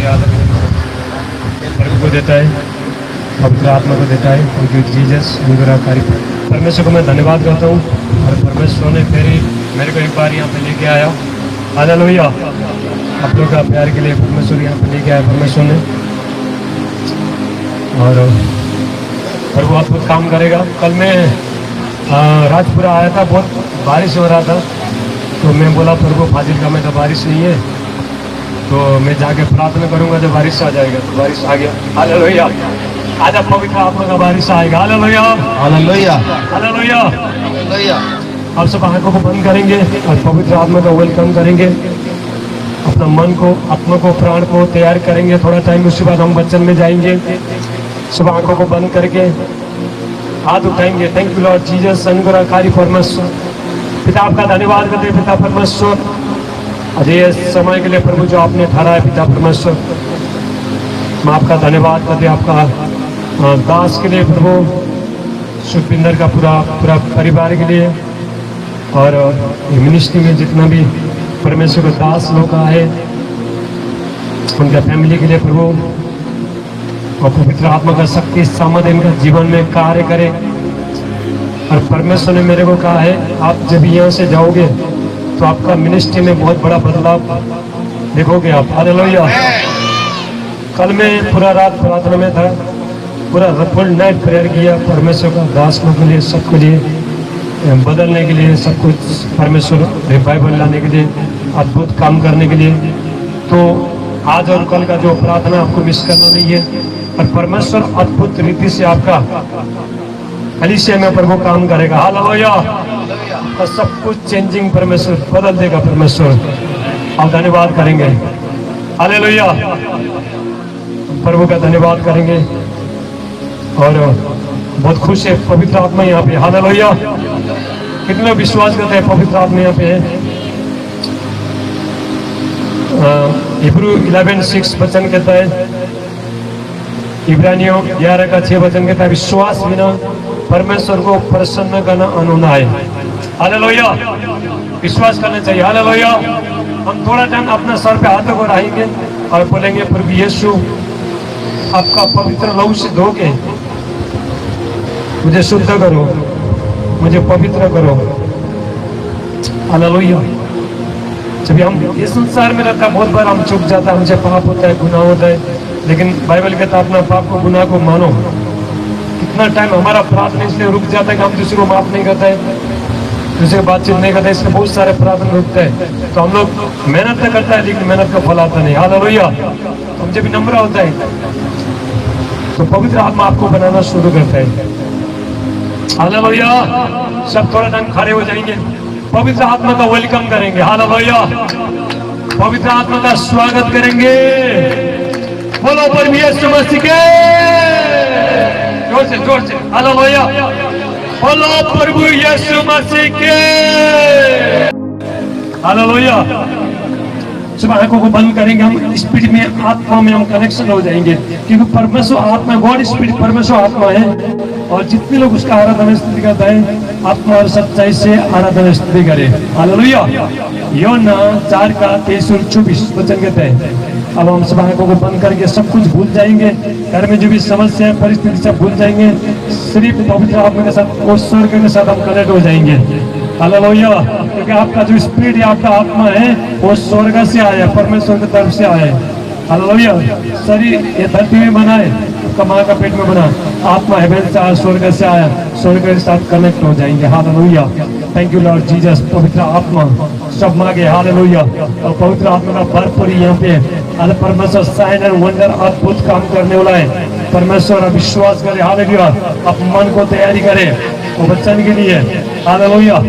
आदमी प्रभु को देता है, पवित्र आत्मा को देता है। Thank you Jesus. कार्य परमेश्वर को मैं धन्यवाद करता हूँ और परमेश्वर ने फिर मेरे को एक बार यहाँ पे लेके आया। हालेलुया। आप लोग का प्यार के लिए परमेश्वर यहाँ पे लेके आया परमेश्वर ने, और प्रभु अद्भुत काम करेगा। कल मैं राजपुरा आया था, बहुत बारिश हो रहा था, तो मैं बोला प्रभु फाजिलका में तो बारिश नहीं है, तो मैं जाके प्रार्थना करूंगा जब बारिश आ जाएगा। तो बारिश आ गया। हालेलुया। आज पवित्र आत्मा का बारिश आएगा। Hallelujah hallelujah hallelujah. हालेलुया। आप सब आंखों को बंद करेंगे और पवित्र आत्मा का वेलकम करेंगे। अपना मन को, आत्मा को, प्राण को तैयार करेंगे थोड़ा टाइम, उसके बाद हम वचन में जाएंगे। सब आंखों को बंद करके हाथ उठाएंगे। Thank you Lord Jesus. अनुग्रहकारी परमेश्वर पिता, आपका धन्यवाद करते हैं पिता परमेश्वर, अजय समय के लिए प्रभु जो आपने ठहराया पिता परमेश्वर। मैं आपका धन्यवाद करते हैं आपका दास के लिए प्रभु, सुखविंदर का पूरा परिवार के लिए, और मिनिस्ट्री में जितना भी परमेश्वर का दास लोग आए उनका फैमिली के लिए प्रभु, और पवित्र आत्मा का शक्ति सामर्थ्य इनका जीवन में कार्य करे। और परमेश्वर ने मेरे को कहा है आप जब यहाँ से जाओगे तो आपका मिनिस्ट्री में बहुत बड़ा बदलाव देखोगे आप। हालेलुया। कल मैं पूरा रात प्रार्थना में था, पूरा फुल नाइट प्रेयर किया परमेश्वर का दास लोग के लिए, सबके लिए बदलने के लिए, सब कुछ परमेश्वर रिवाइवल लाने के लिए, अद्भुत काम करने के लिए। तो आज और कल का जो प्रार्थना आपको मिस करना नहीं है, और परमेश्वर अद्भुत रीति से आपका कलीसिया में प्रभु काम करेगा। हालेलुया। और सब कुछ चेंजिंग परमेश्वर बदल देगा परमेश्वर। आप धन्यवाद करेंगे। हालेलुया। प्रभु का धन्यवाद करेंगे और बहुत खुश है पवित्र आत्मा यहाँ पे। हालेलुया। कितने लोग विश्वास करते हैं पवित्र आत्मा यहाँ पे है? इब्रू 11:6 वचन कहता है, इब्रानियों 11:6 वचन कहता है, विश्वास बिना परमेश्वर को प्रसन्न करना अनहोना है। हालेलुया। विश्वास करना चाहिए। हालेलुया। हम थोड़ा टाइम अपना सर पे हाथों को रखेंगे और बोलेंगे प्रभु यीशु आपका पवित्र लहू से धो के मुझे शुद्ध करो, मुझे पवित्र करो। हालेलुया। जब हम इस संसार में रहता, बहुत बार हम चूक जाता है, हमसे पाप होता है, गुनाह होता है, लेकिन बाइबल कहता है अपना पाप को, गुनाह को मानो। कितना टाइम हमारा प्रार्थना इसलिए रुक जाता है कि हम दूसरे को माफ नहीं करते हैं, दूसरे बातचीत नहीं करते, इसलिए बहुत सारे प्रार्थना रुकते हैं। तो हम लोग मेहनत तो करता है लेकिन मेहनत का फल आता नहीं। हालेलुया। हम जब नम्र होता है तो पवित्र आत्मा आपको बनाना शुरू करता है। हालेलुया। सब थोड़ा टाइम खड़े हो जाएंगे, पवित्र आत्मा का वेलकम करेंगे। हालेलुया। पवित्र आत्मा का स्वागत करेंगे। बोलो प्रभु यीशु मसीह के, जोर से हालेलुया। बोलो प्रभु यीशु मसीह के। हालेलुया। सब आंखों को बंद करेंगे, हम स्पिरिट में, आत्मा में हम कनेक्शन हो जाएंगे, क्योंकि परमेश्वर आत्मा, गॉड स्पिरिट परमेश्वर आत्मा है, और जितने लोग उसका आराधना स्तुति करते हैं आत्मा और सच्चाई से आराधना स्तुति करें। हालेलुया। योना 4:23-24 वचन कहते हैं। अब हम सब आंखों को बंद करके सब कुछ भूल जाएंगे, घर में जो भी समस्या है, परिस्थिति सब भूल जाएंगे, सिर्फ पवित्र आत्मा के साथ और स्वर्ग के साथ हम कनेक्ट हो जाएंगे। हालेलुया। क्योंकि आपका जो स्पिरिट है, आपका आत्मा है, वो स्वर्ग से आया, परमेश्वर की तरफ से आया है। हालेलुया। शरीर ये धरती में बना है, आपका माँ का पेट में बना, आत्मा हेवन से आया, स्वर्ग से आया, स्वर्ग के साथ कनेक्ट हो जाएंगे। Hallelujah. Thank you Lord Jesus. पवित्र आत्मा सब मांगे। हालेलुया। और पवित्र आत्मा का भरपूर यहाँ पे आज परमेश्वर साइन और वंडर अद्भुत काम करने वाला है। परमेश्वर विश्वास करे। हालेलुया। आप मन को तैयारी करें वो बच्चन के लिए। हालेलुया।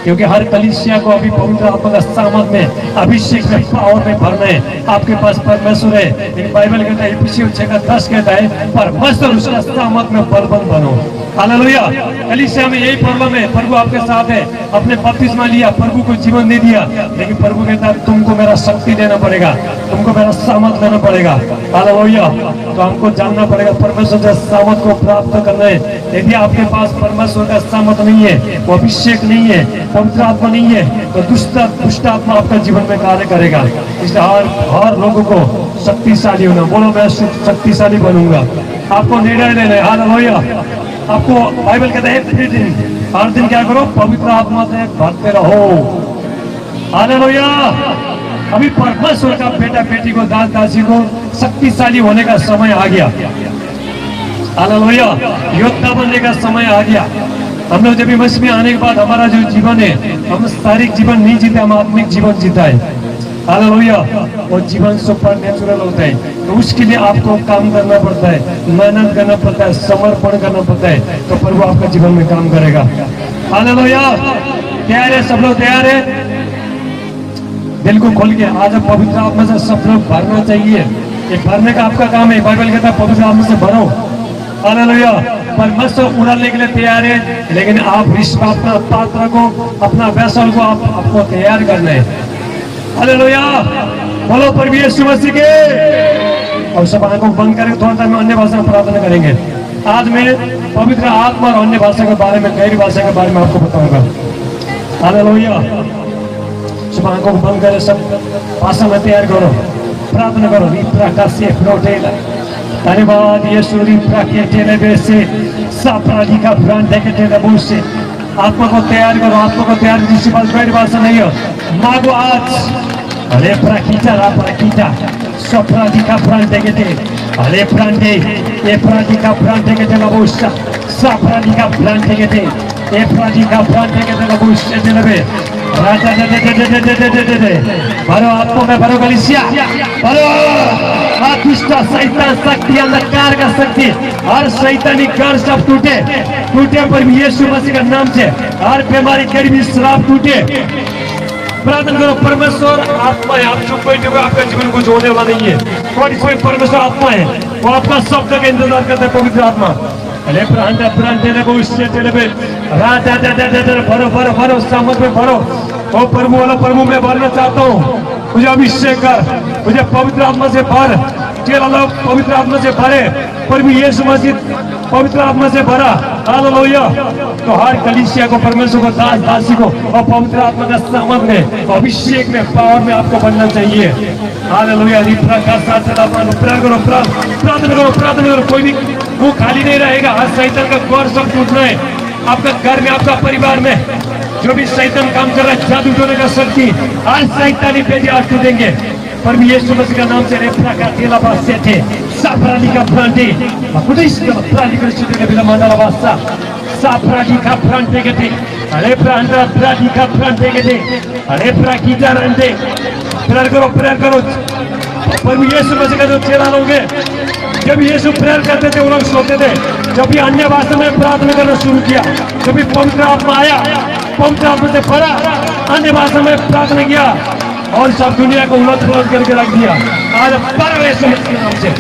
क्योंकि हर कलीसिया को अभी पवित्र आत्मा का सामर्थ में, अभिषेक में, पावर में भरना है। आपके पास परमेश्वर है, लेकिन बाइबल कहता है इफिसियों 6:10 कहता है परमेश्वर उसका सामर्थ में बलवान बनो। हालेलुया। कलीसिया में यही प्रॉब्लम है, प्रभु आपके साथ है, अपने बपतिस्मा लिया, प्रभु को जीवन दे दिया, लेकिन प्रभु कहता है तुमको मेरा शक्ति देना पड़ेगा, तुमको मेरा सामर्थ देना पड़ेगा। हालेलुया। तो हमको जानना पड़ेगा परमेश्वर का सामर्थ को प्राप्त करना है। यदि आपके पास परमेश्वर का सामर्थ नहीं है, वो अभिषेक नहीं है, पवित्र आत्मा नहीं है, तो दुष्ट आत्मा आपका जीवन में कार्य करेगा। इसलिए हर लोगों को शक्तिशाली होना। बोलो मैं शक्तिशाली बनूंगा। आपको निर्णय लेना है। हालेलुया। आपको बाइबल कहता है एवरी दिन, हर दिन क्या करो, पवित्र आत्मा से भरते रहो। हालेलुया। अभी परमेश्वर का बेटा बेटी को, दास दासी को शक्तिशाली होने का समय आ गया। हालेलुया। योद्धा बनने का समय आ गया। हम लोग जब भी मसीह में आने के बाद हमारा जो जीवन है, हम शारीरिक जीवन नहीं जीते, हम आत्मिक जीवन जीता है। हालेलुया। वो जीवन सुपर नेचुरल होता है। तो उसके लिए आपको काम करना पड़ता है, मेहनत करना पड़ता है, समर्पण करना पड़ता है, तो प्रभु आपका जीवन में काम करेगा। हालेलुया। तैयार है? सब लोग तैयार है? दिल को खोल के आज पवित्र आत्मा से सब लोग भरना चाहिए। ये भरने का आपका काम है। बाइबल कहता है पवित्र आत्मा से भरो। हालेलुया। परमेश्वर उड़ाने के लिए तैयार है, लेकिन आप अपना पात्र को, अपना वैसल को आपको तैयार करना है। हालेलुया। बोलो प्रभु यीशु मसीह के। और सब आंखों बंद करके थोड़ा सा अन्य भाषा में प्रार्थना करेंगे। आज मैं पवित्र आत्मा और अन्य भाषा के बारे में, गैर भाषा के बारे में आपको बताऊंगा। हालेलुया। सब आंखों को बंद करे, सब भाषा में तैयार करो, प्रार्थना करो। धन्यवाद यीशु। से आत्मा को तैयार करो, आत्मा को तैयार। दूसरी बात गैर भाषा नहीं है, मांगो आज। अरे प्राकीटा रा प्राकीटा सप्रादिका प्रांते के थे। अरे प्रांते ये प्रादिका प्रांते के थे लबोस्ता सप्रादिका प्रांते के थे। ये प्रादिका प्रांते के थे लबोस्ता चलबे। राजा दे भरो आत्मा में, भरो कलीसिया, भरो। दुष्ट शैतान शक्ति, अंधकार का शक्ति, हर शैतानी घर सब टूटे टूटे पर यीशु मसीह का नाम से। हर बीमारी, गरीबी, श्राप टूटे। प्रार्थना करो। परमेश्वर आत्मा है, आप चुप बैठे हुए, आपका जीवन कुछ होने वाला नहीं है। कोई परमेश्वर आत्मा है, वो आपका शब्द का इंतजार करता है। पवित्र आत्मा अरे प्रांता प्रांते ने वो इससे चले पे राजा भरो भरो भरो, समझ में भरो। ओ प्रभु वाला, प्रभु मैं भरना चाहता हूँ, मुझे अभिषेक कर, मुझे पवित्र आत्मा से भर। तेरा लोग पवित्र आत्मा से भरे। प्रभु यीशु मसीह पवित्र आत्मा से भरा। हालेलुया। तो हर कलीसिया को, परमेश्वर को, दास दासी को और पवित्र आत्मा का सामर्थ में, अभिषेक में, पावर में आपको बनना चाहिए। हालेलुया। प्रार्थना करो, प्रार्थना करो, प्रार्थना करो। कोई भी वो खाली नहीं रहेगा। हर शैतान का द्वार सब टूटना है। आपका घर में, आपका परिवार में जो भी शैतान काम कर रहा है, जादू टोने का शक्ति, हर शैतानी पेजी आज टूटेंगे। पर भी यीशु मसीह का नाम से रेफरा का तेला बात से थे साफरानी का प्रांते कुछ प्राणी को सुनने बिना माना बासा साफरानी का प्रांते के थे। अरे प्रांता प्राणी का प्रांते के थे। अरे प्राकीजा रंते। प्रेयर करो, प्रेयर करो। पर भी यीशु मसीह का जो चेला लोग हैं, जब यीशु प्रेयर करते थे वो लोग सोते थे। जब भी अन्य भाषा में प्रार्थना करना शुरू किया, जब भी पवित्र आत्मा आया, पवित्र आत्मा से भरा, अन्य भाषा में प्रार्थना किया और सब दुनिया को उलट पुलट करके रख दिया। आज यीशु मसीह के नाम से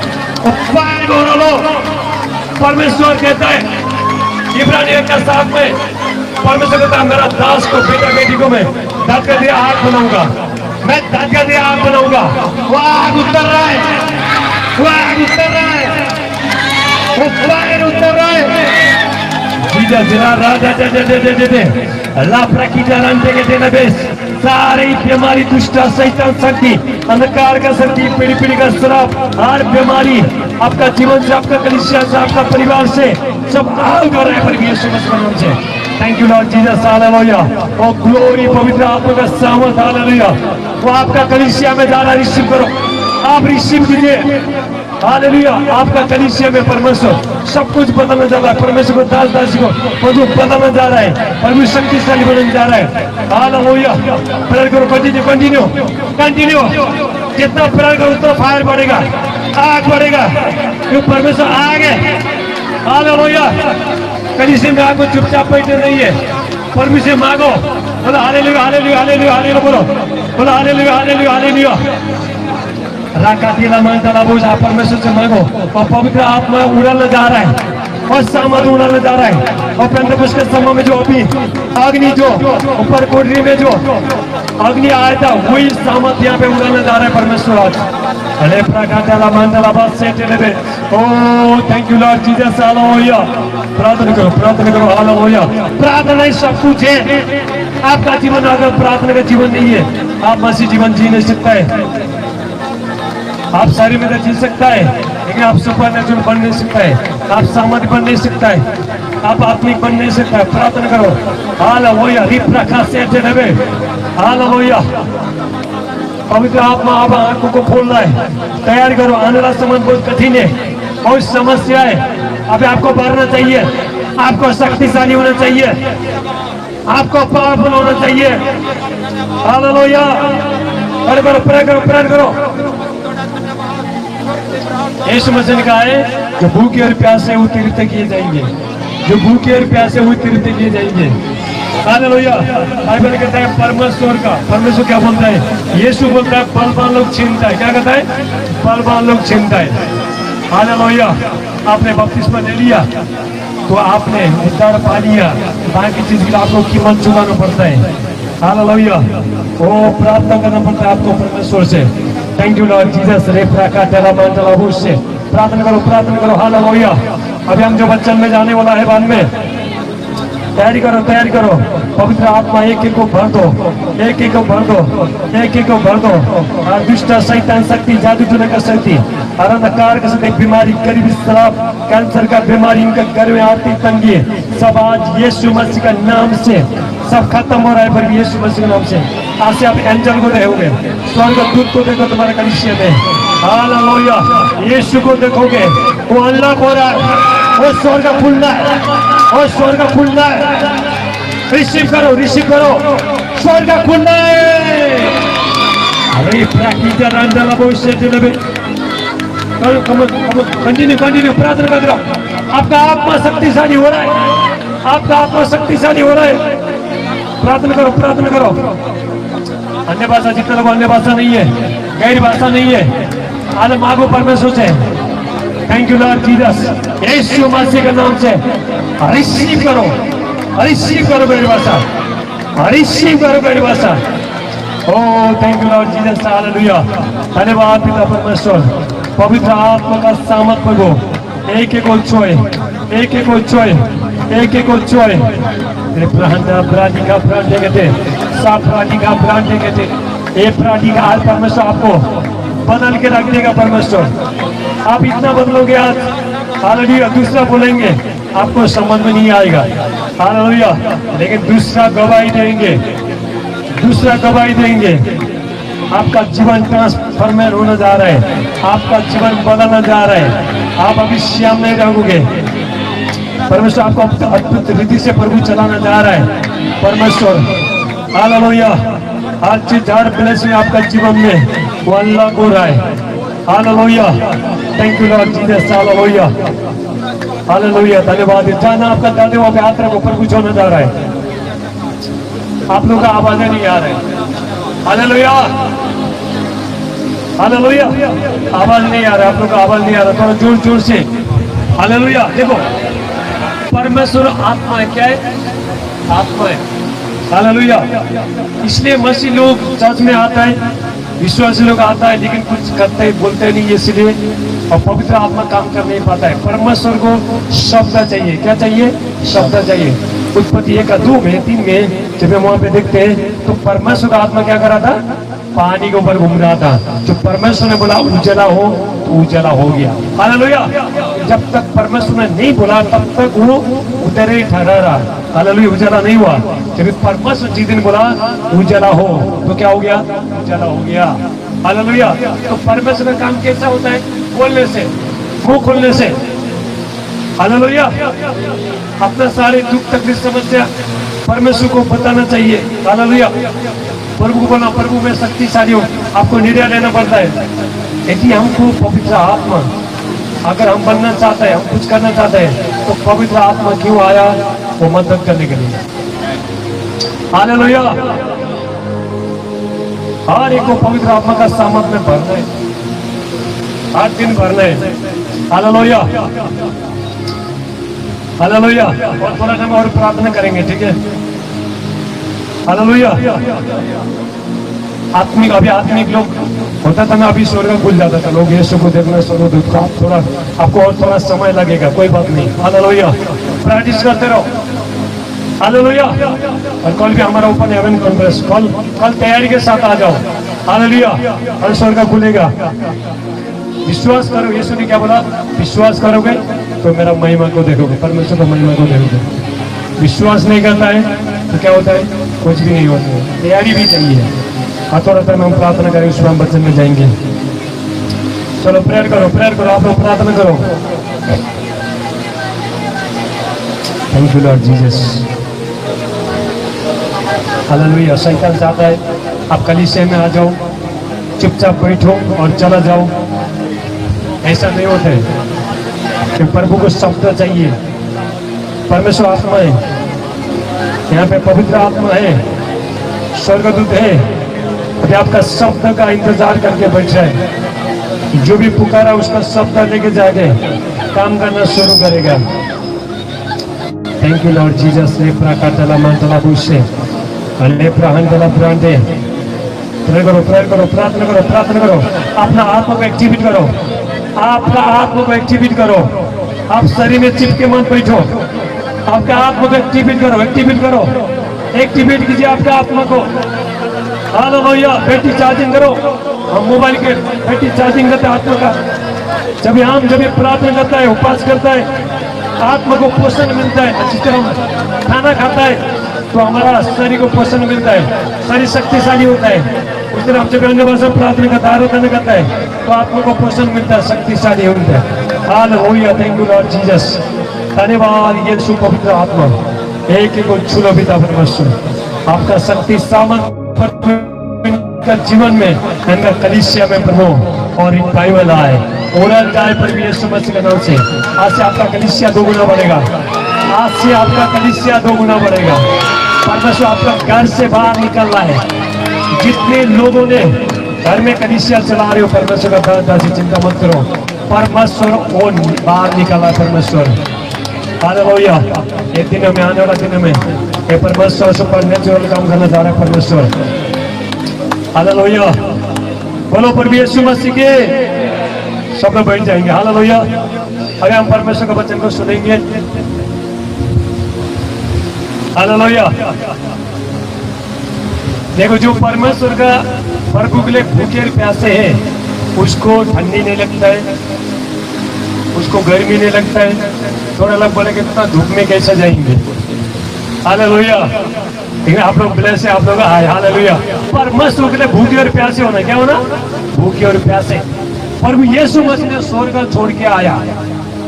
परमेश्वर कहता है इब्रानियों का 7 में, परमेश्वर कहता है मेरा दास को, बेटा बेटी को मैं दाद का दिया आग बनाऊंगा, मैं दाद का दिया आग बनाऊंगा। वो आग उतर रहा है, वो आग उतर रहा है, वो फायर उतर रहा है। सारी बीमारी, दुष्ट शैतान शक्ति, अंधकार का शक्ति, पीढ़ी पीढ़ी का श्राप, हर बीमारी आपका जीवन से, आपका कलीसिया से, आपका परिवार से सब आउट हो रहा है यीशु मसीह के नाम से। Thank you Lord Jesus. Hallelujah. Oh glory, पवित्र आत्मा का सामर्थ। हालेलुया। वो आपका कलीसिया में जाना रिसीव करो, आप रिसीव कीजिए। हालेलुया। आपका कलीसिया में परमेश्वर सब कुछ बदलने जा रहा है। परमेश्वर को, दास दासी को प्रभु बदलने जा रहा है। प्रभु शक्तिशाली बनने जा रहा है। हालेलुया। प्रेयर करो, कंटिन्यू कंटिन्यू कंटिन्यू। जितना प्रेयर करो उतना फायर बढ़ेगा, आग बढ़ेगा, क्योंकि परमेश्वर आग है। हालेलुया। कलीसिया में आपको चुपचाप बैठे नहीं है, परमेश्वर मांगो। बोलो हालेलुया, हालेलुया, हालेलुया, हालेलुया बोलो, बोलो हालेलुया, हालेलुया, हालेलुया। राकातीला मानता बोझा परमेश्वर से मांगो और पवित्र आत्मा उड़ाने जा रहा है और सामर्थ उड़ाने जा रहा है। और पेंटेकोस्ट के समय में जो अभी अग्नि, जो ऊपर कोठरी में जो अग्नि आया था, वही सामर्थ यहाँ पे उड़ाने जा रहा है परमेश्वर आज। अरे प्राकातीला मानता बात से चले। Oh thank you Lord Jesus. Hallelujah. प्रार्थना करो, प्रार्थना करो। हालेलुया। प्रार्थना ही सब कुछ है। आपका जीवन अगर प्रार्थना का जीवन नहीं है, आप मसीह जीवन जी नहीं सकता है। आप सारी में जी सकता है, लेकिन आप सुपर नेचुरल बन नहीं सकता है, आप सामर्थ्य बन नहीं सकता है, आप आत्मिक बन नहीं सकता है। प्रार्थना करो। हालेलुया। हालेलुया। पवित्र आत्मा आप आंखों को खोल रहा है। तैयार करो, आने वाला समय बहुत कठिन है, बहुत समस्या है। अभी आपको बढ़ना चाहिए, आपको शक्तिशाली होना चाहिए, आपको पावरफुल होना चाहिए। हालेलुया। अरे करो, प्रे करो, प्रे करो। यीशु मसीह ने कहा है जो भूखे और प्यासे वो तीर्थ किए जाएंगे, जो भूखे और प्यासे वो तीर्थ किए जाएंगे। हालेलुया। बाइबल कहता है परमेश्वर का, परमेश्वर क्या बोलता है? यीशु बोलता है बलवान लोग छीनता है। क्या कहता है? बलवान लोग छीनता है। हालेलुया। आपने बपतिस्मा ले लिया तो आपने उद्धार पा लिया, बाकी चीज के लिए आपको कीमत चुकाना पड़ता है। हालेलुया। ओ प्रार्थना करना पड़ता है आपको परमेश्वर से। Thank you Lord Jesus. रे प्राका तेरा मंडला हुश से प्रार्थना करो, प्रार्थना करो। हालेलुया। अभी हम जो वचन में जाने वाला है बाद में, तैयारी करो, तैयारी करो। पवित्र आत्मा एक एक को भर दो, एक एक को भर दो, एक एक को भर दो। और दुष्ट शैतान शक्ति, जादू टोना का शक्ति, अंधकार का शक्ति, बीमारी, गरीबी, शराब, कैंसर का बीमारी, इनका घर में आर्थिक तंगी, सब आज यीशु मसीह का नाम से सब खत्म हो रहा है। पर यीशु मसीह के नाम से आज से आप एंजल को देखोगे, स्वर्ग दूत को देखो तुम्हारे कलिसिया में। हालेलुया। यीशु को देखोगे, वो अनलॉक हो रहा है, वो स्वर्ग खुलना है, वो स्वर्ग खुलना है। रिसीव करो, रिसीव करो, स्वर्ग खुलना है। अरे प्राकृतिक रंजला भविष्य दिलबे कंटिन्यू, कंटिन्यू प्रार्थना कर रहा। आपका आत्मा शक्तिशाली हो रहा है, आपका आत्मा शक्तिशाली हो रहा है। प्रार्थना करो, प्रार्थना करो। अन्य भाषा, जितने लोग अन्य भाषा नहीं है, गैर भाषा नहीं है, आलम मांगो परमेश्वर से। Thank you Lord Jesus. Yeshu Masih के नाम से रिसीव करो, रिसीव करो गैर भाषा, रिसीव करो गैर भाषा। Oh thank you Lord Jesus. Hallelujah. धन्यवाद पिता परमेश्वर। पवित्र आत्मा का सामर्थ्य को एक एक को छुए, एक एक को छुए, एक एक को छुए। प्राणी का प्राण देंगे, साफ प्राणी का प्राण देंगे। एक प्राणी का आज परमेश्वर आपको बदल के रख देगा। परमेश्वर आप इतना बदलोगे आज, हालेलुया। दूसरा बोलेंगे आपको समझ में नहीं आएगा, हालेलुया, लेकिन दूसरा गवाही देंगे, दूसरा गवाही देंगे। आपका जीवन ट्रांसफॉर्मेट होने जा रहा है, आपका जीवन बदलने जा रहा है। आप अभी श्याम नहीं रहोगे। परमेश्वर आपको अद्भुत रीति से प्रभु चलाना जा रहा है। परमेश्वर हालेलुया। हर चीज हर ब्लेसिंग आपका जीवन में वो अल्लाह को रहा है। Hallelujah. Thank you Lord Jesus. Hallelujah, hallelujah. धन्यवाद। जाना आपका दादे वहां पे हाथ रखो, प्रभु होने जा रहा है। आप लोगों का आवाजें नहीं आ रहे। Hallelujah, hallelujah. आवाज नहीं आ रहा, आप लोग का आवाज नहीं आ रहा, थोड़ा जोर जोर से। हालेलुया। देखो परमेश्वर आत्मा है। क्या है? आत्मा है। हालेलुया। इसलिए मसीह लोग चर्च में आता है, विश्वासी लोग आता है, लेकिन कुछ करते बोलते नहीं, इसलिए और पवित्र आत्मा काम कर नहीं पाता है। परमेश्वर को शब्द चाहिए। क्या चाहिए? शब्द चाहिए। उत्पत्ति 1-2 में 3 में जब हम वहां पे देखते हैं तो परमेश्वर का आत्मा क्या कर रहा था? पानी के ऊपर घूम रहा था। जो परमेश्वर ने बोला उजाला हो तो उजाला हो गया। हालेलुया। जब तक परमेश्वर ने नहीं बोला तब तक वो उधर ही ठहरा रहा। हालेलुया। उजाला नहीं हुआ। जब परमेश्वर जिस दिन बोला उजाला हो तो क्या हो गया? उजाला हो गया। हालेलुया। तो परमेश्वर का काम कैसा होता है? बोलने से, मुंह खोलने से। हालेलुया। अपना सारे दुख तकलीफ समस्या परमेश्वर को बताना चाहिए। हालेलुया। प्रभु को बोला प्रभु मैं शक्तिशाली हूँ। आपको निर्णय लेना पड़ता है। यदि हमको पवित्र आत्मा, अगर हम बनना चाहते हैं, हम कुछ करना चाहते हैं, तो पवित्र आत्मा क्यों आया? वो मदद करने के लिए। हालेलुया। हर एक को पवित्र आत्मा का सामर्थ में भरना है, हर दिन भरना है। Hallelujah, hallelujah. और थोड़ा टाइम और प्रार्थना करेंगे, ठीक है? हालेलुया। आत्मिक, अभी आत्मिक लोग होता था ना, अभी स्वर्ग खुल जाता था, लोग यीशु को देखना शुरू होता। आप थोड़ा, आपको और थोड़ा समय लगेगा, कोई बात नहीं। हालेलुया। प्रैक्टिस करते रहो। हालेलुया। और कल भी हमारा ओपन हेवन कॉन्फ्रेंस, कल तैयारी के साथ आ जाओ। हालेलुया। और स्वर्ग खुलेगा। विश्वास करो, यीशु ने क्या बोला? विश्वास करोगे तो मेरा महिमा को देखोगे, परमेश्वर को महिमा को देखोगे। विश्वास नहीं करता है तो क्या होता है? कुछ भी नहीं होता है। तैयारी भी चाहिए। हाथों रखकर हम प्रार्थना करें, उस हम वचन में जाएंगे। चलो प्रेयर करो, प्रेयर करो, आप लोग प्रार्थना करो। Thank you Lord Jesus. Hallelujah. शैतान चाहता है आप कलीसिया में आ जाओ, चुपचाप बैठो और चला जाओ। ऐसा नहीं होता है कि प्रभु को शब्द चाहिए। परमेश्वर आत्मा है, यहाँ पे पवित्र आत्मा है, स्वर्गदूत है। अभी आपका शब्द का इंतजार करके बैठ जाए। जो भी पुकारा उसका शब्द लेके जाके काम करना शुरू करेगा। Thank you Lord Jesus. लेप्रा काटला मांटला बुशे लेप्रा हंटला ब्रांडे। प्रेयर करो, प्रेयर करो, प्रार्थना करो, प्रार्थना करो। अपना आत्मा को एक्टिवेट करो, आपका आत्मा को एक्टिवेट करो। आप शरीर में चिपके मत बैठो, आपका आत्मा को एक्टिवेट करो, एक्टिवेट करो, एक्टिवेट कीजिए आपका आत्मा को। हालेलुया। बैटरी चार्जिंग करो। हम मोबाइल के बैटरी चार्जिंग करते हैं आत्मा का। जब ये प्रार्थना करता है, उपवास करता है, आत्मा को पोषण मिलता है। अच्छी तरह खाना खाता है तो हमारा शरीर को पोषण मिलता है, शरीर शक्तिशाली होता है। उस तरह हम जब अन्य भाषा प्रार्थना करता है, आराधना करता है तो आत्मा को पोषण मिलता है, शक्तिशाली होता है। Hallelujah. Thank you Lord Jesus. धन्यवाद यीशु पवित्र आत्मा। एक को छूलो पिता परमेश्वर, आपका शक्ति सामर्थ जीवन में, इनका कलीसिया में प्रभु और रिवाइवल आए, ओरल जाए पर यीशु मसीह के नाम से। आज से आपका कलीसिया 2 गुना बढ़ेगा। आज से आपका कलीसिया 2 गुना बढ़ेगा। परमेश्वर आपका घर से बाहर निकल रहा है। जितने लोगों ने घर में कलीसिया चला रहे हो, परमेश्वर का दर्द से चिंता मत करो। परमेश्वर वो बाहर निकला परमेश्वर। हालेलुया। ये दिनों में, आने वाला दिनों में ये परमेश्वर सुपरनैचुरल काम करना जा रहा है परमेश्वर। हालेलुया। बोलो प्रभु यीशु मसीह के। सब लोग बैठ जाएंगे। हालेलुया। अगर हम परमेश्वर के वचन को सुनेंगे। हालेलुया। देखो, जो परमेश्वर का प्रभु के लिए भूखे और प्यासे है, उसको ठंडी नहीं लगता है, उसको गर्मी नहीं लगता है। थोड़ा लोग बोले कि इतना धूप में कैसे जाएंगे। हालेलुया। लेकिन आप लोग ब्लेस है, आप लोग आए। हालेलुया। परमेश्वर के लिए भूखे और प्यासे होना, क्या होना? भूखे और प्यासे। प्रभु यीशु मसीह ने स्वर्ग छोड़ के आया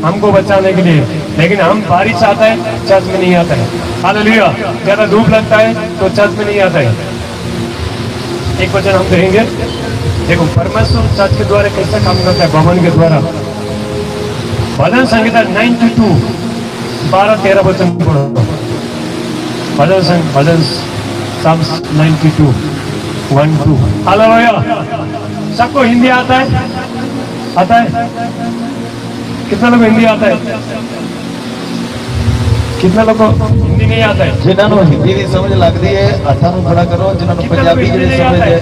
हमको बचाने के लिए, लेकिन हम बारिश आता है चर्च में नहीं आता है। हालेलुया। ज्यादा धूप लगता है तो चर्च में नहीं आता है। एक वचन हम कहेंगे। देखो, परमेश्वर चर्च के द्वारा कैसा काम करता है? भवन के द्वारा। भजन संहिता 92 12-13 वचन पढ़ो। भजन साम्स 92 1-2। हालेलुया। सबको हिंदी आता है? आता है? कितना लोग हिंदी आता है? कितना लोग को हिंदी नहीं आता है? जिन्होंने हिंदी नहीं समझ लगती है हथा खड़ा करो। जिन्होंने पंजाबी नहीं समझ है,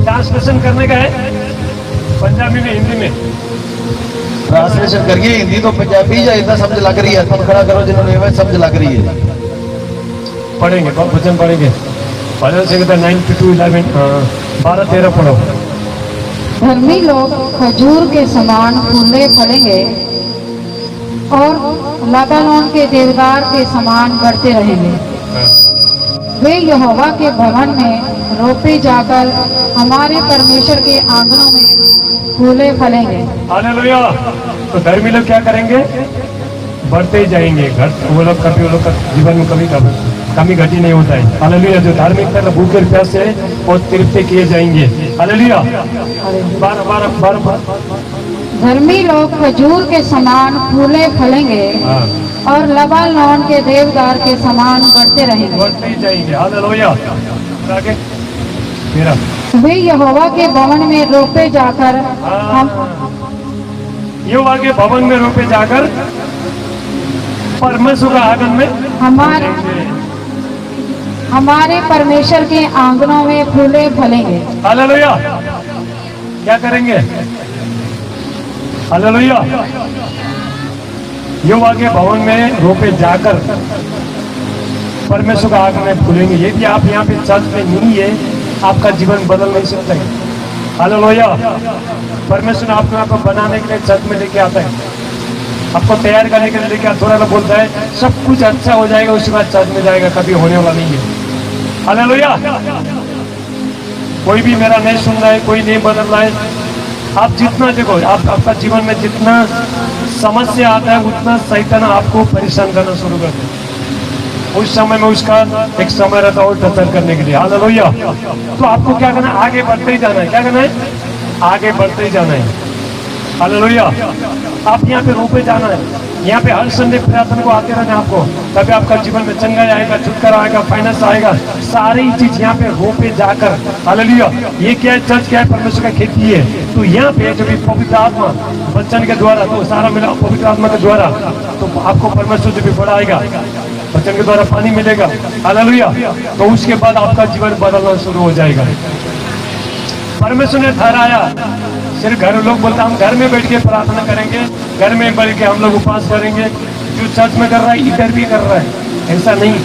ट्रांसलेशन करने का है, पंजाबी में, हिंदी में ट्रांसलेशन करिए। हिंदी तो पंजाबी या इतना समझ लग रही है, हथा खड़ा करो जिन्होंने समझ लग रही है। पढ़ेंगे, वचन पढ़ेंगे। भजन संहिता 92 11 12-13 पढ़ो। धर्मी लोग खजूर के समान फूले फलेंगे और लबानोन के देवदार के समान बढ़ते रहेंगे। वे यहोवा के भवन में रोपे जाकर हमारे परमेश्वर के आंगनों में फूले फलेंगे। हालेलुया। तो धर्मी लोग क्या करेंगे? बढ़ते ही जाएंगे। घर वो लोग कभी, वो लोग का जीवन में कमी घटी नहीं होता है। हालेलुया। जो धार्मिक तरह भूखे और प्यासे है और तृप्ति किए जाएंगे। हालेलुया। 12 धर्मी लोग खजूर के समान फूले फलेंगे और लबानोन के देवदार के समान बढ़ते रहेंगे। बढ़ते ही जाएंगे। हालेलुया। आगे मेरा वे यहोवा के भवन में रोपे जाकर यहोवा के भवन में रोपे जाकर परमेश्वर का आंगन में हमारे परमेश्वर के आंगनों में फूले फलेंगे। हालेलुया। क्या करेंगे? हालेलुया। यहोवा के भवन में रोपे जाकर परमेश्वर का आंगन में फूलेंगे। यदि आप यहाँ पे चर्च में नहीं है आपका जीवन बदल नहीं सकता है। हालेलुया। परमेश्वर आपको यहाँ पर बनाने के लिए चर्च में लेके आता है, आपको तैयार करने के लिए लेके आता, थोड़ा सा बोलता है सब कुछ अच्छा हो जाएगा, उसके बाद चर्च में जाएगा, कभी होने वाला नहीं है। हालेलुया। कोई भी मेरा नहीं सुन रहा है, कोई नहीं बदल रहा है, आप जितना देखो, आपका जीवन में जितना समस्या आता है उतना शैतान आपको परेशान करना शुरू कर देता है। उस समय में उसका एक समय रहता है और टचर करने के लिए। हालेलुया। तो आपको क्या करना है? आगे बढ़ते ही जाना है। क्या करना है? आगे बढ़ते ही जाना है। हालेलुया। आप यहाँ पे रोपे जाना है, यहाँ पे हर संडे प्रार्थना को आते रहना आपको, तभी आपका जीवन में चंगा आएगा, छुटकारा आएगा, फाइनेंस आएगा, सारी चीज यहाँ पे रोपे जाकर। हालेलुया। ये क्या है? चर्च क्या है? परमेश्वर का खेती है। तो यहाँ पे जब पवित्र आत्मा वचन के द्वारा, तो सारा मिला पवित्र आत्मा के द्वारा, तो आपको परमेश्वर जब भी बढ़ाएगा, वचन के द्वारा पानी मिलेगा। हालेलुया। तो उसके बाद आपका जीवन बदलना शुरू हो जाएगा। परमेश्वर ने ठहराया, सिर्फ घर लोग बोलते हम घर में बैठ के प्रार्थना करेंगे, घर में बैठ के हम लोग उपवास करेंगे, जो चर्च में कर रहा है इधर भी कर रहा है, ऐसा नहीं।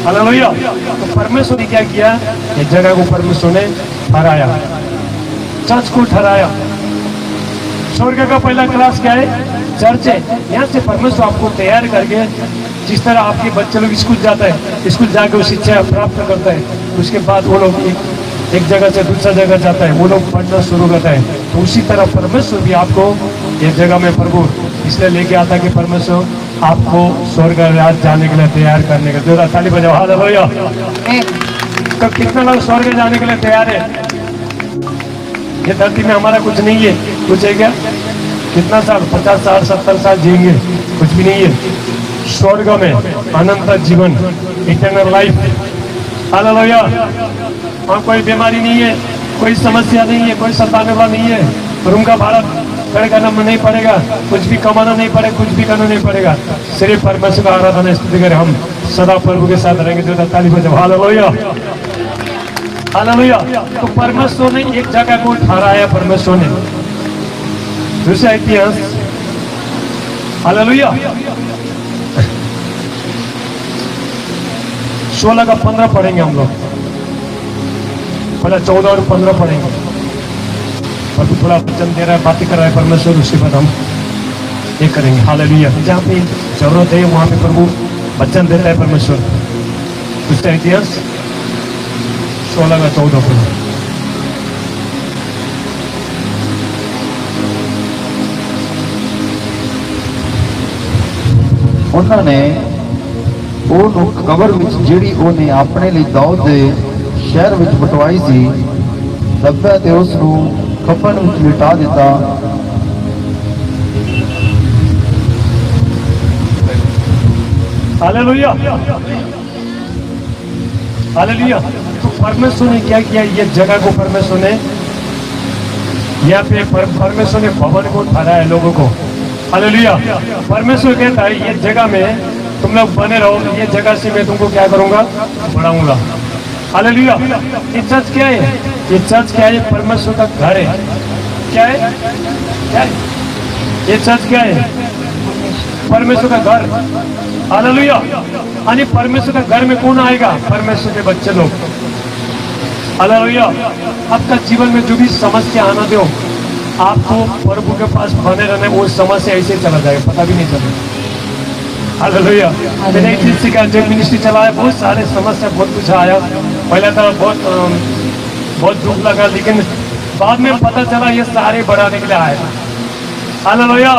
हालेलुया। तो परमेश्वर ने क्या किया? इस जगह को परमेश्वर ने ठहराया, चर्च को ठहराया। स्वर्ग का पहला क्लास क्या है? चर्च है। यहाँ से परमेश्वर आपको तैयार करके, जिस तरह आपके बच्चे लोग स्कूल जाता है, स्कूल जाके वो शिक्षा प्राप्त करता है, उसके बाद वो लोग एक जगह से दूसरा जगह जाता है, वो लोग पढ़ना शुरू करता है। तो उसी तरह परमेश्वर भी आपको एक जगह में प्रभु इसलिए लेके आता कि परमेश्वर आपको स्वर्ग राज जाने के लिए तैयार करने के लिए। ताली बजाओ। हालेलुया। तो कितने लोग स्वर्ग जाने के लिए तैयार है? ये धरती में हमारा कुछ नहीं है, कुछ है क्या? कितना साल? 50 साल 70 साल जिएंगे, कुछ भी नहीं है। स्वर्ग में अनंत जीवन, इटर्नल लाइफ। हालेलुया। वहाँ कोई बीमारी नहीं है, कोई समस्या नहीं है, कोई सताने वाला नहीं है, रूम का भाड़ा खड़े करना नहीं पड़ेगा, कुछ भी कमाना नहीं पड़ेगा, कुछ भी करना नहीं पड़ेगा, सिर्फ परमेश्वर का आराधना स्तुति करें, हम सदा प्रभु के साथ रहेंगे। जो ताली बजाओ। हालेलुया। हालेलुया। तो परमेश्वर ने एक जगह को ठहराया, परमेश्वर ने। दूसरा इतिहास। हालेलुया। 16 का 15 पढ़ेंगे हम लोग, पहले 14 और 15 पढ़ेंगे। और थोड़ा वचन दे रहा है, बातें कर रहा है परमेश्वर, उसके बाद हम ये करेंगे। हालेलुया। जहाँ पे जरूरत है वहाँ पे प्रभु वचन देता है परमेश्वर। दूसरा इतिहास 16 का 14 पढ़ो। उन्होंने ਉਹਨੂੰ ਕਬਰ ਵਿੱਚ ਜਿਹੜੀ ਉਹਨੇ ਆਪਣੇ ਲਈ ਦਾਊਦ ਦੇ ਸ਼ਹਿਰ ਵਿੱਚ ਪਟਵਾਈ ਸੀ ਦੱਬਿਆ ਤੇ ਉਸ ਨੂੰ ਕਫਨ ਵਿੱਚ ਲਿਟਾ ਦਿੱਤਾ। हालेलुया। हालेलुया। तो परमेश्वर ने क्या किया? ये जगह को परमेश्वर ने, यहाँ पे परमेश्वर ने भवन को ठहराया लोगों को। हालेलुया। परमेश्वर कहता है ये जगह में तुम लोग बने रहो, ये जगह से मैं तुमको क्या करूंगा? बढ़ाऊंगा। हालेलुया। ये चर्च क्या है? ये चर्च क्या है? परमेश्वर का घर है। क्या है? क्या है? ये चर्च क्या है? परमेश्वर का घर। हालेलुया। यानी परमेश्वर का घर में कौन आएगा? परमेश्वर के बच्चे लोग। हालेलुया। आपका जीवन में जो भी समस्या आना दो, आपको प्रभु के पास बने रहने, वो समस्या ऐसे चला जाएगा, पता भी नहीं चलेगा। हालेलुया। मैंने किसी का जब मिनिस्ट्री चलाया, बहुत सारे समस्या, बहुत कुछ आया। पहले तो बहुत दुख लगा, लेकिन बाद में पता चला ये सारे बढ़ाने के लिए आए। हालेलुया।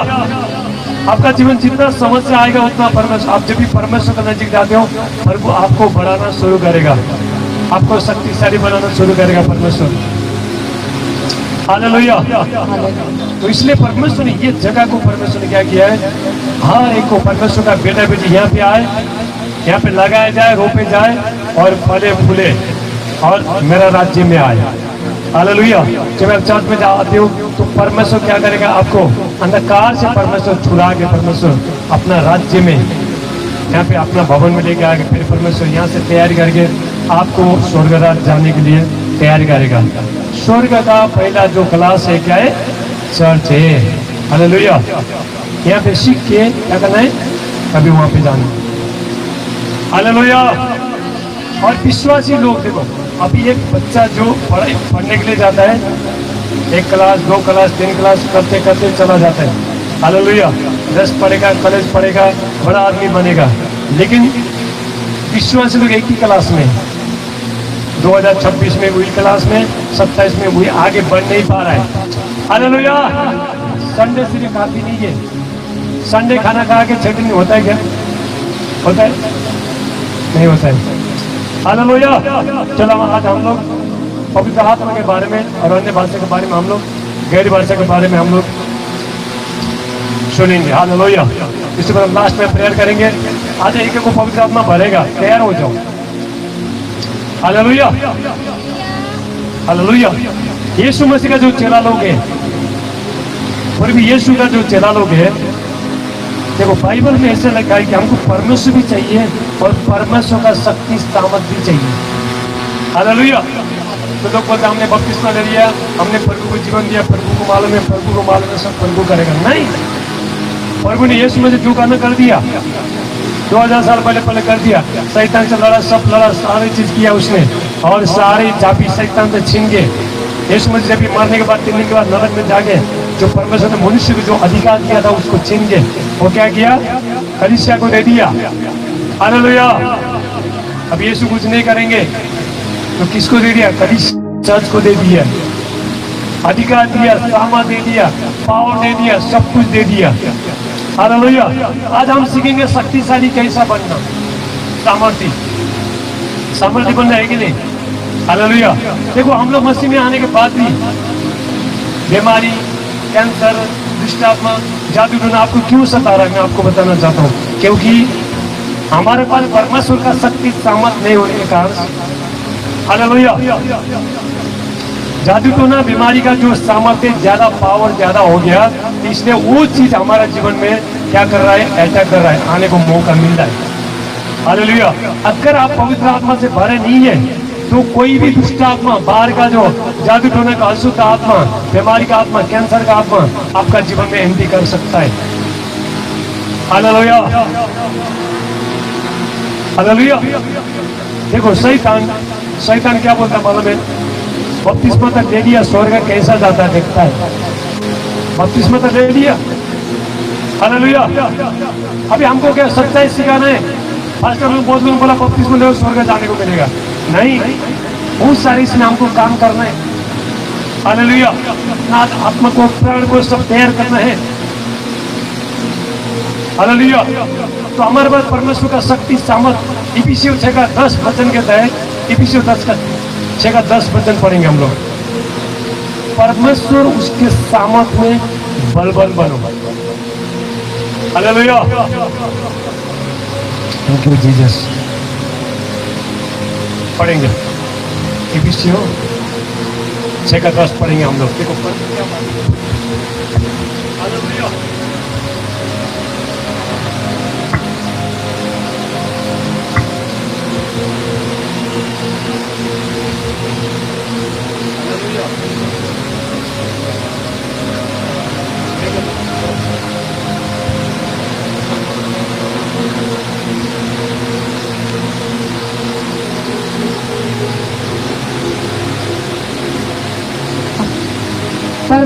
आपका जीवन जितना समस्या आएगा उतना परमेश्वर, आप जब भी परमेश्वर के नजदीक जाते हो, प्रभु आपको बढ़ाना शुरू करेगा, आपको शक्तिशाली बनाना शुरू करेगा परमेश्वर। हालेलुया। तो इसलिए परमेश्वर ने ये जगह को परमेश्वर ने क्या किया है? हर एक को परमेश्वर का बेटा बेटी यहाँ पे आए, यहाँ पे लगाया जाए, रोपे जाए और फले फूले और मेरा राज्य में आए। हालेलुया। जब आप चर्च में जाते हो तो परमेश्वर क्या करेगा? आपको अंधकार से परमेश्वर छुड़ा के परमेश्वर अपना राज्य में, यहाँ पे अपना भवन में लेके आएगा। फिर परमेश्वर यहाँ से तैयारी करके आपको स्वर्ग राज जाने के लिए तैयारी करेगा। स्वर्ग का पहला जो क्लास है क्या है? चर्च है। हालेलुया। यहाँ पे सीख के क्या करना है? कभी वहां पे जाना। हालेलुया। और विश्वासी लोग देखो, अभी एक बच्चा जो पढ़ने के लिए जाता है, 1 क्लास 2 क्लास 3 क्लास करते करते चला जाता है, हालेलुया, 10 पढ़ेगा, कॉलेज पढ़ेगा, बड़ा आदमी बनेगा, लेकिन विश्वासी लोग एक ही क्लास में, 2026 में वही क्लास में, 27 में वही, आगे बढ़ नहीं पा रहा है, हालेलुया। संडे सिर्फ काफी नहीं है, संडे खाना खा के चटनी होता है क्या? होता है? नहीं होता है, हालेलुया। चलो आज हम लोग पवित्र आत्मा के बारे में और अन्य भाषा के बारे में, हम लोग गैर भाषा के बारे में हम लोग सुनेंगे, हालेलुया। इसके बाद हम लास्ट में प्रेयर करेंगे। आज एक को पवित्र आत्मा भरेगा, तैयार हो जाओ, हालेलुया, हालेलुया। यीशु मसीह का जो चेला लोग है, और भी यीशु का जो चेला लोग है, देखो बाइबल में ऐसे लिखा है कि हमको परमेश्वर भी चाहिए और परमेश्वर का शक्ति सामर्थ भी चाहिए, हालेलुया। तो लोग बोलते हमने बपतिस्मा ले लिया, हमने प्रभु को जीवन दिया, प्रभु को मालूम है, प्रभु को मालूम है, सब प्रभु करेगा। नहीं, प्रभु ने यीशु में से जो करना कर दिया, 2000 साल पहले कर दिया। शैतान से लड़ा, सब लड़ा, सारी चीज किया उसने, और सारी चाबी शैतान से छीन के यीशु मसीह जब मरने के बाद 3 दिन के बाद नरक में जाके जो परमेश्वर ने मनुष्य को जो अधिकार दिया था उसको छीन के वो क्या किया? कलीसिया को दे दिया, हालेलुया। अब यीशु कुछ नहीं करेंगे तो किसको दे दिया? कलीसिया चर्च को दे दिया, अधिकार दिया, सामा दे दिया, पावर दे दिया, सब कुछ दे दिया, हालेलुया। आज हम सीखेंगे शक्तिशाली कैसा बनना, सामर्थ्य बनना है कि नहीं, हालेलुया। देखो हम लोग मसीह में आने के बाद भी बीमारी, कैंसर, दुष्ट आत्मा, जादू टोना आपको क्यों सता रहा है, मैं आपको बताना चाहता हूँ। क्योंकि हमारे पास परमेश्वर का शक्ति सामर्थ नहीं होने के कारण, हालेलुया, जादू टोना बीमारी का जो सामर्थ्य ज्यादा, पावर ज्यादा हो गया, इसलिए वो चीज हमारा जीवन में क्या कर रहा है? अटैक कर रहा है, आने को मौका मिल रहा है, हालेलुया। अगर आप पवित्र आत्मा से भरे नहीं है तो कोई भी दुष्ट आत्मा, बाहर का जो जादू टोना का अशुद्ध आत्मा, बीमारी का आत्मा, कैंसर का आत्मा आपका जीवन में एंट्री कर सकता है, हालेलुया, हालेलुया। देखो शैतान क्या बोलता है मालूम है? बपतिस्मा तक ले लिया, स्वर्ग कैसा जाता है देखता है, बपतिस्मा तक ले लिया, हालेलुया। अभी हमको क्या सच्चाई सिखाना है? पास्टर लोग बहुत लोगों बोला बपतिस्मा ले स्वर्ग जाने को मिलेगा, नहीं, बहुत सारे इसमें हमको काम करना है, हालेलुया। अपना आत्मा को, प्राण को सब तैयार करना है, हालेलुया। तो हमारे पास परमेश्वर का शक्ति सामर्थ, इफिसियों 6:10 वचन कहता है, इफिसियों 6:10 वचन पढ़ेंगे हम लोग। परमेश्वर उसके सामर्थ में बलवान बनो, हालेलुया, थैंक यू जीसस। पढ़ेंगे इफिसियों 6:10 पढ़ेंगे हम लोग, देखो हालेलुया। पर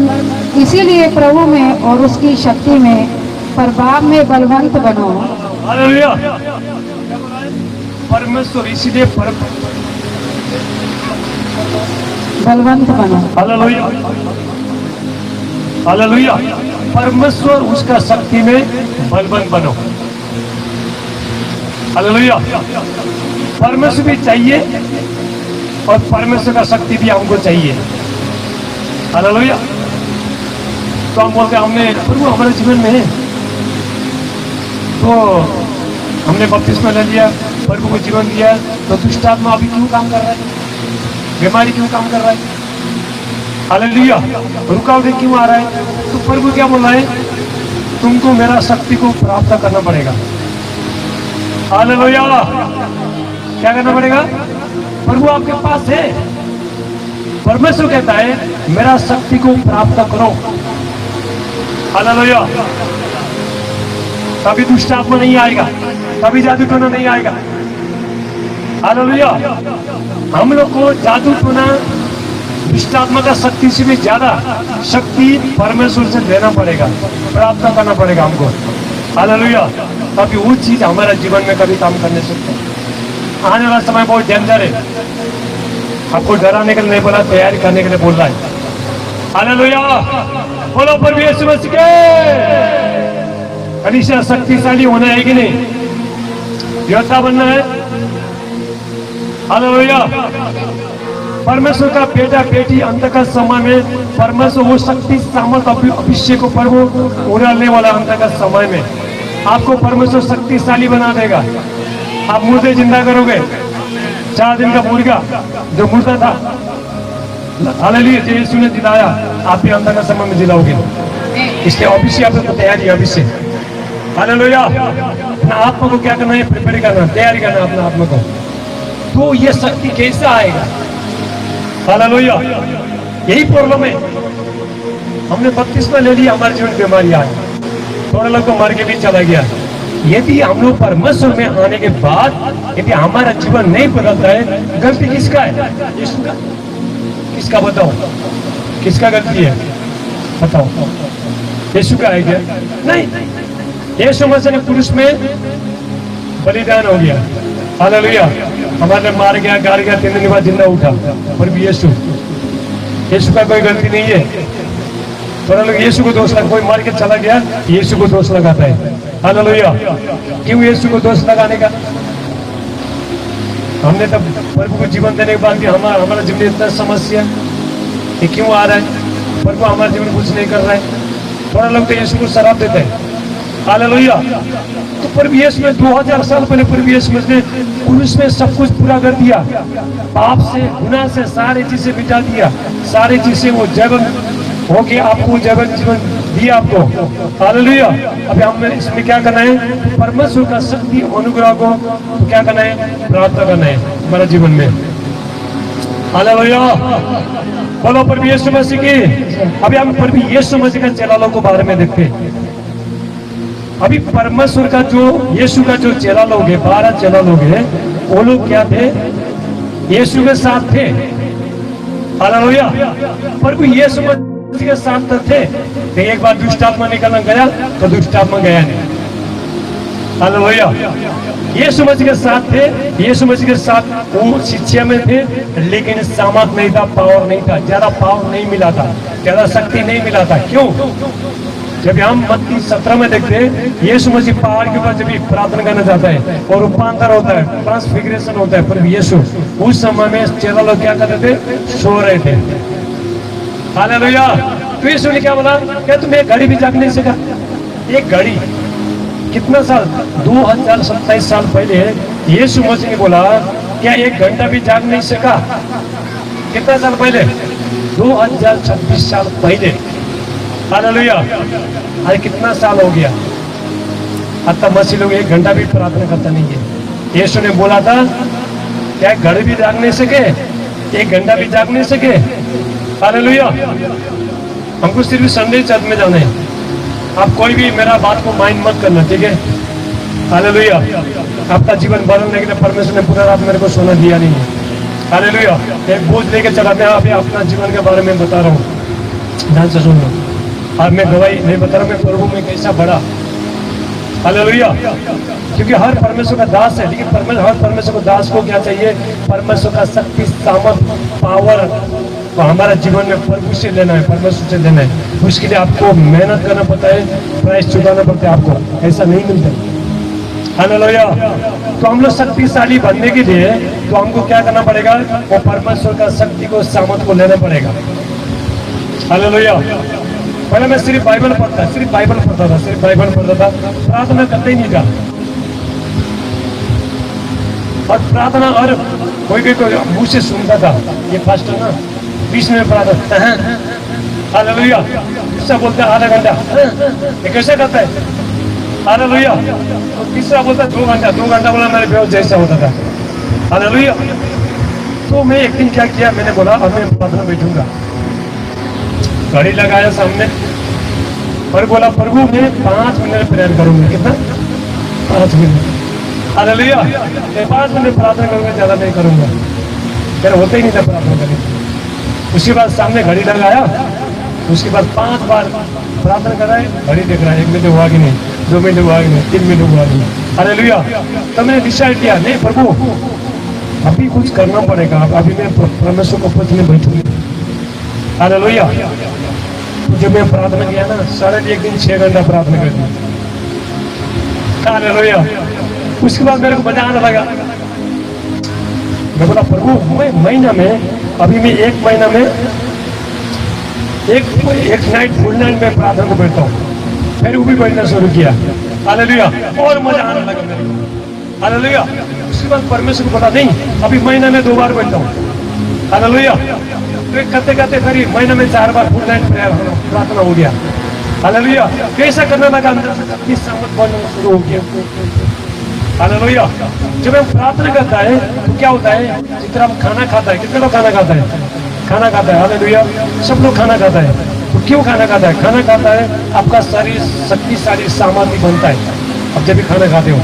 इसीलिए प्रभु में और उसकी शक्ति में प्रभाव में बलवंत बनो, हालेलुया। परमेश्वर इसीलिए बलवंत बनो, हालेलुया, हालेलुया। परमेश्वर उसका शक्ति में बलवान बनो, हालेलुया। परमेश्वर भी चाहिए और परमेश्वर का शक्ति भी हमको चाहिए, हालेलुया। तो हम बोलते हैं हमने प्रभु हमारे जीवन में है, तो हमने बपतिस्मा ले लिया, प्रभु को जीवन दिया, तो दुष्ट आत्मा अभी क्यों काम कर रहा है? बीमारी क्यों काम कर रहा है? हालेलुया। रुकावटें क्यों आ रहा है? तो प्रभु क्या बोल रहा है? तुमको मेरा शक्ति को प्राप्त करना पड़ेगा, हालेलुया। क्या करना पड़ेगा? प्रभु आपके पास है, परमेश्वर कहता है मेरा शक्ति को प्राप्त करो, हालेलुया। तभी दुष्ट आत्मा नहीं आएगा, तभी जादू टोना नहीं आएगा, हालेलुया। हम लोग को जादू टोना दुष्ट आत्मा का शक्ति से भी ज्यादा शक्ति परमेश्वर से लेना पड़ेगा, प्रार्थना करना पड़ेगा हमको। हालेलुया। ताकि वो चीज हमारे जीवन में कभी काम करने सकते। आने वाला समय बहुत डेंजर है। आपको डराने के लिए नहीं बोला, तैयारी करने के लिए बोल रहा है। हालेलुया। बोलो प्रभु यीशु मसीह के। हमेशा शक्तिशाली होना है कि नहीं? योद्धा बनना है। हालेलुया। परमेश्वर का बेटा बेटी अंत का समय में परमेश्वर वो शक्ति सामर्थ अभिषेक को प्रभु उड़ाने वाला अंत का समय में आपको परमेश्वर शक्तिशाली बना देगा। आप मुर्दे जिंदा करोगे। 4 दिन का मुर्गा जो मुर्दा था, हालेलुया, यीशु ने जिलाया, आप भी अंत का समय में जिलाओगे। इसलिए ऑफिस आपको तैयारी है। अभी से हालेलुया। अपना आत्मा को क्या करना है? प्रिपेयर करना, तैयारी करना अपना आत्मा को। तो ये शक्ति कैसे आएगा? हालेलुया। यही प्रॉब्लम है। हमने बपतिस्मा ले लिया, हमारे जीवन बीमारी आई, थोड़ा लोग तो मर के भी चला गया। यदि हम लोग परमेश्वर में आने के बाद यदि हमारा जीवन नहीं बदलता है, गलती किसका है? यीशु का। किसका बताओ? किसका गलती है? बताओ। यीशु का है क्या? नहीं। यीशु मसीह ने क्रूस में बलिदान हो गया। हालेलुया। हमारे मार गया, गाड़ गया, 3 दिन बाद जिंदा उठा। पर भी यीशु का कोई गलती नहीं है। थोड़ा लोग यीशु को दोष लगा, कोई मार के चला गया, यीशु को दोष लगाता है। हालेलुया। क्यों यीशु को दोष लगाने का? हमने तब प्रभु को जीवन देने के बाद भी हमारा जीवन इतना समस्या ये क्यों आ रहा है? प्रभु हमारे जीवन कुछ नहीं कर रहा है। थोड़ा लोग तो यीशु को शराब देते हैं। हालेलुया। तो प्रभु यीशु में 2000 साल पहले प्रभु यीशु ने क्रूस में सब कुछ पूरा कर दिया। पाप से, गुनाह से सारी चीजें मिटा दिया। सारी चीजें वो जगन हो गया, आपको जगन जीवन दिया आपको। हालेलुया। अभी हमें इसमें क्या करना है? परमेश्वर का शक्ति अनुग्रह को तो क्या करना है? प्राप्त करना है हमारे जीवन में। हालेलुया। बोलो प्रभु यीशु मसीह की। अभी हम प्रभु यीशु मसीह का चेला लोग को बारे में देखते हैं। अभी परमेश्वर का जो यीशु का जो चेला लोग है, 12 चेला लोग है, वो लोग क्या थे? यीशु के साथ थे। हालेलुया। प्रभु यीशु मसीह के साथ तो थे। तो एक बार दुष्ट आत्मा निकलना गया तो दुष्ट आत्मा गया नहीं। हालेलुया। यीशु मसीह के साथ थे। यीशु मसीह के साथ वो शिक्षा में थे, लेकिन सामर्थ नहीं था, पावर नहीं था, ज्यादा पावर नहीं मिला था, ज्यादा शक्ति नहीं मिला था। क्यों? जब हम मत्ती 17 में देखते हैं, यीशु मसीह पहाड़ के ऊपर जब प्रार्थना करना चाहता है और रूपांतर होता है, ट्रांसफिगरेशन होता है, पर यीशु उस समय में चेला लोग क्या करते थे? सो रहे थे। हालेलुया। तो यीशु ने क्या बोला? क्या तुम एक घड़ी भी जाग नहीं सका? एक घड़ी कितना साल? 2027 साल पहले यीशु मसीह ने बोला, क्या 1 घंटा भी जाग नहीं सका? कितना साल पहले? 2026 साल पहले। हालेलुया। आज कितना साल हो गया? अब तक मसीह लोग 1 घंटा भी प्रार्थना करता नहीं है। यीशु ने बोला था, क्या घड़ी भी जाग नहीं सके? 1 घंटा भी जाग नहीं सके? हालेलुया। हमको सिर्फ संडे चर्च में जाना है। आप कोई भी मेरा बात को माइंड मत करना, ठीक है? हालेलुया। आपका जीवन बदलने के लिए परमेश्वर ने पूरा रात मेरे को सोना दिया नहीं है। हालेलुया। एक बोझ लेके चला, मैं अभी अपना जीवन के बारे में बता रहा हूँ, ध्यान से सुन लो। आज मैं गवाही नहीं बता रहा मैं प्रभु में कैसा बड़ा। हालेलुया। क्योंकि हर परमेश्वर का दास है, लेकिन हर परमेश्वर को दास को क्या चाहिए? परमेश्वर का शक्ति, सामर्थ, पावर तो हमारा जीवन में प्रभु से लेना है, परमेश्वर से लेना है। उसके लिए आपको मेहनत करना पड़ता है, प्राइस चुकाना पड़ता है आपको, ऐसा नहीं मिलता। हालेलुया। तो हम लोग शक्तिशाली बनने के लिए तो हमको क्या करना पड़ेगा? वो परमेश्वर का शक्ति को, सामर्थ को लेना पड़ेगा। हालेलुया। पहले मैं सिर्फ बाइबल पढ़ता था, सिर्फ बाइबल पढ़ता था, प्रार्थना करते ही नहीं था। और प्रार्थना और कोई मुंह से सुनता था, ये पास्टर ना 20 मिनट प्रार्थना, हालेलुया। तीसरा बोलता है आधा घंटा, ये कैसे करता है? हालेलुया। तो तीसरा बोलता है 2 घंटा बोला, मेरे बेहोश जैसा होता था। हालेलुया। तो मैं एक दिन क्या किया, मैंने बोला अब मैं प्रार्थना बैठूंगा। घड़ी लगाया सामने और बोला प्रभु मैं 5 मिनट प्रेयर करूंगा। कितना? 5 मिनट। हालेलुया। 5 मिनट प्रार्थना करूंगा, ज्यादा नहीं करूंगा। मेरा होता ही नहीं था प्रार्थना करने। उसके बाद सामने घड़ी लगाया, उसके बाद 5 बार प्रार्थना कराए, घड़ी देख रहा है 1 मिनट हुआ कि नहीं, 2 मिनट हुआ कि नहीं, 3 मिनट हुआ कि नहीं। हालेलुया। तो मैंने डिसाइड किया, नहीं प्रभु अभी कुछ करना पड़ेगा, अभी मैं परमेश्वर को पूछने बैठूंगी। हालेलुया। तो जब मैं प्रार्थना किया ना, साढ़े एक दिन 6 घंटा प्रार्थना कर दी। हालेलुया। उसके बाद मेरे को मजा आने लगा। मैं बोला प्रभु मैं महीना में, अभी मैं 1 महीना में एक नाइट फुल नाइट में प्रार्थना को बैठता हूँ, फिर वो भी बैठना शुरू किया। हालेलुया। और मजा आने लगा मेरे को। हालेलुया। उसके बाद परमेश्वर को बोला नहीं अभी महीना में 2 बार बैठता हूँ। हालेलुया। तो करते करते फिर महीना में 4 बार फुल नाइट प्रार्थना हो गया। हालेलुया। कैसा करने लगा, अंदर से शक्ति सामर्थ बनना शुरू हो गया। हालेलुया। जब हम प्रार्थना करता है तो क्या होता है, जितना हम खाना खाता है, कितने लोग खाना खाता है, खाना खाता है। हालेलुया। सब लोग खाना खाता है। तो क्यों खाना खाता है, खाना खाता है आपका शरीर शक्तिशाली सामर्थ्य बनता है। अब जब भी खाना खाते हो,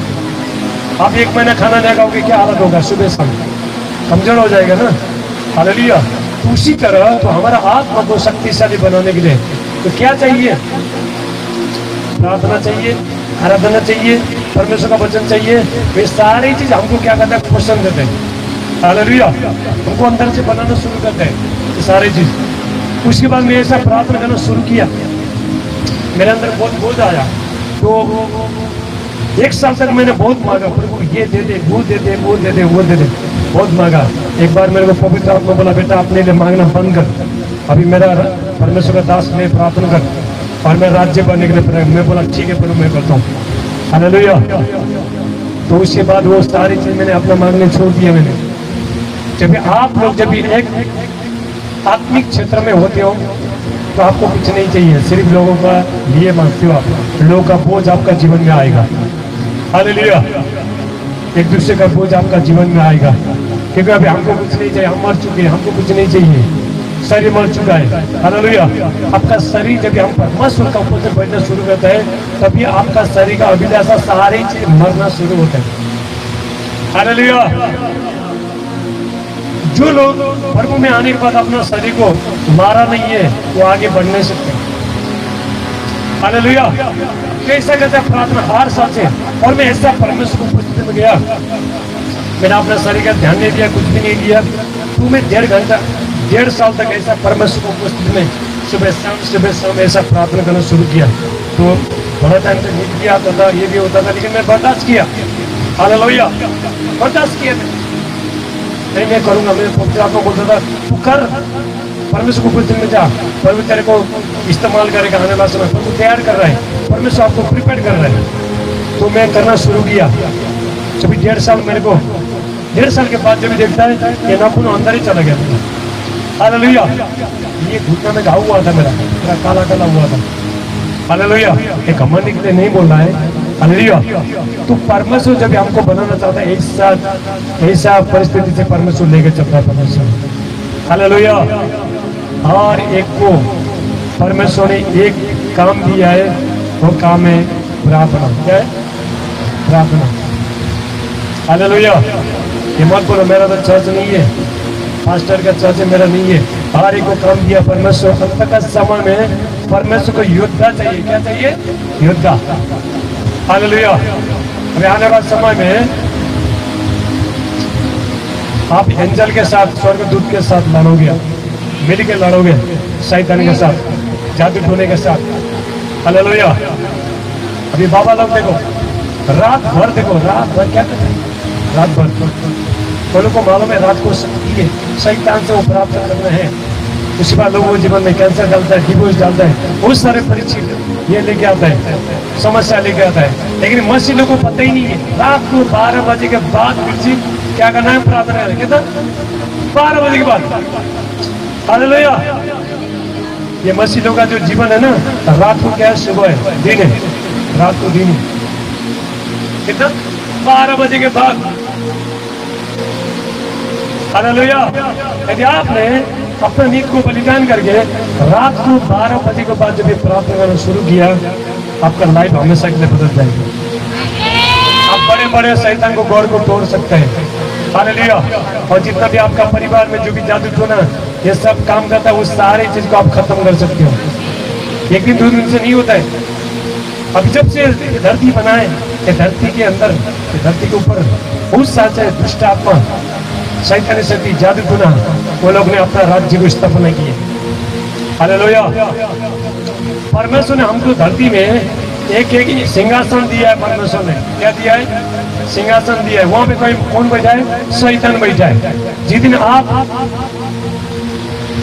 आप 1 महीना खाना नहीं खाओगे, क्या हालत होगा, सुबह शाम कमजोर हो जाएगा ना। हालेलुया। तो उसी तरह तो हमारा आत्मा को शक्तिशाली बनाने के लिए तो क्या चाहिए, प्रार्थना चाहिए, आराधना चाहिए, परमेश्वर का वचन चाहिए। ये सारी चीज हमको क्या करता है, पोषण देते हैं। हालेलुया। हमको अंदर से बनाना शुरू करते हैं ये सारी चीज। उसके बाद मैं ऐसा प्रार्थना करना शुरू किया, मेरे अंदर बहुत बोझ आया। तो 1 साल तक मैंने बहुत मांगा, प्रभु ये दे दे, वो दे दे, वो दे दे, वो दे दे, बहुत मांगा। एक बार मेरे को पवित्र आत्मा बोला बेटा अपने लिए मांगना बंद कर, अभी मेरा परमेश्वर का दास में प्रार्थना कर और मैं राज्य बनने के लिए। मैं बोला ठीक है प्रभु मैं करता हूँ। हालेलुया। तो उसके बाद वो सारी चीज मैंने अपना मांगने छोड़ दिया। मैंने जब आप लोग जब एक आत्मिक क्षेत्र में होते हो तो आपको कुछ नहीं चाहिए, सिर्फ लोगों का लिए मांगते हो आप, लोगों का बोझ आपका जीवन में आएगा। हालेलुया। एक दूसरे का बोझ आपका जीवन में आएगा, क्योंकि अभी हमको कुछ नहीं चाहिए, हम मर चुके हैं, हमको कुछ नहीं चाहिए, शरीर मर चुका है। हालेलुया। आपका शरीर जब हम परमेश्वर का ऊपर से बैठना शुरू करता है तभी आपका शरीर का अभिलाषा सारी चीज मरना शुरू होता है। हालेलुया। जो लोग प्रभु में आने के बाद अपना शरीर को मारा नहीं है वो आगे बढ़ नहीं सकते। हालेलुया। कैसा कहते हैं प्रार्थना हर साल से, और मैं ऐसा परमेश्वर को उपस्थिति में गया, मैंने अपना शरीर का ध्यान नहीं दिया, कुछ भी नहीं दिया। तो मैं 1.5 घंटा 1.5 साल तक ऐसा परमेश्वर को उपस्थिति में सुबह शाम ऐसा प्रार्थना करना शुरू किया। तो बड़ा टाइम तक नींद भी आता था, ये भी होता था, लेकिन मैं बर्दाश्त किया। हालेलुया। बर्दाश्त किया नहीं मैं करूंगा। मैं पवित्र आत्मा को बोलता था तू कर, परमेश्वर को उपस्थिति में जा, परमेश्वर तेरे को इस्तेमाल करेगा आने वाला समय, परमेश्वर तैयार कर रहा है, परमेश्वर आपको प्रिपेयर कर रहा है। तो मैं करना शुरू किया। जब 1.5 साल मेरे को 1.5 साल के बाद जब देखता है ये नाखून अंदर ही चला गया। हालेलुया। ये घुटना में घाव हुआ था, मेरा काला काला हुआ था। हालेलुया। एक घमंड के लिए नहीं बोल रहा है। हालेलुया। तो परमेश्वर जब हमको बनाना चाहता है ऐसा परिस्थिति से परमेश्वर लेके चलता है परमेश्वर। हालेलुया। हर एक को परमेश्वर ने एक काम दिया है, वो काम है प्रार्थना। क्या है? प्रार्थना। हालेलुया। ये मत बोलो मेरा तो चर्च नहीं है, पास्टर का चर्च मेरा नहीं है। हर एक को काम दिया परमेश्वर। अंत का समय में परमेश्वर को योद्धा चाहिए। क्या चाहिए? योद्धा। हालेलुया। अभी आने वाले समय में आप एंजल के साथ, स्वर्गदूत के साथ लड़ोगे, मिल के लड़ोगे, शैतान के साथ, जादू टोने के साथ। हालेलुया। अभी बाबा लोग देखो रात भर, देखो रात भर क्या करते हैं, रात भर तो लोग को मालूम है रात को शक्ति है, शैतान से वो प्राप्त करना है। उसके बाद लोगों के जीवन में कैंसर डालता है, डिवोर्स डालता है, बहुत सारे परीक्षित ये लेके आता है, समस्या लेके आता है। लेकिन मसीह लोगों को पता ही नहीं है रात को 12 बजे के बाद क्या करना है, प्रार्थना करना है। कितना? 12 बजे के बाद। हालेलुया। ये मसीह लोगों का जो जीवन है ना, रात को क्या है, सुबह है, दिन है, रात को दिन है। कितना? 12 बजे के बाद। हालेलुया। यदि आपने अपना नींद को बलिदान करके रात को 12 बजे के बाद जब ये प्रार्थना करना शुरू किया, आपका लाइफ हमेशा के लिए बदल जाएगा। आप बड़े बड़े शैतान को गौर को तोड़ सकते हैं। हालेलुया। और जितना भी आपका परिवार में जो भी जादू टोना ये सब काम करता है, वो सारी चीज को आप खत्म कर सकते हो। एक दिन दो दिन से नहीं होता है। अब जब से धरती बनाए, ये धरती के अंदर, ये धरती के ऊपर बहुत सारे दुष्ट आत्मा, शैतानी शक्ति, जादू टोना, वो लोग ने अपना राज्य को स्थापना की है। हालेलुया। परमेश्वर ने हमको धरती में एक एक सिंहासन दिया है। परमेश्वर ने क्या दिया है? सिंहासन दिया है। वहां पे कोई कौन बैठा है? शैतान बैठा है। जिस दिन आप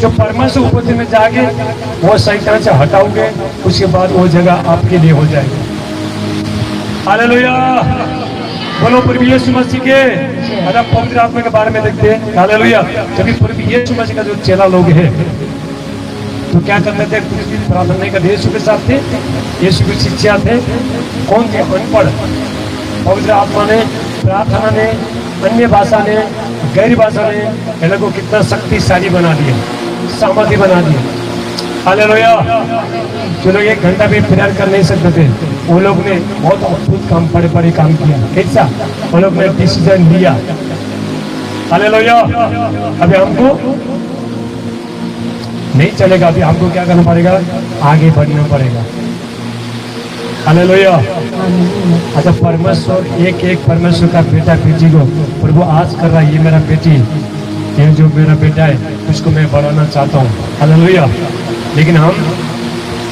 जो परमेश्वर उपस्थिति में जाके वो शैतान से हटाओगे, उसके बाद वो जगह आपके लिए हो जाएगी। हालेलुया। बोलो प्रभु यीशु मसीह के। अगर पवित्र आत्मा के बारे में देखते हैं, हालेलुया, जब प्रभु यीशु मसीह का जो चेला लोग हैं तो क्या करते थे? कुछ दिन प्रार्थना नहीं करते, यीशु के साथ थे, यीशु की शिक्षा थे। कौन थे? अनपढ़। पवित्र आत्मा ने, प्रार्थना ने, अन्य भाषा ने, गैर भाषा ने इन लोगों को कितना शक्तिशाली बना दिया, सामर्थ्य बना दिया। हालेलुया। जो लोग 1 घंटा भी प्रेयर कर नहीं सकते थे, वो लोग ने बहुत अद्भुत काम, बड़े बड़े काम किया। कैसा? वो लोग ने डिसीजन लिया। हालेलुया। अभी हमको नहीं चलेगा, अभी हमको क्या करना पड़ेगा? आगे बढ़ना पड़ेगा। हालेलुया। अच्छा, परमेश्वर एक एक परमेश्वर का बेटा बेटी को प्रभु आज कर रहा है, ये मेरा बेटी, ये जो मेरा बेटा है उसको मैं बढ़ाना चाहता हूँ। हालेलुया। लेकिन हम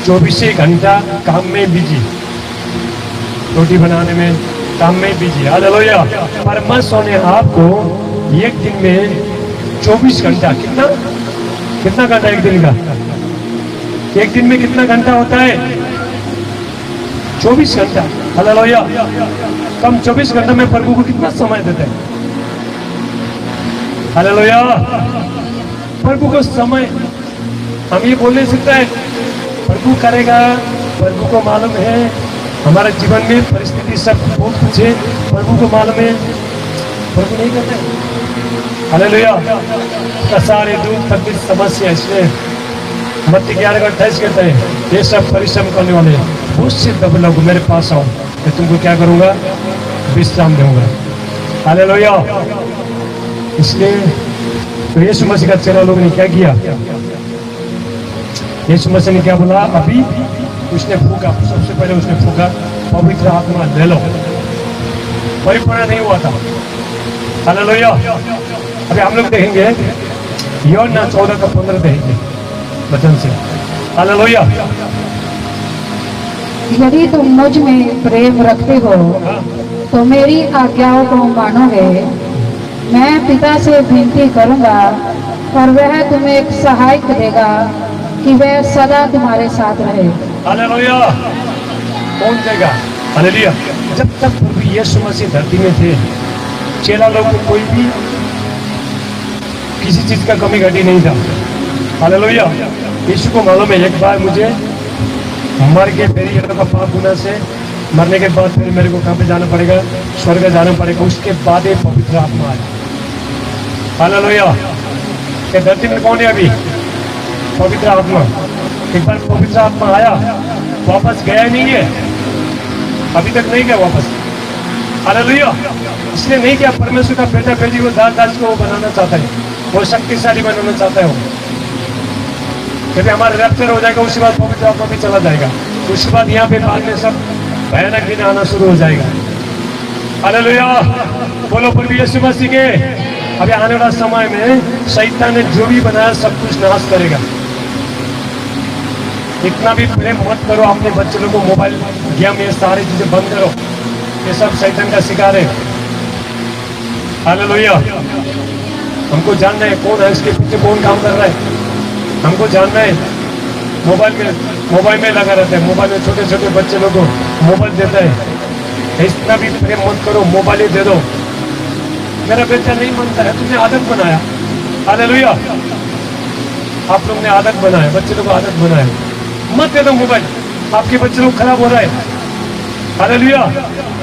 24 घंटा काम में बिजी, रोटी बनाने में, काम में बिजी। हालेलुया। परमेश्वर ने आपको एक दिन में 24 घंटा, कितना घंटा एक दिन का? एक दिन में कितना घंटा होता है? 24 घंटा। हालेलुया। कम 24 घंटा में प्रभु को कितना समय देते हैं? हालेलुया। प्रभु को समय हम ये बोल नहीं सकते हैं प्रभु करेगा, प्रभु को मालूम है। हमारे जीवन में परिस्थिति सब बहुत कुछ है, प्रभु को मालूम है, प्रभु नहीं करते। हालेलुया। सारे दुख तकलीफ समस्या, इसलिए मत्ती 11:28 कहते हैं, ये सब परिश्रम करने वाले उससे दब लोग मेरे पास आओ, मैं तुमको क्या करूंगा? विश्राम दूंगा। हालेलुया। इसलिए तो यीशु मसीह का चेला लोग ने क्या किया? यीशु मसीह ने क्या बोला? अभी उसने फूका, सबसे पहले उसने फूका, पवित्र आत्मा ले लो। परिपूर्ण नहीं हुआ था। हालेलुया। अभी हम लोग देखेंगे यूहन्ना 14:15 देखेंगे वचन से। हालेलुया। यदि तुम मुझ में प्रेम रखते हो तो मेरी आज्ञाओं को मानोगे। मैं पिता से विनती करूंगा और वह तुम्हें एक सहायक देगा कि वह सदा तुम्हारे साथ रहे। हालेलुया। कौन देगा? हालेलुया। जब तक प्रभु यीशु मसीह धरती में थे, चेला लोग को कोई भी किसी चीज का कमी घटी नहीं था। हालेलुया। यीशु को मालूम है एक बार मुझे मर के फिर ये लोग का पाप गुनाह से मरने के बाद फिर मेरे को कहाँ पे जाना पड़ेगा? स्वर्ग जाना पड़ेगा। उसके बाद ये पवित्र आत्मा आया। हालेलुया। ये धरती में कौन है अभी? पवित्र आत्मा। एक बार पवित्र आत्मा आया, वापस गया नहीं है, अभी तक नहीं गया वापस। हालेलुया। इसलिए नहीं किया, परमेश्वर का बेटा बेटी को दास को बनाना चाहता है, वो शक्तिशाली बनाना चाहता है। वो क्योंकि हमारा रैप्चर हो जाएगा, उसके बाद पवित्र आत्मा भी चला जाएगा, उसके बाद यहाँ पे बाद में सब भयानक दिन आना शुरू हो जाएगा। हालेलुया। बोलो प्रभु यीशु मसीह के। अभी आने वाला समय में शैतान ने जो भी बनाया सब कुछ नाश करेगा। इतना भी प्रेम मत करो अपने बच्चे लोगों को, मोबाइल गेम ये सारी चीजें बंद करो, ये सब शैतान का शिकार है। हालेलुया। हमको जानना है कौन है इसके पीछे, कौन काम कर रहा है, हमको जानना है। मोबाइल में लगा रहता है, मोबाइल में छोटे छोटे बच्चे लोगों को मोबाइल देता है। इतना भी प्रेम मत करो, मोबाइल ही दे दो। मेरा बेटा नहीं मानता है, तुमने आदत बनाया। हालेलुया। आप लोग ने आदत बनाया, बच्चे लोग को आदत बनाया, मत दे दो मोबाइल। आपके बच्चे लोग खराब हो रहा है। हालेलुया।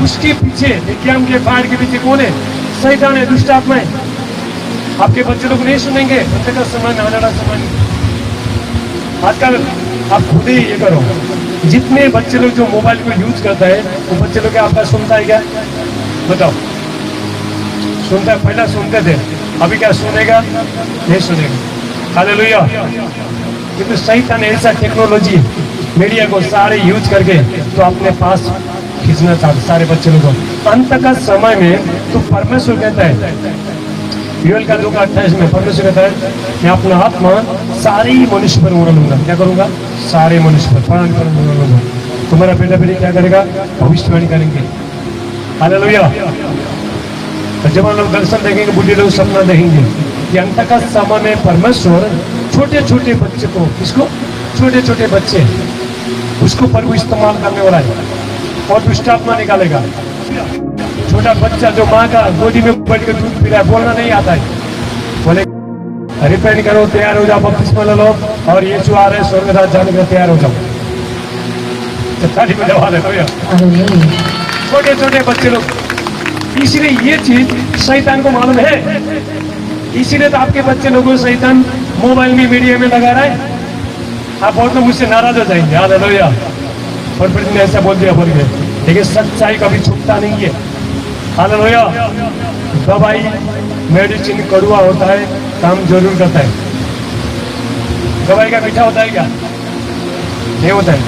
उसके पीछे विज्ञान के फायर के पीछे कौन है? शैतान है, दुष्ट आत्मा है। आपके बच्चे लोग नहीं सुनेंगे, बच्चे का समय आने वाला समय। आजकल आप खुद ही ये करो, जितने बच्चे लोग जो मोबाइल को यूज करता है वो बच्चे लोग आपका सुनता है क्या? बताओ, सुनता पहले सुनते थे, अभी क्या सुनेगा? नहीं सुनेगा। हालेलुया। क्योंकि शैतान ऐसा टेक्नोलॉजी मीडिया को सारे यूज करके तो अपने पास खींचना चाहते सारे बच्चों को। अंत का समय में तो परमेश्वर कहता है, यूएल का 2:28 में परमेश्वर कहता है, मैं अपना आत्मा सारे ही मनुष्य पर उड़ा लूंगा। क्या करूंगा? सारे मनुष्य पर उड़ा लूंगा। तुम्हारा बेटा बेटी क्या करेगा? भविष्यवाणी करेंगे। हालेलुया। जब हम लोग दर्शन देखेंगे, बुढ़े लोग सपना देखेंगे कि अंत का समय में परमेश्वर छोटे छोटे बच्चे को, किसको? छोटे छोटे बच्चे, उसको प्रभु इस्तेमाल करने वाला है और दुष्ट आत्मा निकालेगा। छोटा बच्चा जो माँ का गोदी में बैठ कर दूध पी रहा है, बोलना नहीं आता है, बोले रिपेंट करो, तैयार हो जाओ, बपतिस्मा ले लो और यीशु आ रहे स्वर्ग राज जाने के तैयार हो जाओ। ताली बजाओ हालेलुया। छोटे छोटे बच्चे लोग, इसीलिए ये चीज शैतान को मालूम है, इसीलिए तो आपके बच्चे लोगों को शैतान मोबाइल में मीडिया में लगा रहा है। आप बहुत लोग मुझसे नाराज हो जाएंगे। हालेलुया। और फिर ने ऐसा बोल दिया बोल गए, लेकिन सच्चाई कभी छुपता नहीं है। हालेलुया। दवाई मेडिसिन कड़वा होता है, काम जरूर करता है। दवाई का मीठा होता है क्या? नहीं होता है।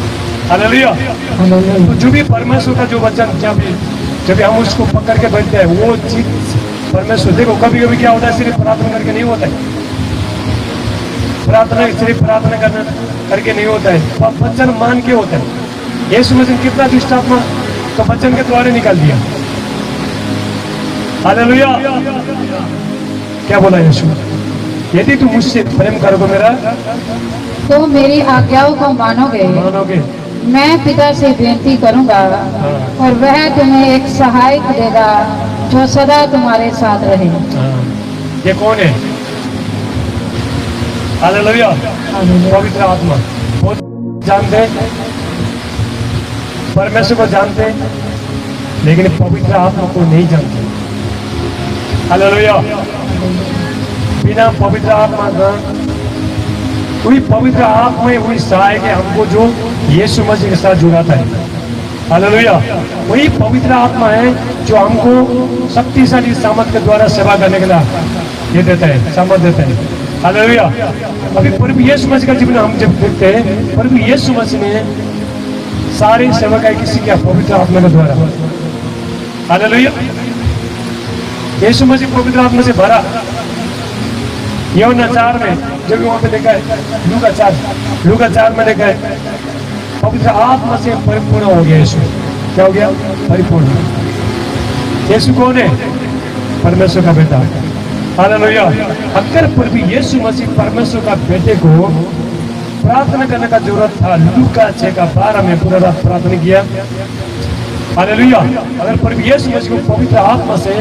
हालेलुया। तो जो भी परमेश्वर का जो वचन, जब हम उसको पकड़ के बैठते हैं, वो चीज परमेश्वर, देखो कभी कभी क्या होता है, सिर्फ प्रार्थना करके नहीं होता है। प्रार्थना सिर्फ प्रार्थना करके नहीं होता है, वचन मान के होता है। यीशु मसीह कितना दुष्ट आत्मा तो वचन के द्वारा निकाल दिया। हालेलुया। क्या बोला यीशु? यदि तुम मुझसे प्रेम करोगे मेरा, तो मेरी आज्ञाओं को मानोगे। मैं पिता से विनती करूंगा और वह तुम्हें एक सहायक देगा जो सदा तुम्हारे साथ रहे। ये कौन है? हालेलुया। पवित्र आत्मा। बहुत जानते परमेश्वर को जानते, लेकिन पवित्र आत्मा को नहीं जानते। हालेलुया। बिना पवित्र आत्मा का, वही पवित्र आत्मा है, वही सहायक है हमको जो यीशु मसीह के साथ जुड़ाता है। हालेलुया। वही पवित्र आत्मा है जो हमको शक्तिशाली सामर्थ के द्वारा सेवा करने के लिए ये देता है, सामर्थ देता है। हालेलुया। अभी प्रभु यीशु मसीह का जीवन हम जब देखते हैं, प्रभु यीशु मसीह ने सारी सेवा का किसी क्या? पवित्र आत्मा के द्वारा। हालेलुया। यीशु मसीह पवित्र आत्मा से भरा। यूहन्ना 4 में जब वहां पे देखा है, लूका 4 में देखा है, पवित्र आत्मा से परिपूर्ण हो गया यीशु। क्या हो गया? परिपूर्ण। यीशु कौन है? परमेश्वर का बेटा। हालेलुया। अगर प्रभु यीशु मसीह परमेश्वर का बेटे को प्रार्थना करने का जरूरत था, लूका 6:12 में पूरा रात प्रार्थना किया। हालेलुया। अगर प्रभु यीशु मसीह को पवित्र आत्मा से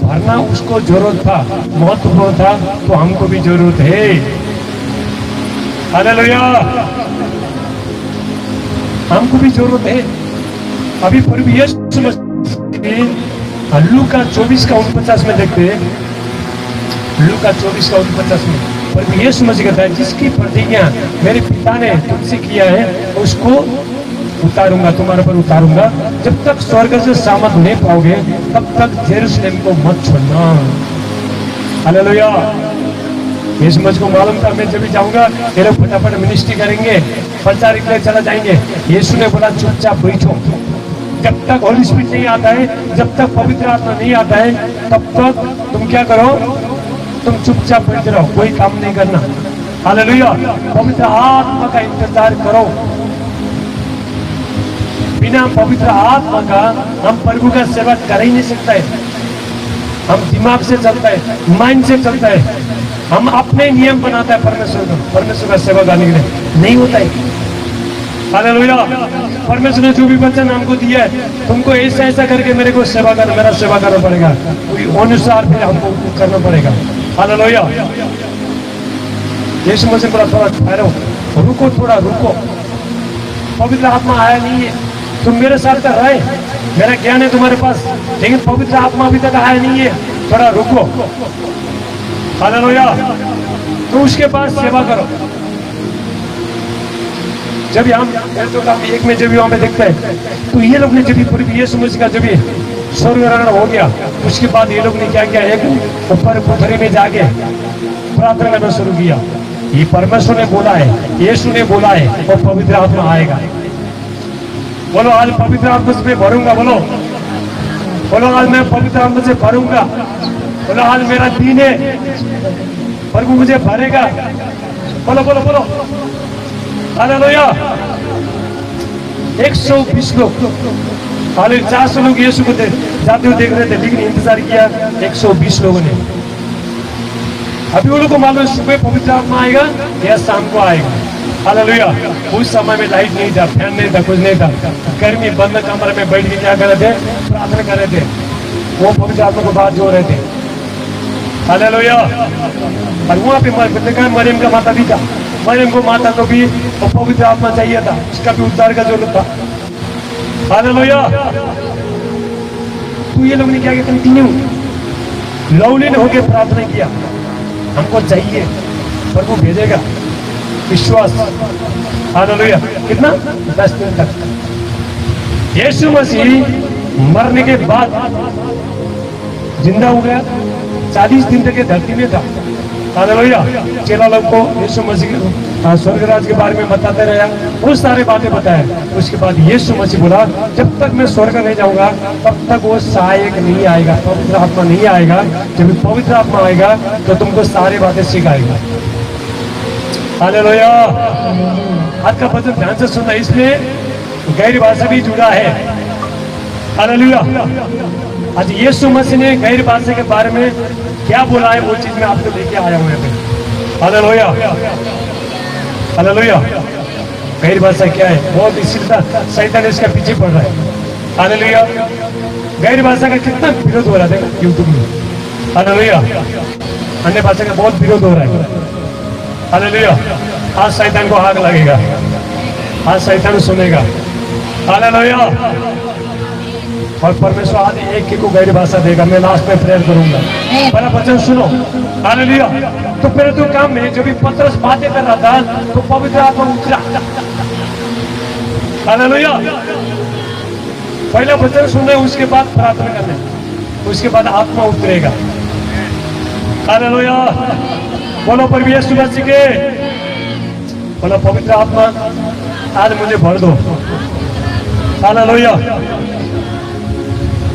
भरना उसको जरूरत था, महत्वपूर्ण था, तो हमको भी जरूरत है। हालेलुया। हमको भी जरूरत है। अभी प्रभु यीशु मसीह लूका 24:49 में देखते हैं, लूका 24:49 में प्रभु यीशु मसीह कहता है, जिसकी प्रतिज्ञा मेरे पिता ने तुमसे किया है उसको उतारूंगा, तुम्हारे पर उतारूंगा। जब तक स्वर्ग से सामर्थ नहीं पाओगे तब तक यरूशलेम को मत छोड़ना। हालेलुया। यीशु मसीह को मालूम था मैं जब भी जाऊंगा ये लोग फटाफट मिनिस्ट्री करेंगे, प्रचार के लिए चला जाएंगे। यीशु ने बोला चुपचाप बैठो, जब तक होली स्पिरिट नहीं आता है, जब तक पवित्र आत्मा नहीं आता है, तब तक तुम क्या करो? तुम चुपचाप बैठे रहो, कोई काम नहीं करना। हालेलुया। पवित्र आत्मा का इंतजार करो। बिना पवित्र आत्मा का हम प्रभु का सेवा कर ही नहीं सकता है। हम दिमाग से चलता है, माइंड से चलता है, हम अपने नियम बनाता है परमेश्वर का सेवा करने के लिए, नहीं होता है। हालेलुया। परमेश्वर ने जो भी वचन हमको दिया है, तुमको ऐसा ऐसा करके मेरे को सेवा करना, मेरा सेवा करना पड़ेगा, अनुसार फिर हमको करना पड़ेगा। हालेलुया। यीशु मसीह बोला थोड़ा ठहरो, रुको, थोड़ा रुको। पवित्र आत्मा आया नहीं है, तुम मेरे साथ तो रहे, मेरा ज्ञान है तुम्हारे पास, लेकिन पवित्र आत्मा अभी तक आया नहीं है, थोड़ा रुको। हालेलुया। तो उसके बाद सेवा करो। जब हम तो काम एक में जब वहां पे देखते हैं, तो ये लोग ने जब प्रभु यीशु मसीह का जब स्वर्ग ग्रहण हो गया। उसके बाद ये लोग ने क्या किया, एक ऊपर कोठरी में जाके प्रार्थना करना शुरू किया। ये परमेश्वर ने बोला है, यीशु ने बोला है, और पवित्र आत्मा आएगा। बोलो आज पवित्र आत्मा से मैं भरूंगा। बोलो बोलो आज मैं पवित्र आत्मा से भरूंगा। बोलो आज मेरा दिन है, प्रभु मुझे भरेगा। बोलो बोलो बोलो हालेलुया। 120 लोग, हाले 400 लोग यीशु को जाते हुए देख रहे थे, लेकिन इंतजार किया 120 लोगों ने। अभी वो लोग को मालूम सुबह पवित्र आत्मा आएगा या शाम को आएगा। हालेलुया। उस समय में लाइट नहीं था, फैन नहीं था, कुछ नहीं था, गर्मी बंद कमरे में बैठ के क्या कर रहे थे, प्रार्थना कर रहे थे। वो पवित्र आत्मा को बात जो रहे थे। हालेलुया। और वहाँ पे मरियम का माता भी था। मरियम को माता को भी पवित्र आत्मा चाहिए था, उसका भी उद्धार का जरूरत था। हालेलुया। तो ये लोग ने क्या किया, कंटिन्यू लवलीन होकर प्रार्थना किया, हमको चाहिए, प्रभु भेजेगा। विश्वास। हालेलुया। कितना 10 दिन तक यीशु मसीह मरने के बाद जिंदा हो गया। 40 दिन तक ये धरती में था। हालेलुया। चेला लोग को यीशु मसीह स्वर्गराज के बारे में बताते रहा, वो सारे बातें बताया। उसके बाद यीशु मसीह बोला, जब तक मैं स्वर्ग नहीं जाऊंगा तब तक वो सहायक नहीं आएगा, पवित्र आत्मा नहीं आएगा। जब पवित्र आत्मा आएगा तो तुमको सारी बातें सिखाएगा। हालेलुया। आज का वचन ध्यान से सुनना, इसमें गैर भाषा भी जुड़ा है। हालेलुया। आज यीशु मसीह ने गैर भाषा के बारे में क्या बोला है, वो चीज मैं आपको लेके आया हूं यहाँ पे। हालेलुया। हालेलुया। गैर भाषा क्या है, बहुत इसी शैतान इसका पीछे पड़ रहा है। हालेलुया। गैर भाषा का कितना विरोध हो रहा है यूट्यूब में। हालेलुया। अन्य भाषा का बहुत विरोध हो रहा है। हालेलुया। आज शैतान को आग लगेगा, आज शैतान सुनेगा। हालेलुया। और परमेश्वर आज एक को गैर भाषा देगा। मैं लास्ट में प्रेयर करूंगा, पहला वचन सुनो। हालेलुया। तो पहले तो काम में जब भी पतरस बातें कर रहा था तो पवित्र आत्मा उतरा। हालेलुया। पहला वचन सुनने, उसके बाद प्रार्थना करने, उसके बाद आत्मा उतरेगा। हालेलुया। बोलो प्रभु यीशु मसीह के, बोलो पवित्र आत्मा आज मुझे भर दो। हालेलुया।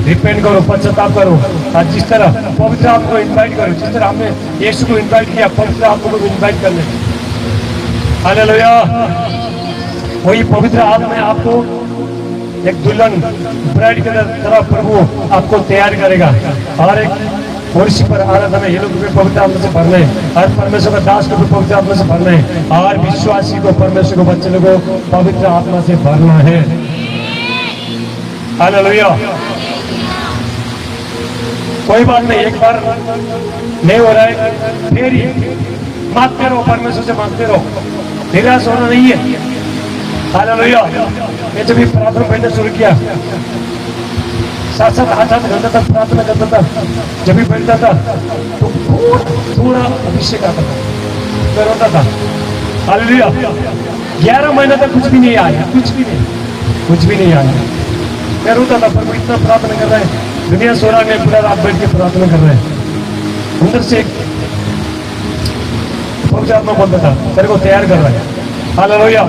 रिपेंट करो, पश्चाताप करो। आज जिस तरह पवित्र आत्मा को इनवाइट करो, जिस तरह हमने यीशु को इनवाइट किया, पवित्र आत्मा को इनवाइट करने। हालेलुया। वही पवित्र आत्मा आपको एक दुल्हन ब्राइड की तरह प्रभु आपको तैयार करेगा। और एक वर्षी पर आराधना में ये लोग भी पवित्र आत्मा से भरना है, और परमेश्वर का दास को भी पवित्र आत्मा से भरना है, और विश्वासी को, परमेश्वर को, बच्चे को पवित्र आत्मा से भरना है। हालेलुया। कोई बात नहीं, एक बार नहीं हो रहा है फिर ही मांगते रहो, परमेश्वर से मांगते रहो, निराश होना नहीं है। हालेलुया। मैं जब भी प्रार्थना पढ़ना शुरू किया, 7-7 8-8 घंटा तक प्रार्थना करता था। जब भी बैठता था तो थोड़ा अभिषेक आता था, मैं रोता था। हालेलुया। 11 महीने तक कुछ भी नहीं आया, कुछ भी नहीं आया। मैं रोता था, पर इतना प्रार्थना कर रहा है, दुनिया सो रहा है, पूरा रात बैठ के प्रार्थना कर रहे हैं। अंदर से पवित्र आत्मा बोलता था, तेरे को तैयार कर रहा है। हालेलुया।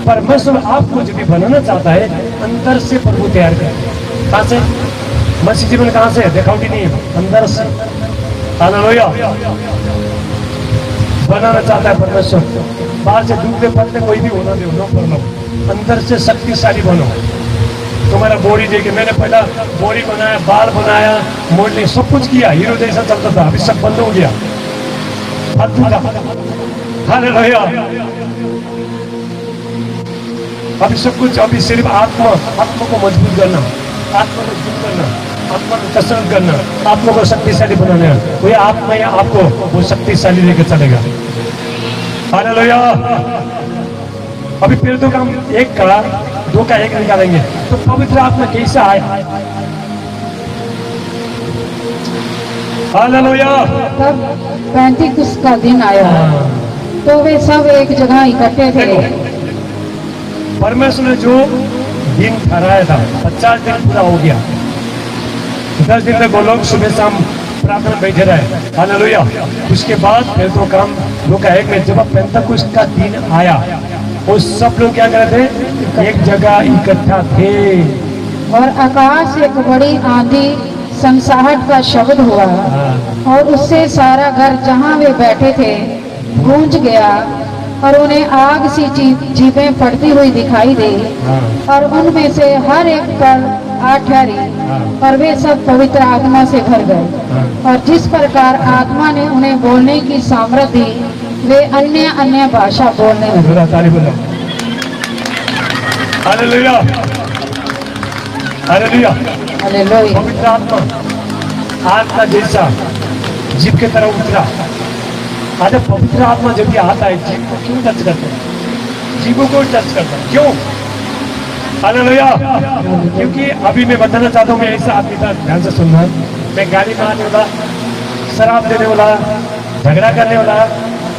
परमेश्वर आपको जब भी बनाना चाहता है, अंदर से प्रभु तैयार करे। कहां से? मसीह जीवन कहां से? दिखावटी नहीं है, अंदर से। हालेलुया। बनाना चाहता है परमेश्वर। बाहर से डूबते पड़ते कोई भी होना दे, नो प्रॉब्लम। अंदर से शक्तिशाली बनो। तुम्हारा बॉडी देखे, मैंने पहला बॉडी बनाया, बाल बनाया, मॉडलिंग सब कुछ किया, हीरो जैसा चलता था, अभी सब बंद हो गया। हालेलुया। अभी सब कुछ, अभी सिर्फ आत्मा को मजबूत करना, आत्मा को मजबूत करना, आत्मा को कसरत करना, आत्मा को शक्तिशाली बनाना। वही आत्मा या आपको वो शक्तिशाली लेकर चलेगा। हालेलुया। अभी फिर तो काम एक का 2 का 1 निकालेंगे तो पवित्र आत्मा कैसा आया? हालेलुया। तब पेंटिकुस्त का दिन आया तो वे सब एक जगह इकट्ठे थे। परमेश्वर ने जो दिन ठहराया था, 50 दिन पूरा हो गया। 10 दिन तक वो लोग सुबह शाम प्रार्थना में बैठे रहे, हालेलुया। उसके बाद फिर तो काम लोग एक में जब पेंतकुस्त का दिन आया, वो सब लोग क्या कर रहे थे, एक जगह इकट्ठा थे। और आकाश एक बड़ी आंधी संसाहट का शब्द हुआ और उससे सारा घर जहाँ वे बैठे थे गूंज गया और उन्हें आग सी जीभें फटती हुई दिखाई दी और उनमें से हर एक पर आ ठहरी और वे सब पवित्र आत्मा से भर गए। और जिस प्रकार आत्मा ने उन्हें बोलने की सामर्थ्य दी, वे अन्य अन्य भाषा बोलने लगे। Hallelujah, hallelujah. हालेलुया। पवित्र आत्मा आग का जैसा जीभ की तरह उतरा। आज पवित्र आत्मा जब भी आता है, जीभ को क्यों टच करता है? जीभों को टच करता है, क्यों? हालेलुया। क्योंकि अभी मैं बताना चाहता हूँ, मैं ऐसा आदमी था, ध्यान से सुनना, मैं गाली मारने वाला, शराब देने वाला, झगड़ा करने वाला,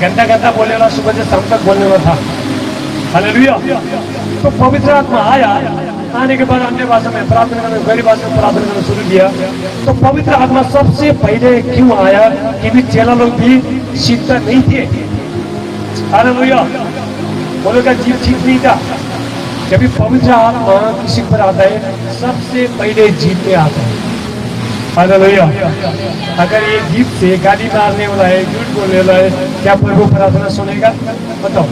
गंदा गंदा बोलने वाला, सुबह से शाम तक बोलने वाला था। हालेलुया। तो पवित्र आत्मा आया, आने के बाद अन्य भाषा में प्रार्थना करने, गहरी भाषा में प्रार्थना करना शुरू किया। तो पवित्र आत्मा सबसे पहले क्यों आया? कि चेला लोग भी सीखता नहीं थे। हालेलुया। वो लोग का जीव ठीक नहीं था। जब भी पवित्र आत्मा किसी पर आता है, सबसे पहले जीव पे आता है। हालेलुया। अगर ये जीव से गाली मारने वाला है, झूठ बोलने वाला है, क्या प्रभु प्रार्थना सुनेगा? बताओ।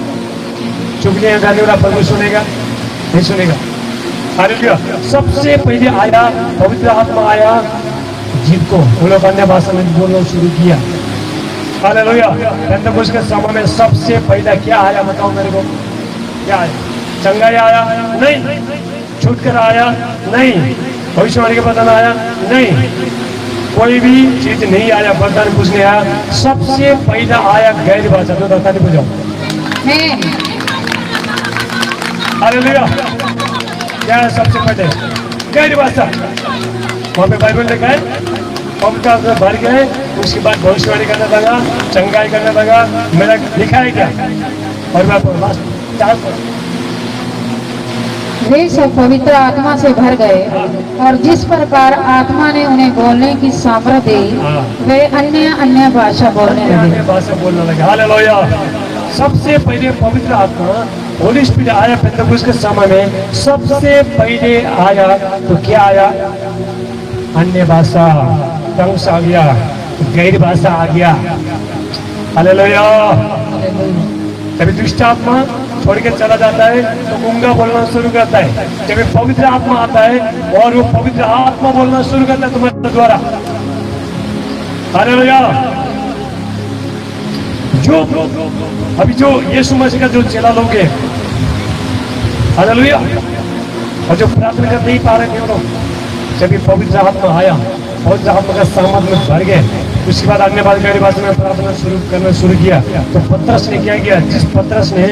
चुगलियां गाने वाला प्रभु सुनेगा? नहीं सुनेगा। हालेलुया। सबसे पहले आया पवित्र आत्मा, आया जीव को, वो लोग अन्य भाषा में बोलना शुरू किया। हालेलुया। पेंतकुस्त के समय में सबसे पहले क्या आया? बताओ मेरे को, क्या आया? चंगाई आया? नहीं। छूटकर आया? नहीं। भविष्यवाणी के वरदान आया? नहीं। कोई भी चीज नहीं आया, वरदान कुछ नहीं आया। सबसे पहला आया गैर भाषा। तो दाता नहीं बुझाओ। हालेलुया। क्या है सबसे पहले? गैर भाषा। वहां पे बाइबल लिखा है, पवित्र आत्मा भर गए, उसके बाद भविष्यवाणी करने लगा, चंगाई करने लगा। मेरा लिखा है क्या? और मैं वे सब पवित्र आत्मा से भर गए और जिस प्रकार आत्मा ने उन्हें बोलने की सामर्थ्य दी, वे अन्य अन्य भाषा बोलने लगे। भाषा बोलने लगे। हालेलुया। सबसे पहले पवित्र आत्मा होली स्पिरिट आया पेंतकुस्त के समय में। सबसे पहले आया तो क्या आया? अन्य भाषा, टंग्स आ गया, गैर भाषा आ गया। हालेलुया। कभी दुष्ट आत्मा छोड़ के चला जाता है तो गूंगा बोलना शुरू करता है। जब पवित्र आत्मा आता है और वो पवित्र आत्मा बोलना शुरू करता है तुम्हारे द्वारा। हालेलुया। जो अभी जो यीशु मसीह का जो चेला लोग हैं, हालेलुया, और जो प्रार्थना कर नहीं पा रहे थे वो लोग, जब ये पवित्र आत्मा आया, पवित्र आत्मा का सामर्थ में भर गए, उसके बाद अन्य भाषा में प्रार्थना करना शुरू किया। तो पतरस ने क्या किया? जिस पतरस ने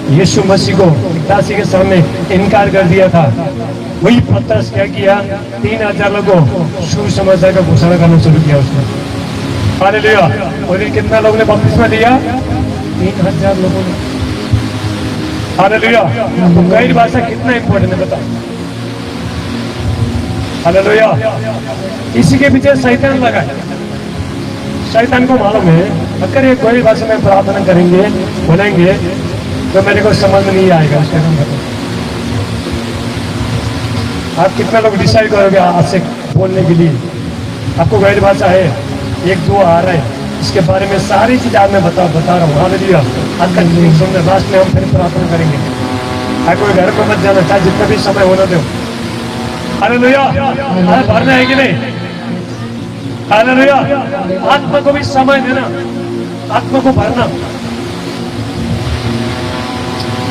यीशु मसीह को दासी के सामने इनकार कर दिया था, वही पतरस क्या किया? 3000 लोगों को सुसमाचार का घोषणा करना शुरू किया उसने। हालेलुया। और कितना लोगों ने बपतिस्मा लिया? 3000 लोगों ने। हालेलुया। तो गैर भाषा कितना इंपॉर्टेंट है बताओ। हालेलुया। इसी के पीछे शैतान लगा है। शैतान को मालूम है, अगर ये गैर भाषा में प्रार्थना करेंगे, बोलेंगे, तो मेरे को समझ में नहीं आएगा। आप कितना लोग डिसाइड करोगे आज से बोलने के लिए? आपको गैर भाषा है, 1-2 आ रहा है, इसके बारे में सारी चीज आज मैं बता रहा हूँ। हालेलुया। आज का सुनने लास्ट में हम फिर प्रार्थना करेंगे। आप कोई घर में मत जाना, चाहे जितना भी समय होना दो। हालेलुया। भरना है कि नहीं? हालेलुया। आत्मा को भी समय देना, आत्मा को भरना।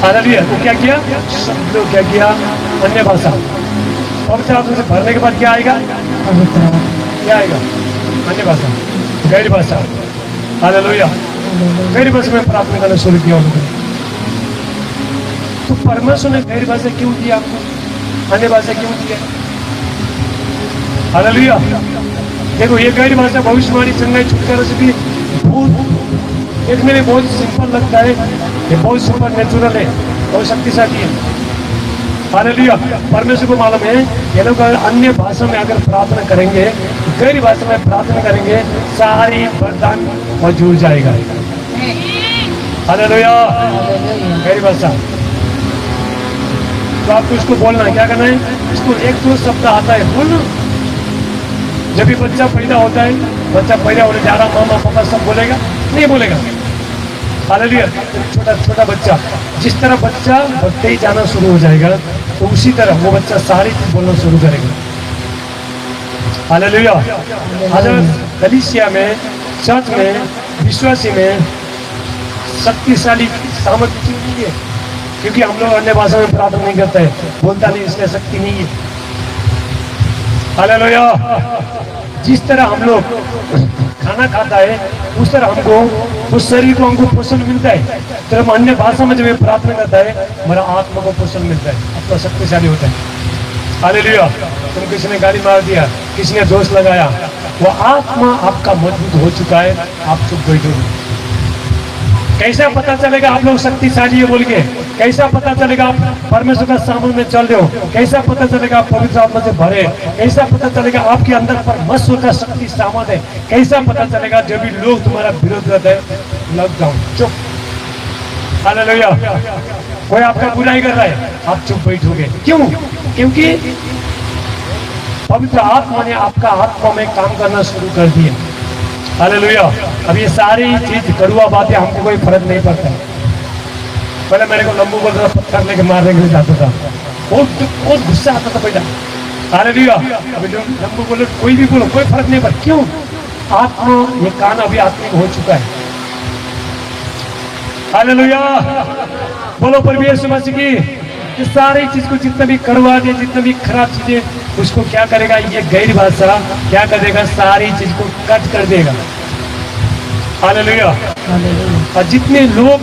हालेलुया। तो क्या किया? सब लोग क्या किया? अन्य भाषा। पवित्र आत्मा से भरने के बाद क्या आएगा? क्या आएगा? अन्य भाषा, गैर भाषा। हालेलुया। गैर भाषा में प्रार्थना करना शुरू किया उन्होंने। तो परमेश्वर ने गैर भाषा क्यों दिया आपको? अन्य भाषा क्यों दिया? हालेलुया। देखो, ये गैर भाषा भविष्यवाणी, चंगाई, छुटकारा से भी बहुत देखने में बहुत सिंपल लगता है। ये बहुत सुपर नेचुरल है, बहुत शक्तिशाली है। हालेलुया। परमेश्वर को मालूम है ये लोग अन्य भाषा में अगर प्रार्थना करेंगे, गैर भाषा में प्रार्थना करेंगे, सारी वरदान मौजूद जाएगा। हालेलुया। गैर भाषा तो आपको इसको बोलना है, क्या करना है, इसको एक दो शब्द आता है बोलना। जब भी बच्चा पैदा होता है, बच्चा पैदा होने जा रहा, मामा पापा सब बोलेगा नहीं बोलेगा। हालेलुया। छोटा छोटा बच्चा, जिस तरह बच्चा बढ़ते ही जाना शुरू हो जाएगा, तो उसी तरह वो बच्चा सारी चीज बोलना शुरू करेगा। हालेलुया। आज कलीसिया में, चर्च में, विश्वासी में शक्तिशाली सामर्थ्य नहीं है, क्योंकि हम लोग अन्य भाषा में प्रार्थना नहीं करते हैं, बोलता नहीं, इसलिए शक्ति नहीं है। हालेलुया। जिस तरह हम लोग खाना खाता है, उस तरह हमको उस शरीर को हमको पोषण मिलता है, तो हम अन्य भाषा में जब ये प्रार्थना करता है, हमारा आत्मा को पोषण मिलता है, आपका शक्तिशाली होता है। हालेलुया। तुम किसी ने गाली मार दिया, किसी ने दोष लगाया, वो आत्मा आपका मजबूत हो चुका है, आप चुप बैठोगे। कैसा पता चलेगा आप लोग शक्तिशाली है बोल के? कैसा पता चलेगा आप परमेश्वर का सामने में चल रहे हो? कैसा पता चलेगा आप पवित्र आत्मा से भरे? कैसा पता चलेगा आपके अंदर परमेश्वर का शक्ति सामर्थ है? कैसा पता चलेगा जब भी लोग तुम्हारा विरोध करते हैं? लग जाओ, चुप। हालेलुया। कोई आपका बुराई कर रहा है, आप चुप बैठोगे। क्यों? क्योंकि पवित्र आत्मा ने आपका आत्मा में काम करना शुरू कर दिया। हालेलुया। अब ये सारी चीज कड़ुआ बातें हमको कोई फर्क नहीं पड़ता है। पहले मेरे को लंबू बोल रहा, पत्थर लेके मारने के लिए जाता था, बहुत गुस्सा आता था बेटा। हालेलुया। अभी लंबू बोलो, कोई भी बोलो, कोई फर्क नहीं पड़ता। क्यों? आत्मा, ये कान अभी आत्मिक हो चुका है। हालेलुया। बोलो प्रभु यीशु मसीह की। ये सारी चीज को, जितना भी कड़वा दे, जितना भी खराब चीजें, उसको क्या करेगा, ये गैर भाषा क्या कर देगा, सारी चीज को कट कर देगा। हालेलुया। और जितने लोग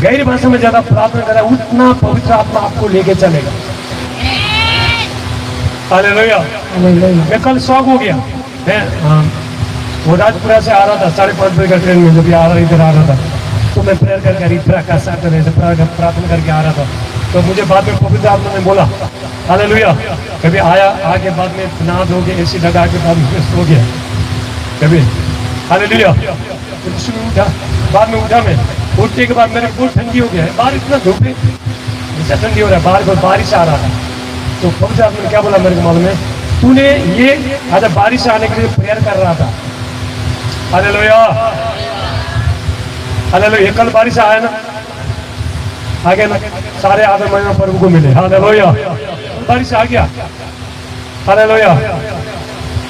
गैर भाषा में ज्यादा प्रार्थना कर रहे हैं, उतना पवित्र आत्मा आपको लेके चलेगा। हालेलुया। मैं कल शौक हो गया, मैं वो राजपुरा से आ रहा था 5:30 बजे का ट्रेन में, जब इधर आ रहा था, तो मैं प्रेयर करके प्रार्थना करके आ रहा था, तो मुझे बाद में पवित्र आत्मा ने बोला हालेलुया। कभी आया, आके बाद में नहा धो के एसी लगा के बाद में सो गया कभी। हालेलुया। उठा, बाद में उठा, मैं उठने के बाद मेरे बहुत ठंडी हो गया है, बाहर इतना धूप है, ऐसा ठंडी हो रहा है, बाहर बारिश आ रहा था। तो पवित्र आत्मा ने क्या बोला मेरे को मालूम है, तूने ये आज बारिश आने के लिए प्रेयर कर रहा था। हालेलुया। हालेलुया। कल बारिश आया ना, आ गया ना, सारे आदर महिमा प्रभु को मिले। हालेलुया। बारिश आ गया। हालेलुया।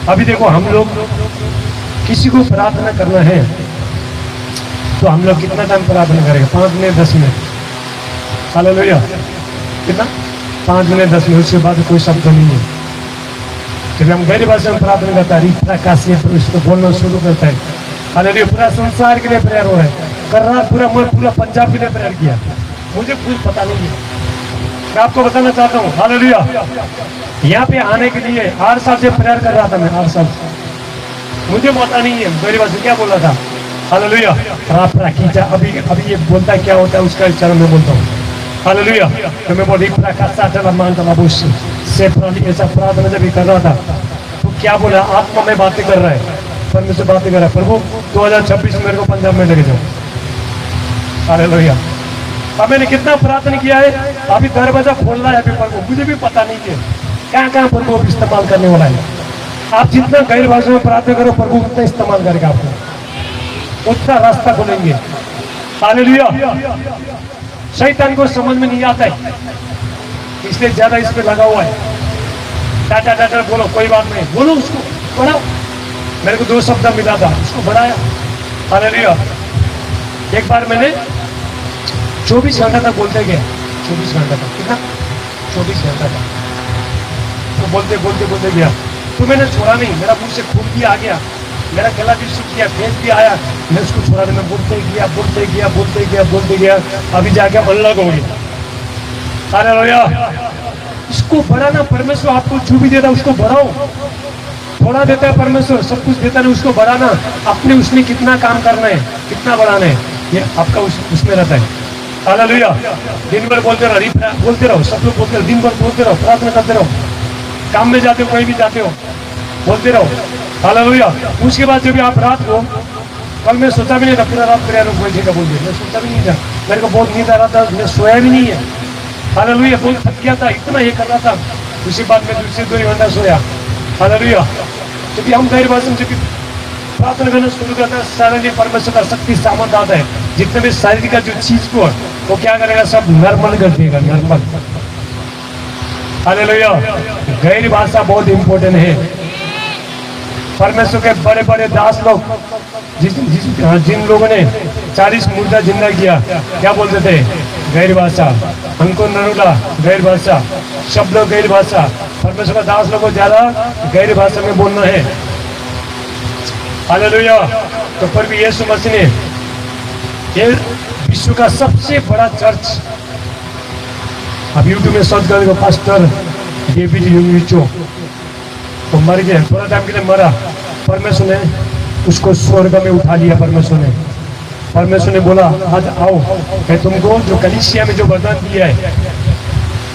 अभी देखो, हम लोग किसी को प्रार्थना करना है तो हम लोग कितना टाइम प्रार्थना करेंगे? 5 मिनट 10 मिनट। हालेलुया। कितना? 5 मिनट 10 मिनट, उसके बाद कोई शब्द नहीं है। जब हम गैर भाषा में प्रार्थना करता है, उसको बोलना शुरू करता है। हालेलुया। पूरा संसार के लिए प्रेयर हो रहा है, कर रहा पूरा, मैं पूरा पंजाब के लिए प्रेयर किया, मुझे कुछ पता नहीं है। मैं आपको बताना चाहता हूँ, हालेलुया, यहाँ पे आने के लिए 8 साल से प्रेयर कर रहा था मैं, 8 साल से। मुझे पता नहीं है मेरी बात से क्या बोला था। हालेलुया। अभी ये बोलता है क्या होता है, उसका उच्चारण मैं बोलता हूँ। हालेलुया। तो मैं बोली ऐसा प्रार्थना जब भी कर रहा था, तो क्या बोला, आत्मा में बातें कर रहा है, परमेश्वर बातें कर रहा है, प्रभु 2026 में मेरे को पंजाब में लेके जाओ। हालेलुया। अब मैंने कितना प्रार्थना किया है, अभी दरवाजा खोल रहा है अभी प्रभु, मुझे भी पता नहीं है कहाँ प्रभु इस्तेमाल करने वाला है। आप जितना गैर भाषा में प्रार्थना करो, प्रभु उतना इस्तेमाल करेगा आपको, उतना रास्ता खोलेंगे। हालेलुया। शैतान को समझ में नहीं आता है, इसलिए ज्यादा इस पे लगा हुआ है। टाटा टाटा बोलो, कोई बात नहीं, बोलो, उसको बढ़ाओ। मेरे को 2 शब्द मिला था, उसको बढ़ाया। हालेलुया। एक बार मैंने 24 घंटा तक बोलते गए, 24 घंटा तक, कितना? 24 घंटा तक तो बोलते गया, तो मैंने छोड़ा नहीं। मेरा मुंह से खून भी आ गया, मेरा गला भी सूख गया, फेंस भी आया, मैं उसको छोड़ा नहीं। मैं बोलते गया, अभी जाके अलग हो गया। हालेलुया। इसको बढ़ाना, परमेश्वर आपको जो भी देता है उसको बढ़ाओ। थोड़ा देता है परमेश्वर, सब कुछ देता है, उसको बढ़ाना। अपने उसमें कितना काम करना है, कितना बढ़ाना है, ये आपका उसमें रहता है। हालेलुया। दिन भर बोलते रहो, बोलते रहो, सब लोग बोलते रहो, दिन भर बोलते रहो, प्रार्थना करते रहो, काम में जाते हो, कहीं भी जाते हो, बोलते रहो, हालेलुया। उसके बाद जब आप रात को, कल मैं सोचा भी नहीं था पूरा रात प्रेयर में बैठेगा बोल दिया, मैं सोचा भी नहीं था, मेरे को बहुत नींद आ रहा था, मैं सोया भी नहीं है, हालेलुया। बहुत थक गया था, इतना ये कर रहा था। उसी बात में दूसरे 2 घंटा सोया, हालेलुया। जब हम गैर भाषा में जब प्रार्थना करना शुरू करता है, सारे परमेश्वर का शक्ति सामर्थ आता है, जितने भी शारीरिक का जो चीज को वो क्या करेगा, सब नॉर्मल कर देगा, नॉर्मल, हालेलुया। गैर भाषा बहुत इंपॉर्टेंट है। परमेश्वर के बड़े बड़े दास लोग जिन लोगों ने 40 मुर्दा जिंदा किया, क्या बोलते थे, गैर भाषा, हमको नरुला गैर भाषा, सब लोग गैर भाषा। परमेश्वर का दास लोगों को ज्यादा गैर भाषा में बोलना है, हालेलुया। तो प्रभु यीशु मसीह ने ये विश्व का सबसे बड़ा चर्च, अब यूट्यूब में सर्च करेंगे पास्टर डेविड यूनिचो, तो मर गए, थोड़ा टाइम के लिए मरा, परमेश्वर ने उसको स्वर्ग में उठा लिया। परमेश्वर ने बोला आज आओ, मैं तुमको जो कलीसिया में जो वरदान दिया है,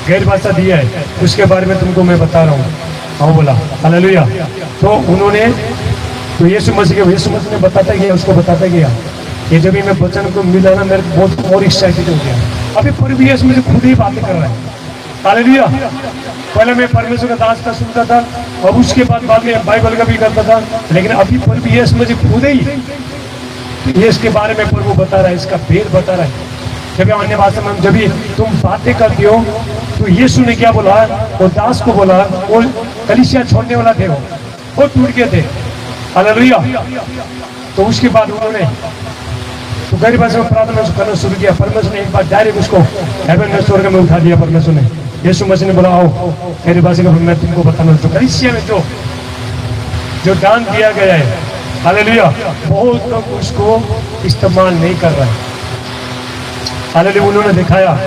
गैर भाषा दिया है, उसके बारे में तुमको मैं बता रहा हूँ, आओ बोला, हालेलुया। तो उन्होंने, तो यीशु मसीह ने बताता गया, उसको बताता गया। ये जब मैं वचन को मिला ना, मेरे बहुत और एक्साइटेड हो गया। अभी प्रभु यीशु मुझे खुद ही बातें कर रहा है, हालेलुया। पहले मैं परमेश्वर का दास का सुनता था, और उसके बाद में बाइबल का भी करता था, लेकिन अभी प्रभु यीशु मुझे खुद ही ये इसके बारे में प्रभु बता रहा है, इसका भेद बता रहा है। जब अन्य भाषा में जब तुम बातें करती हो, तो यीशु ने क्या बोला, वो दास को बोला, वो कलीसिया छोड़ने वाला थे, वो टूट गए थे, हालेलुया। तो उसके बाद उन्होंने तो गैर भाषा में प्रार्थना करना शुरू किया। परमेश्वर ने एक बार डायरेक्ट उसको हेवन में, स्वर्ग में उठा दिया। परमेश्वर ने, यीशु मसीह ने बोला आओ गैर भाषा का मैं तुमको बताना, तो कलीसिया में जो दान दिया गया है, हालेलुया, बहुत लोग उसको इस्तेमाल नहीं कर रहे हैं, हालेलुया। उन्होंने दिखाया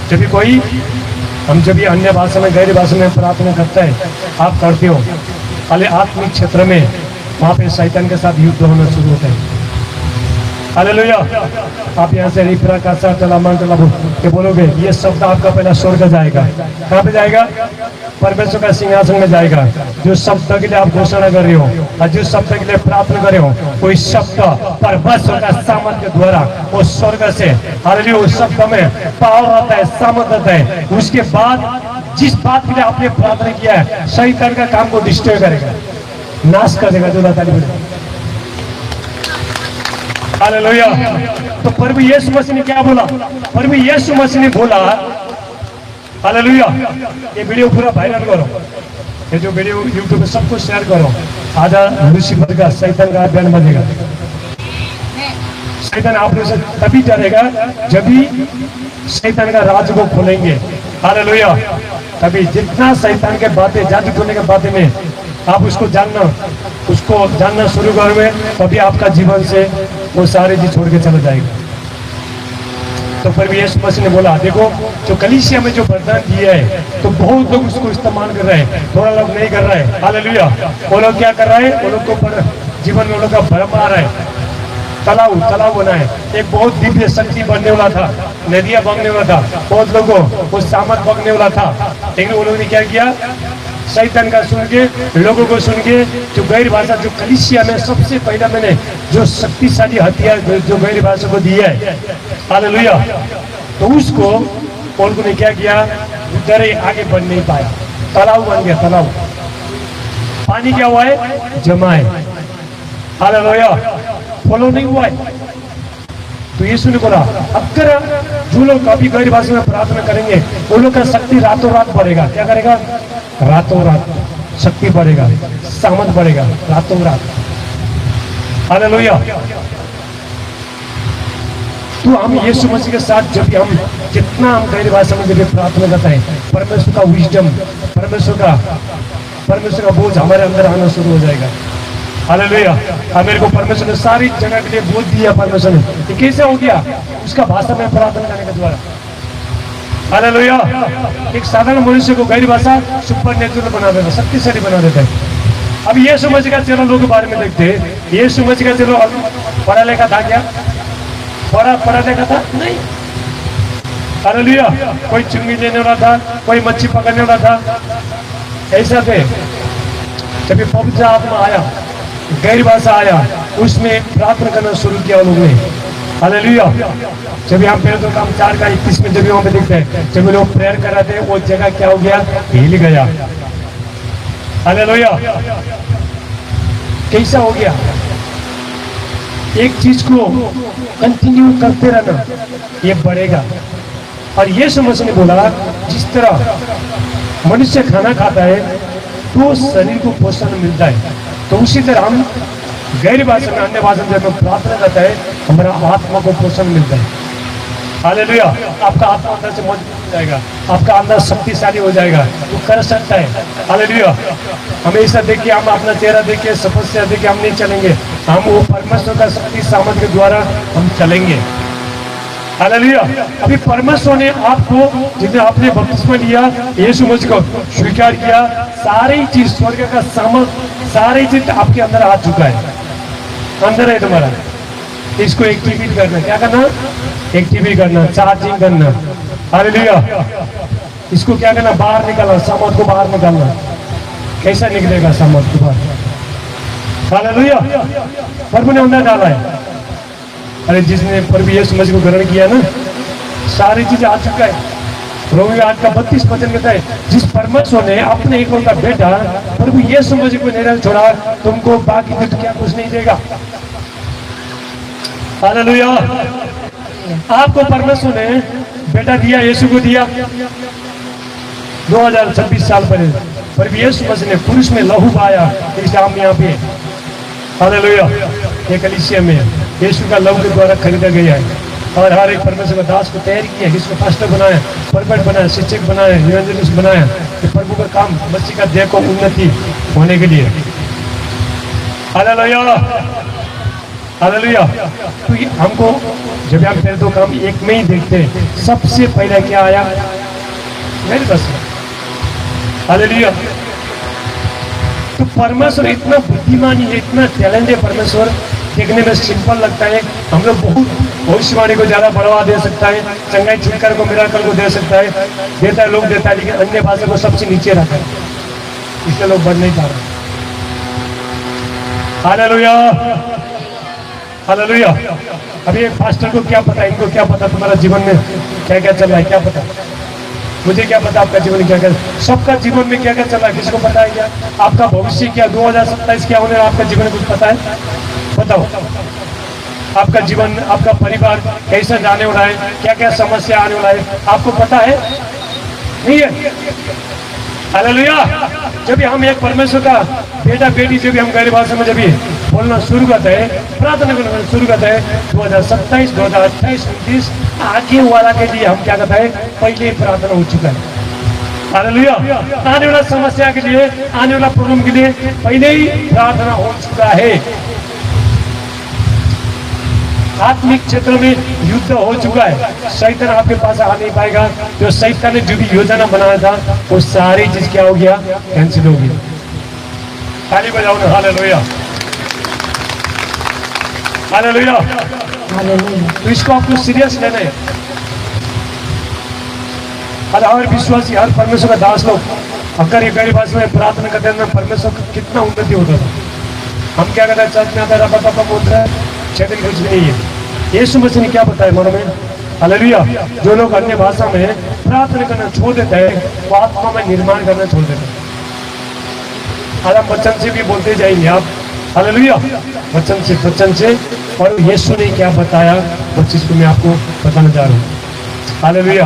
जब भी कोई, हम जब भी अन्य भाषा में गैर भाषा में प्रार्थना करता है, आप करते हो, हाले आत्मिक क्षेत्र में वहां पे शैतान के साथ युद्ध होना शुरू होता है, हालेलुया। आप यहाँ से रिप्रा का के बोलोगे, ये शब्द आपका पहला स्वर्ग जाएगा, कहाँ पे जाएगा, परमेश्वर का सिंहासन में जाएगा। जो शब्द के लिए आप घोषणा कर रहे हो और जो शब्द के लिए प्रार्थना कर रहे हो, कोई शब्द परमेश्वर का सामर्थ के द्वारा वो स्वर्ग से, हालेलुया, उस शब्द में पावर आता है, सामर्थ आता है। उसके बाद जिस बात के लिए आपने प्रार्थना किया है, शैतान का काम को डिस्ट्रॉय करेगा, नाश कर देगा। जो ताली बोले हालेलुया। तो प्रभु यीशु मसीह ने क्या बोला, प्रभु यीशु मसीह ने बोला, हालेलुया, ये वीडियो पूरा वायरल करो, ये जो वीडियो यूट्यूब पे सबको शेयर करो। आधा लूसीफर का, शैतान का अभियान बनेगा। शैतान आप लोग से तभी डरेगा जब भी शैतान का राज को खोलेंगे, हालेलुया। तभी जितना शैतान के बातें, जादू टोने के बातें में आप उसको जानना शुरू करोगे, तभी आपका जीवन से वो सारे चीज छोड़ के चला जाएगा। तो फिर यीशु मसीह ने बोला, देखो जो कलीसिया में जो वरदान दिया है, तो बहुत लोग उसको इस्तेमाल कर रहे हैं, थोड़ा लोग नहीं कर रहे हैं, हालेलुया। वो लोग क्या कर रहे हैं, वो लोग को जीवन में लोग का भ्रम आ रहा है। तालाब बना है, एक बहुत दिव्य शक्ति बनने वाला था, नदियां बगने वाला था, बहुत लोगों को सामर्थ बगने वाला था, लेकिन उन लोगों ने क्या किया, शैतान का सुन के, लोगों को सुन के, जो गैर भाषा, जो कलीसिया में सबसे पहला मैंने जो शक्तिशाली हथियार जो गैर भाषा को दिया है, हालेलुया, तो उसको उनको ने क्या किया, उधर आगे बढ़ नहीं पाया, तालाब बन गया, तालाब, पानी क्या हुआ है, जमा है, हालेलुया, फॉलो नहीं हुआ है। तो यीशु ने बोला, अगर जो लोग अभी गैर भाषा में प्रार्थना करेंगे, वो लोग का शक्ति रातों रात बढ़ेगा। क्या करेगा, रातों रात शक्ति बढ़ेगा, सामर्थ बढ़ेगा, रातों रात, हालेलुया। तो हम यीशु मसीह के साथ जब हम जितना हम गैर भाषा में जब प्रार्थना करते हैं, परमेश्वर का विजडम, परमेश्वर का बोझ हमारे अंदर आना शुरू हो जाएगा, हालेलुया। मेरे को परमेश्वर ने सारी जगह के लिए बोल दिया, परमेश्वर ने, ये कैसे हो गया, उसका भाषा में प्रार्थना करने के द्वारा, हालेलुया। एक साधारण मनुष्य को गैर भाषा सुपर नेचुरल बना देता, शक्तिशाली बना देता है। अब यीशु मसीह का चेला लोग के बारे में देखते हैं, यीशु मसीह का चेला पढ़ा लिखा था क्या, पढ़ा लिखा था नहीं, हालेलुया। कोई चुंगी लेने वाला था, कोई मच्छी पकड़ने वाला था, ऐसा थे। जब ये पवित्र आत्मा आया, गैर भाषा आया, उसमें प्रार्थना करना शुरू किया लोगों ने। हालेलुया। जब हम पहले तो काम 4 का 31 में जब वहां पे दिखते हैं, जब लोग प्रेयर कर रहे थे, वो जगह क्या हो गया, हिल गया। हालेलुया। कैसा हो गया? एक चीज को कंटिन्यू करते रहना, ये बढ़ेगा। और ये समझ ने बोला, जिस तरह मनुष्य खाना खाता है तो शरीर को पोषण मिलता है, तो उसी तरह हम गैर भाषा में, अन्य भाषा में जब हम प्रार्थना करता है, हमारा आत्मा को पोषण मिलता है। हालेलुया। आपका आत्मा अंदर से मजबूत हो जाएगा, आपका अंदर शक्तिशाली हो जाएगा, वो कर सकता है। हालेलुया। हमेशा देखिए, हम अपना चेहरा देखिए, समस्या देखिए, हम नहीं चलेंगे। हम वो परमेश्वर का शक्ति सामर्थ्य के द्वारा हम चलेंगे। हालेलुया। अभी परमेश्वर ने आपको, जिन्हें आपने बपतिस्मा लिया, यीशु मसीह को स्वीकार किया, सारी चीज स्वर्ग का सामर्थ, सारी चीज आपके अंदर आ चुका है, अंदर है तुम्हारा। इसको एक्टिवेट करना, क्या करना? एक्टिवेट करना, चार्जिंग करना। हालेलुया। इसको क्या करना? बाहर निकालना, सामर्थ को बाहर निकालना। कैसा निकलेगा सामर्थ को बाहर? हालेलुया। प्रभु ने अंदर डाला है। अरे जिसने प्रभु यीशु मसीह को ग्रहण किया ना, सारी चीज आ चुका है। रोमियो 8 का 32 वचन कहता है, जिस परमेश्वर ने अपने एकलौता बेटा प्रभु यीशु मसीह को नहीं छोड़ा, तुमको बाकी कुछ क्या कुछ नहीं देगा। हालेलुया। आपको परमेश्वर ने बेटा दिया, यीशु को दिया 2026 साल पहले। प्रभु यीशु मसीह ने पुरुष में लहू बहाया, इसलिए हम यहाँ पे। हालेलुया। ये कलीसिया में यीशु का लहू के द्वारा खरीदा गया है, और हर एक परमेश्वर का दास को तैयार किया, इसको पास्टर बनाया, परफेक्ट बनाया, शिक्षक बनाया, इवेंजलिस्ट बनाया, कि प्रभु का काम, मसीह का देह को उन्नति होने के लिए। हालेलुया। हालेलुया। तो हमको जब हम पहले तो काम एक में ही देखते हैं, सबसे पहले क्या आया? मेरे बस। हालेलुया। तो परमेश्वर इतना बुद्धिमानी है, इतना टैलेंट है परमेश्वर। देखने में सिंपल लगता है, हम लोग बहुत भविष्यवाणी को ज्यादा बढ़ावा दे सकता है, चंगाई छुटकारे को, मिराकल को दे सकता है, देता है, लोग देता है, लेकिन अन्य भाषा को सबसे नीचे रखा है, इसलिए लोग बढ़ नहीं पा रहे। हालेलुया। हालेलुया। अभी एक पास्टर को क्या पता, इनको क्या पता तुम्हारा जीवन में क्या क्या चल रहा है? क्या पता? मुझे क्या पता आपका जीवन क्या क्या, सबका जीवन में क्या क्या चल रहा है, किसी को पता है क्या? आपका भविष्य क्या, 2027 क्या होने, आपका जीवन में कुछ पता है? बताओ। आपका जीवन, आपका परिवार कैसे जाने वाला है, क्या क्या समस्या आने वाला है, आपको पता है? नहीं है। हालेलुया। जब हम एक परमेश्वर का बेटा बेटी, जब हम गैर भाषा में जब बोलना शुरू करते हैं, प्रार्थना करना शुरू करते हैं, 2027, 2028, 29 आगे वाला के लिए हम क्या करते हैं? पहले ही प्रार्थना हो चुका है। हालेलुया। आने वाला समस्या के लिए, आने वाला प्रॉब्लम के लिए पहले ही प्रार्थना हो चुका है। आत्मिक क्षेत्र में युद्ध हो चुका है, शैतान आपके पास आ नहीं पाएगा। जो शैतान ने जो भी योजना बनाया था, वो सारी चीज क्या हो गया? कैंसिल हो गया। ताली बजाओ ना। हालेलुया। हालेलुया। तो इसको आपको सीरियस लेना है। हर विश्वासी, हर परमेश्वर का दास लोग अगर ये गरीब भाषा में प्रार्थना करते हैं, परमेश्वर का कितना उन्नति होता था। हम क्या करते हैं? चर्च में आता है, रपा बोल रहा है, क्षेत्र कुछ नहीं है। यीशु मसीह ने क्या बताया मन में? हालेलुया। जो लोग अन्य भाषा में प्रार्थना करना छोड़ देते हैं, वो आत्मा में निर्माण करना छोड़ देते हैं। आज हम वचन से भी बोलते जाएंगे आप। हालेलुया। वचन से और यीशु ने क्या बताया, वो चीज को मैं आपको बताना चाह रहा हूँ। हालेलुया।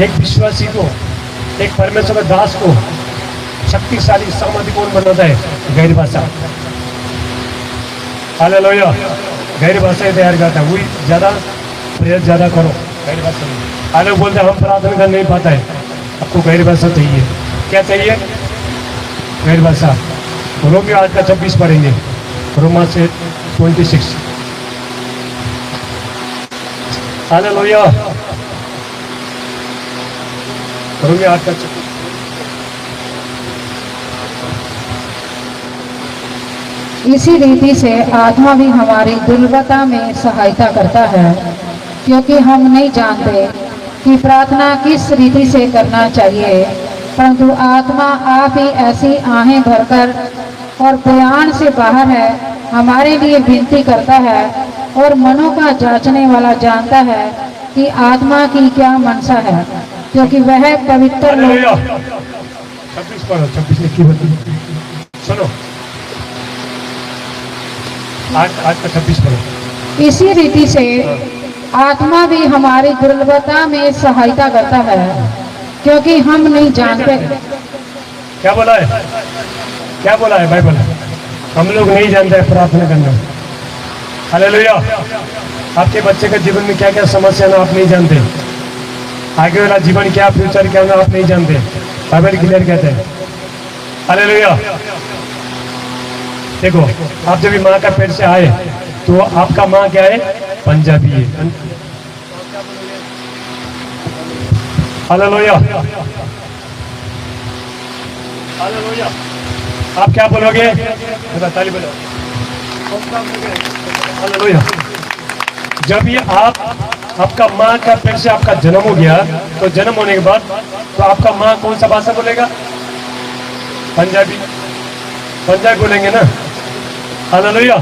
एक विश्वासी को, एक परमेश्वर का दास को शक्तिशाली सामर्थ्य कौन बनाता है? गैर भाषा। हालेलुया। गैर भाषा तैयार करता है, वही ज्यादा प्रयास ज्यादा करो गैर भाषा में। आगे बोलते हैं हम प्रार्थना कर नहीं पाता है, आपको गैर भाषा चाहिए। क्या चाहिए? गैर भाषा। रोमियो 8 का 26 पढ़ेंगे, रोमा से 26। हालेलुया। रोमियो 8 का 26। इसी रीति से आत्मा भी हमारी दुर्बलता में सहायता करता है, क्योंकि हम नहीं जानते कि प्रार्थना किस रीति से करना चाहिए, परंतु आत्मा आप ही ऐसी आहें भरकर और बयान से बाहर है हमारे लिए विनती करता है, और मनों का जांचने वाला जानता है कि आत्मा की क्या मनसा है, क्योंकि वह पवित्र लोग। 26 पढ़ो, 26 लिखी होती सुनो, आज का 26 पढ़ो। इसी रीति से आत्मा भी हमारी दुर्बलता में सहायता करता है, क्योंकि हम नहीं जानते। क्या बोला है, क्या बोला है बाइबल? हम लोग नहीं जानते प्रार्थना करना। हालेलुया। आपके बच्चे के जीवन में क्या क्या समस्या ना आप नहीं जानते, आगे वाला जीवन क्या फ्यूचर क्या ना आप नहीं जानते, बाइबल क्लियर कहते हैं। हालेलुया। देखो, आप जब माँ का पेट से आए तो आपका माँ क्या है? पंजाबी है। हालेलुया। हालेलुया। आप क्या बोलोगे? ताली बोलो। हालेलुया। जब ये आपका माँ का पेट से आपका जन्म हो गया, तो जन्म होने के बाद तो आपका माँ कौन सा भाषा बोलेगा? पंजाबी। पंजाबी बोलेंगे ना। हालेलुया।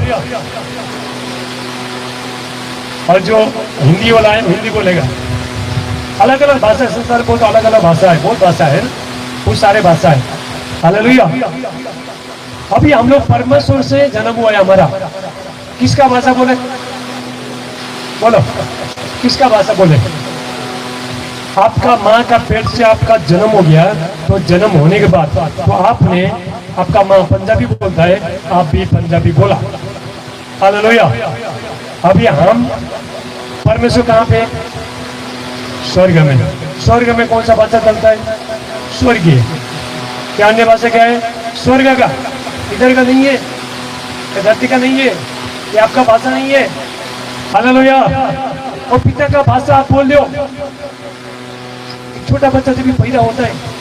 और जो हिंदी वाला है हिंदी बोलेगा। अलग अलग भाषा, संसार बहुत अलग अलग भाषा है, बहुत भाषा है, बहुत सारे भाषा है। हालेलुया। अभी हम लोग परमेश्वर से जन्म हुआ है हमारा, किसका भाषा बोले? बोलो, किसका भाषा बोले? आपका माँ का पेट से आपका जन्म हो गया, तो जन्म होने के बाद तो आपने, आपका माँ पंजाबी बोलता है, आप भी पंजाबी बोला। हालेलुया। अभी हम परमेश्वर कहाँ पे? स्वर्ग में। स्वर्ग में कौन सा भाषा चलता है? स्वर्गीय। क्या अन्य भाषा क्या है? स्वर्ग का, इधर का नहीं है, धरती का नहीं है, ये आपका भाषा नहीं है। हालेलुया। और पिता का भाषा आप बोल लो। छोटा बच्चा जब भी पैदा होता है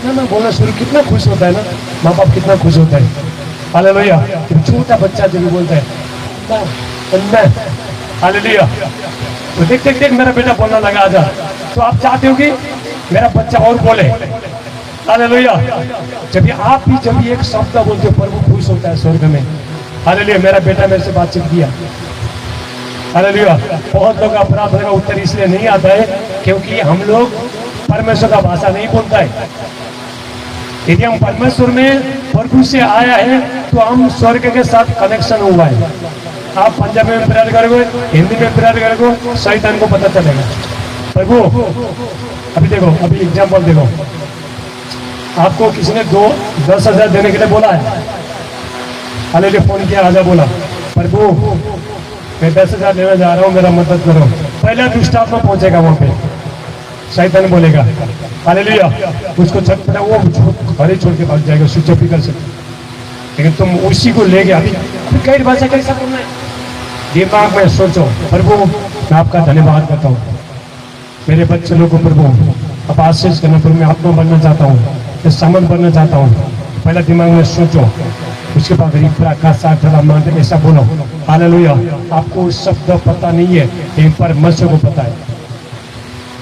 ना बोलना शुरू, कितना खुश होता है ना, माँ बाप कितना खुश होता है। हालेलुया। छोटा बच्चा जब भी बोलता है हालेलुया, तो देख देख देख मेरा बेटा बोलना लगा आजा, तो आप चाहते हो कि मेरा बच्चा और बोले। हालेलुया। जब आप भी जब एक शब्द बोलते हो, प्रभु खुश होता है स्वर्ग में। हालेलुया। मेरा बेटा मेरे से बातचीत किया। हालेलुया। बहुत लोग अपराध का उत्तर इसलिए नहीं आता है क्योंकि हम लोग परमेश्वर का भाषा नहीं बोलता है। यदि हम परमेश्वर में प्रभु से आया है तो हम स्वर्ग के साथ कनेक्शन हुआ है। आप पंजाबी में प्रेयर करोगे, हिंदी में प्रेयर करोगे, शैतान को पता चलेगा। प्रभु अभी देखो, अभी एग्जाम्पल देखो, आपको किसी ने 10,000 देने के लिए बोला है। हालेलुया। फोन किया, आजा, बोला प्रभु मैं 10,000 लेना जा रहा हूँ, मेरा मदद करो। पहला दुष्टात्मा पहुंचेगा वहां पे, शैतान बोलेगा। हालेलुया। उसको छट वो घरे छोड़ के भाग जाएगा, स्विच ऑफ भी कर सकते। लेकिन तुम उसी को ले गया। अभी कई भाषा कैसा करना है? दिमाग में सोचो, प्रभु मैं आपका धन्यवाद करता हूँ, मेरे बच्चे लोगों को प्रभु अब आशीष करना, प्रभु मैं आत्मा बनना चाहता हूँ, मैं सामंत बनना चाहता हूँ। पहला दिमाग में सोचो, उसके बाद ऐसा बोलो। हालेलुया। आपको शब्द पता नहीं है, लेकिन परमेश्वर को पता है।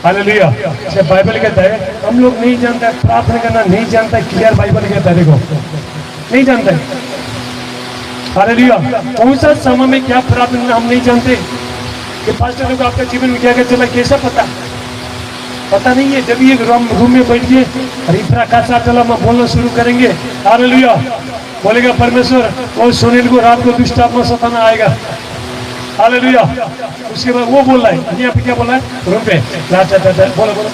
हालेलुया। इसलिए बाइबल कहता है हम लोग नहीं जानते प्रार्थना करना, नहीं जानता है, क्लियर बाइबल कहता है, देखो नहीं जानता है। हालेलुया। कौन सा समय में क्या प्रार्थना हम नहीं जानते कि पास्टर लोग आपके जीवन में क्या क्या चला, कैसा पता नहीं है। जब ये रूम में बैठ के रिफ्रा का साथ चला मैं बोलना शुरू करेंगे, हालेलुया, बोलेगा परमेश्वर और सुनील को रात को दुष्ट आत्मा सताना आएगा। हालेलुया। उसके बाद वो बोल रहा है, यहाँ पे क्या बोल रहा है? रूम पे बोलो बोलो,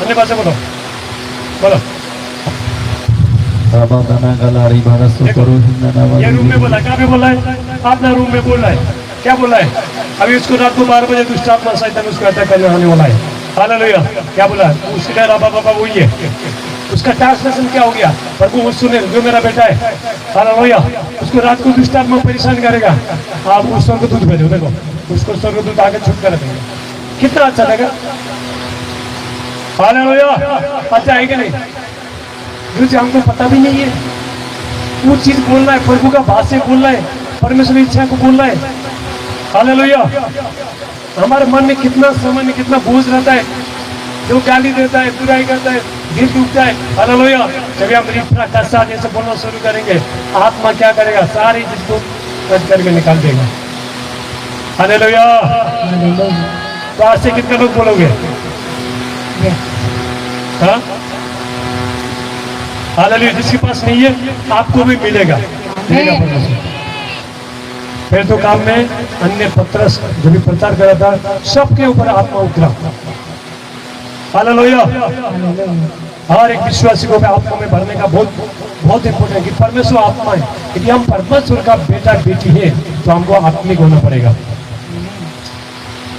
अन्य भाषा बोलो बोलो। ये रूम में बोला, क्या भी बोला है? अपना रूम में बोल रहा है, क्या बोला है? अभी उसको रात को 12 बजे दुष्ट आत्मा शैतान उसको अटैक करने आने वाला है। हालेलुया। क्या बोला? उसका बाबा वही है। उसका ट्रांसलेशन क्या हो गया? प्रभु वो सुने जो मेरा बेटा है, हालेलुया, उसको रात को दुष्ट आत्मा परेशान करेगा, आप उस स्वर्गदूत भेजो। देखो उसको स्वर्गदूत आगे छुटकारा देंगे। कितना अच्छा लगा। हालेलुया। अच्छा है कि नहीं? जो हमको पता भी नहीं है वो चीज बोल रहा है, प्रभु का भाषा बोल रहा है, परमेश्वर की इच्छा को बोल रहा है। हालेलुया। हमारे मन में कितना समय में कितना बोझ रहता है, जो गाली देता है, बुराई करता है, दिल टूटता है। हालेलुया। जब हम रिफ्रा कसा जैसे बोलना शुरू करेंगे, आत्मा क्या करेगा? सारी चीज को कट करके निकाल देगा। हालेलुया। तो आज से कितने लोग बोलोगे? हाँ, हालेलुया। जिसके पास नहीं है आपको भी मिलेगा, मिलेगा परमेश्वर। फिर तो काम में अन्य पत्रस जो भी प्रचार करा था, सबके ऊपर आत्मा उतरा। हालेलुया। हर एक विश्वासी को आत्मा में भरने का बहुत बहुत इंपॉर्टेंट है कि परमेश्वर आत्मा है। यदि हम परमेश्वर का बेटा बेटी है तो हमको आत्मिक होना पड़ेगा।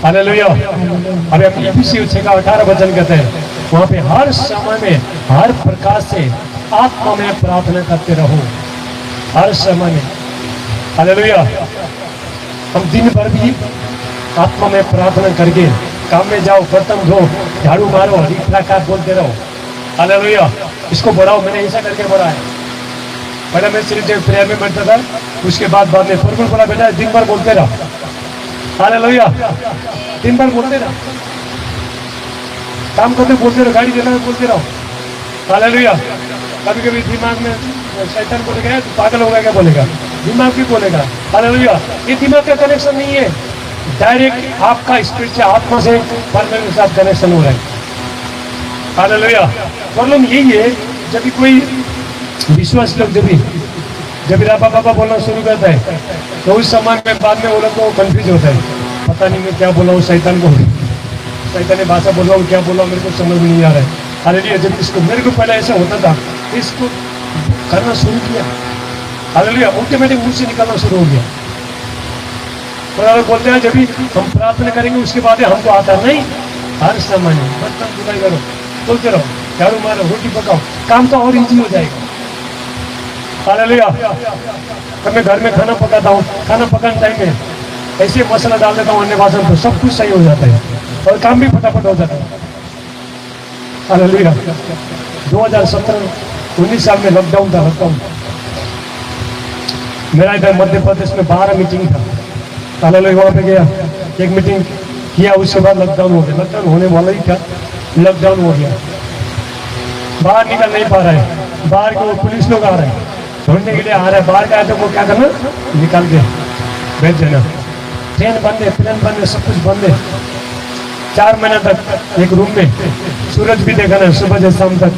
हालेलुया। अभी हम इफिसियों 6:18 वचन कहते हैं, वहां पे हर समय में हर प्रकार से आत्मा में प्रार्थना करते रहो, हर समय में। हालेलुया। हम दिन भर भी आत्मा में प्रार्थना करके काम में जाओ, बर्तन धो, झाड़ू मारो, रिफ्रा बोलते रहो। हालेलुया। इसको बढ़ाओ। मैंने ऐसा करके बढ़ा है। पहले मैं सिर्फ प्रेयर में बैठता था, उसके बाद में फॉर्मल बोला, बेटा दिन भर बोलते रहो। हालेलुया। दिन भर बोलते रहो, काम करते बोलते रहो, गाड़ी चलाते बोलते रहो। हालेलुया। कभी कभी दिमाग में शैतान बोलेगा तो पागल हो गया, क्या बोलेगा? दिमाग भी बोलेगा। हालेलुया। ये दिमाग का कनेक्शन नहीं है, डायरेक्ट आपका स्पिरिट से, आत्मा से परमेश्वर के साथ कनेक्शन हो रहा है। हालेलुया। प्रॉब्लम यही है, जब भी कोई विश्वास लोग जब भी राबा बाबा बोलना शुरू करता है तो उस समय में बाद में वो लोग को कंफ्यूज होता है, पता नहीं मैं क्या बोला हूँ, शैतान ने भाषा बोल रहा हूँ, क्या बोला मेरे को समझ में नहीं आ रहा है। हालेलुया। जब इसको मेरे को पहले ऐसा होता था, इसको करना शुरू किया, हालेलुया, ऑटोमेटिक मुंह से निकलना शुरू हो गया। तो बोलते हैं जब भी हम प्रार्थना करेंगे उसके बाद हमको आता नहीं, हर समय बर्तन धुलाई करो, बोलते रहो, झाड़ू मारो, रोटी पकाओ, काम तो और इजी हो जाएगा। हालेलुया। मैं घर में खाना पकाता हूँ, खाना पकाने टाइम में ऐसे मसाला डाल देता हूँ अन्य भाषा में, तो सब कुछ सही हो जाता है और काम भी फटाफट हो जाता है। हालेलुया। 2017-19 साल में लॉकडाउन था। मेरा इधर मध्य प्रदेश में 12 मीटिंग था। हालेलुया। वहाँ पे गया, एक मीटिंग किया, उसके बाद लॉकडाउन हो गया। लॉकडाउन होने वाला ही था, लॉकडाउन हो गया। बाहर निकल नहीं पा रहा है, बाहर के पुलिस लोग आ रहे हैं, ढूंढने के लिए आ रहा है। बाहर का है तो वो क्या करना, निकाल के भेज देना। ट्रेन बंद है, प्लेन बंद है, सब कुछ बंद है। 4 महीने तक एक रूम में, सूरज भी देखा ना, सुबह से शाम तक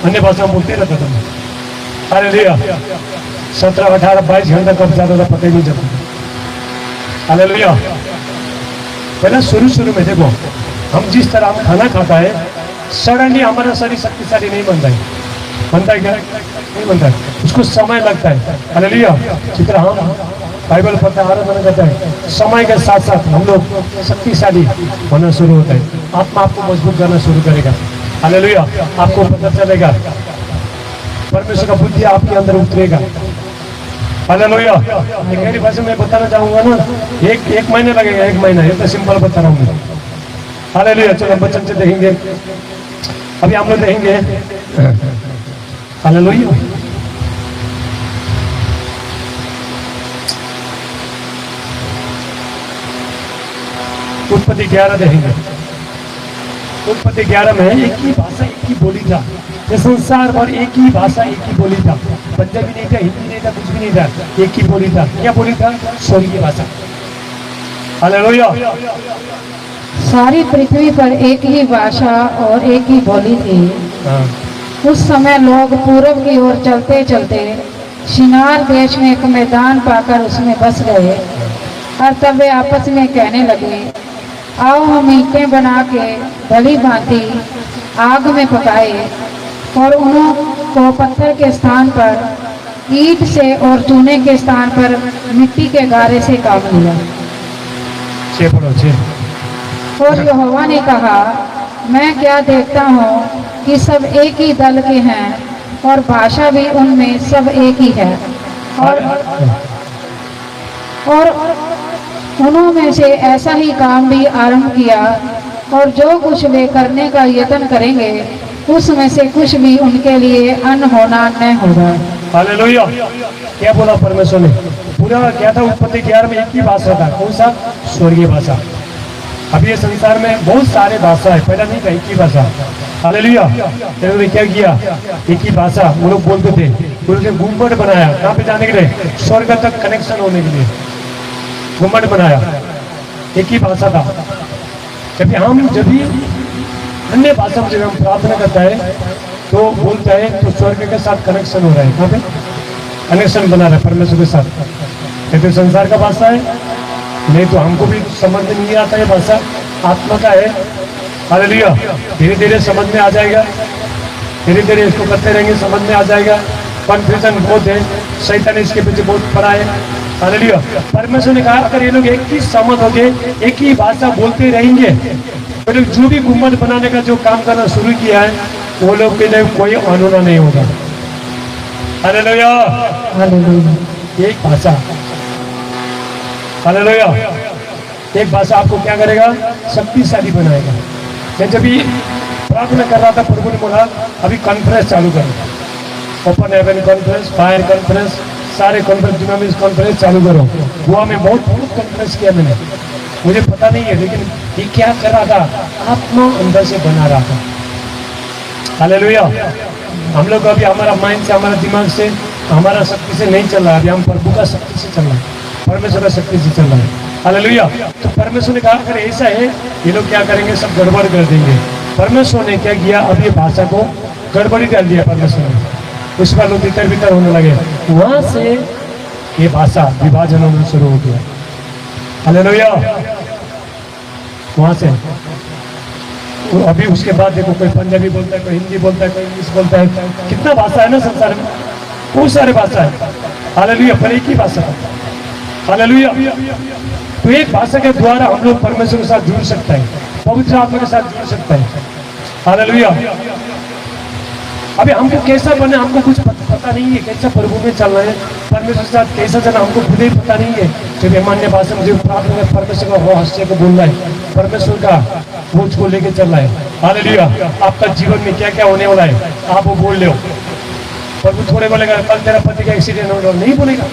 अन्य भाषा बोलते रहता था। हालेलुया। 17, 18, 22 घंटा कब जाता था पता ही नहीं चलता। हालेलुया। पहले शुरू में देखो, हम जिस तरह हम खाना खाता है, सडनली हमारा शरीर शक्तिशाली नहीं बनता है। बनता है क्या? नहीं बनता है, उसको समय लगता है। हालेलुया। जिस तरह हम बाइबल पढ़ते हैं, आराधना करते हैं, समय के साथ साथ हम लोग शक्तिशाली होना शुरू होता है। आत्मा आपको मजबूत करना शुरू करेगा। हालेलुया। आपको पता चलेगा, परमेश्वर का बुद्धि आपके अंदर उतरेगा। हालेलुया। मेरी भाषा में बताना चाहूंगा ना, एक महीना लगेगा, 1 महीना, ये तो सिंपल बता रहा हूँ। हालेलुया। चलो बच्चन से देखेंगे, अभी हम लोग देखेंगे। हालेलुया। उत्पत्ति 11 देखेंगे। उत्पत्ति 11 में एक ही भाषा, एक ही बोली था। ये संसार भर एक ही भाषा, एक ही बोली था। पंजाबी नहीं था, हिंदी नहीं था, कुछ भी नहीं था, एक ही बोली था। क्या बोली था? स्वर्गीय भाषा। हालेलुया। सारी पृथ्वी पर एक ही भाषा और एक ही बोली थी। उस समय लोग पूर्व की ओर चलते चलते शिनार देश में एक मैदान पाकर उसमें बस गए, और तब वे आपस में कहने लगे, आओ हम ईंटें बना के भली भांति आग में पकाए, और उनको पत्थर के स्थान पर ईंट से और चूने के स्थान पर मिट्टी के गारे से काम लिया। और यहोवा ने कहा, मैं क्या देखता हूँ कि सब एक ही दल के हैं, और भाषा भी उनमें सब एक ही है, और उन्होंने से ऐसा ही काम भी आरंभ किया, और जो कुछ वे करने का यत्न करेंगे उसमें से कुछ भी उनके लिए अन्न होना न होगा। हालेलुया। क्या बोला परमेश्वर ने? पूरा क्या था? उत्पत्ति 11 में एक ही भाषा था। कौन सा? स्वर्गीय भाषा। अभी ये संसार में बहुत सारे भाषा है, पहला नहीं था एक ही भाषा। हालेलुया। उन्होंने क्या किया, एक ही भाषा वो लोग बोलते थे। उन्होंने गुम्बद बनाया, कहाँ पे जाने के लिए, स्वर्ग तक कनेक्शन होने के लिए गुम्बद बनाया, एक ही भाषा था। जब हम जब भी अन्य भाषा में जब हम प्रार्थना करता है तो बोलता है तो स्वर्ग के साथ कनेक्शन हो रहा है, कहाँ पे कनेक्शन बना रहा है परमेश्वर के साथ। ये तो संसार का भाषा है, नहीं तो हमको भी समझ में नहीं आता है, भाषा आत्मा का है। हालेलुया। धीरे धीरे समझ में आ जाएगा, धीरे धीरे इसको करते रहेंगे, समझ में आ जाएगा। कन्फ्यूजन बहुत है, शैतान इसके पीछे बहुत पड़ा है। हालेलुया। परमेश्वर ने कहा अगर ये लोग एक ही समझ हो गए, एक ही भाषा बोलते रहेंगे, तो लोग जो भी गुम्बद बनाने का जो काम करना शुरू किया है वो लोग के लिए कोई अनहोना नहीं होगा। हालेलुया। हालेलुया। एक भाषा, हालेलुया, एक भाषा आपको क्या करेगा, शक्तिशाली बनाएगा। मैं जब भी प्रार्थना कर रहा था प्रभु ने बोला अभी कॉन्फ्रेंस चालू करो, open heaven conference, fire conference, सारे कॉन्फ्रेंस डिनामिनेशन कॉन्फ्रेंस चालू करो। गोवा में बहुत कॉन्फ्रेंस किया मैंने, मुझे पता नहीं है, लेकिन ये क्या कर रहा था, आत्मा अंदर से बना रहा था। हालेलुया। हम लोग अभी हमारा माइंड से, हमारा दिमाग से, हमारा शक्ति से नहीं चल रहा है, अभी हम प्रभु का शक्ति से चल रहा है, परमेश्वर का शक्ति से चल रहा है। हालेलुया। तो परमेश्वर ने कहा अगर ऐसा है ये लोग क्या करेंगे, सब गड़बड़ कर देंगे। परमेश्वर ने क्या किया, अब ये भाषा को गड़बड़ी डाल दिया परमेश्वर ने, उस पर लोग तितर बितर होने लगे, वहां से ये भाषा विभाजन होना शुरू हो गया। हालेलुया। वहां से तो अभी उसके बाद देखो कोई पंजाबी बोलता है, कोई हिंदी बोलता है, कोई इंग्लिश बोलता है, कितना भाषा है ना संसार में, बहुत सारे भाषा है। हालेलुया। पर एक ही भाषा है। हालेलुया। तो एक भाषा के द्वारा हम लोग परमेश्वर के साथ जुड़ सकते हैं, पवित्र आत्मा के साथ जुड़ सकते हैं। हालेलुया। अभी हमको कैसा बनना हमको कुछ पता नहीं है, कैसा प्रभु में चलना है, परमेश्वर के साथ कैसा चलना हमको खुद ही पता नहीं है। जब सामान्य भाषा में जो प्रार्थना में परमेश्वर का रहस्य को बोलना है, परमेश्वर का बोझ को लेके चलना है। हालेलुया। आपका जीवन में क्या क्या होने वाला है आप वो बोल लो। प्रभु थोड़े बोलेगा कल तेरा पति का एक्सीडेंट हो, नहीं बोलेगा,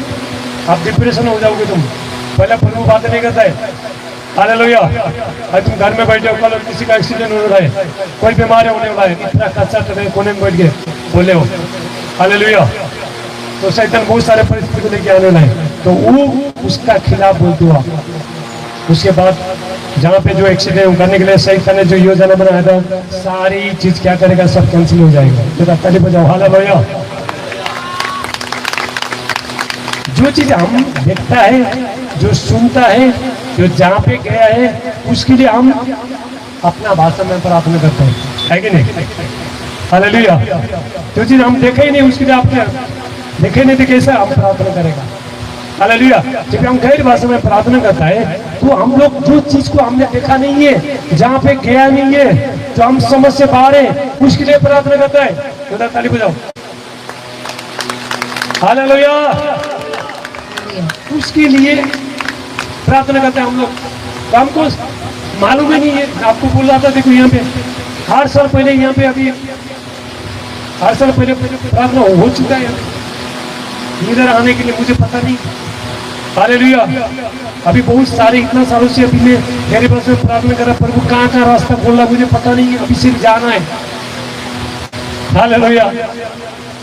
आप डिप्रेशन हो जाओगे तुम। पहले प्रभु बात नहीं करता है। हालेलुया। आज तुम घर में बैठे हो, कल किसी का एक्सीडेंट हो रहा है, कोई बीमार होने वाला है, इतना कच्चा कोने में बैठ के बोले हो। हालेलुया। तो शैतान बहुत सारे परिस्थिति को लेके आने वाला है, तो वो उसका खिलाफ बोलते हो आप। उसके बाद जहाँ पे जो एक्सीडेंट करने के लिए शैतान ने जो योजना बनाया था, सारी चीज क्या करेगा, सब कैंसिल हो जाएगा। तो ताली बजाओ। हालेलुया। जो चीज हम देखता है, जो सुनता है, जो जहाँ पे गया है, उसके लिए हम अपना भाषा में प्रार्थना करते हैं, है कि नहीं। हालेलुया। जो चीज हम देखे ही नहीं उसके लिए आपने देखे नहीं तो कैसे हम प्रार्थना करेगा। हालेलुया। जब हम गैर भाषा में प्रार्थना करता है तो हम लोग जो चीज को हमने देखा नहीं है, जहाँ पे गया नहीं है, जो हम समझ से बाहर है, उसके लिए प्रार्थना करता है। तो ताली बजाओ। हालेलुया। उसके लिए प्रार्थना करते हैं हम लोग। तो हमको मालूम ही नहीं है, आपको बोल रहा था देखो यहाँ पे हर साल पहले, यहाँ पे अभी हर साल पहले प्रार्थना हो चुका है इधर आने के लिए, मुझे पता नहीं। हालेलुया। अभी बहुत सारे इतना सालों से अभी मैं मेरे पास में प्रार्थना कर रहा, प्रभु कहाँ का रास्ता खोल रहा मुझे पता नहीं है, अभी सिर्फ जाना है। हालेलुया।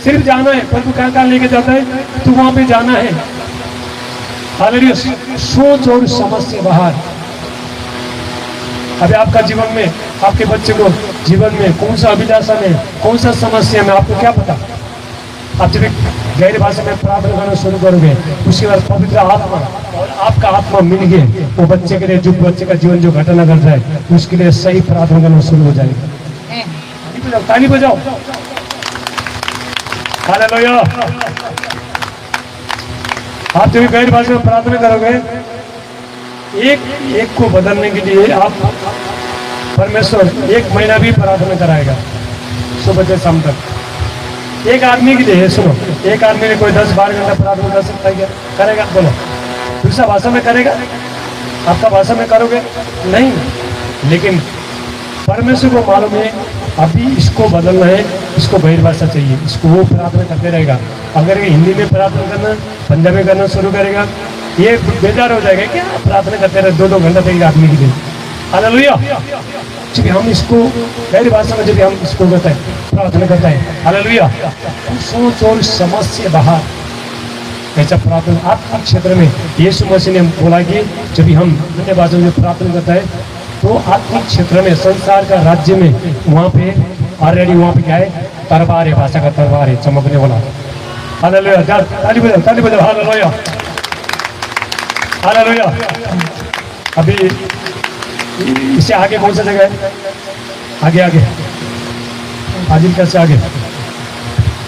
सिर्फ जाना है, प्रभु कहाँ लेके जाता है तो वहां पे जाना है। हालेलुया। सोच और समझ से बाहर। अभी आपका जीवन में, आपके बच्चे को जीवन में कौन सा अभिलाषा में, कौन सा समस्या में, आपको क्या पता। आप जब गैर भाषा में प्रार्थना करना शुरू करोगे, उसके बाद पवित्र आत्मा और आपका आत्मा मिल गए, वो बच्चे के लिए, जो बच्चे का जीवन जो घटना कर रहा है, उसके लिए सही प्रार्थना करना शुरू हो जाएगा। ताली बजाओ। हालेलुया। आप जब गैर भाषा में प्रार्थना करोगे, एक को बदलने के लिए आप परमेश्वर 1 महीना भी प्रार्थना कराएगा, सुबह से शाम तक। एक आदमी के लिए सुनो, एक आदमी ने कोई 10-12 घंटा प्रार्थना कर सकता है क्या? करेगा? बोलो। दूसरा भाषा में करेगा? आपका भाषा में करोगे? नहीं। लेकिन परमेश्वर को मालूम है अभी इसको बदलना है, इसको गैर भाषा चाहिए, इसको वो प्रार्थना करते रहेगा। अगर ये हिंदी में प्रार्थना करना, पंजाबी करना शुरू करेगा, ये बेजार हो जाएगा। क्या प्रार्थना करते रहे 2-2 घंटा तक आदमी के लिए? हालेलुया। जब हम इसको गैर भाषा में जब हम इसको करते हैं, प्रार्थना करते हैं, हालेलुया, सोच और समझ से बाहर ऐसा प्रार्थना आत्मिक क्षेत्र में यीशु मसीह ने बोला कि जब हम अन्य भाषा में प्रार्थना करता है तो आत्मिक क्षेत्र में संसार का राज्य में वहाँ पे ऑलरेडी वहाँ पे क्या है, तलवार है, भाषा का तलवार है, चमकने वाला। हालेलुया, ताली बजाओ, ताली बजाओ, हालेलुया, हालेलुया। अभी इससे आगे कौन सा जगह है? आगे आगे फाजिलका से आगे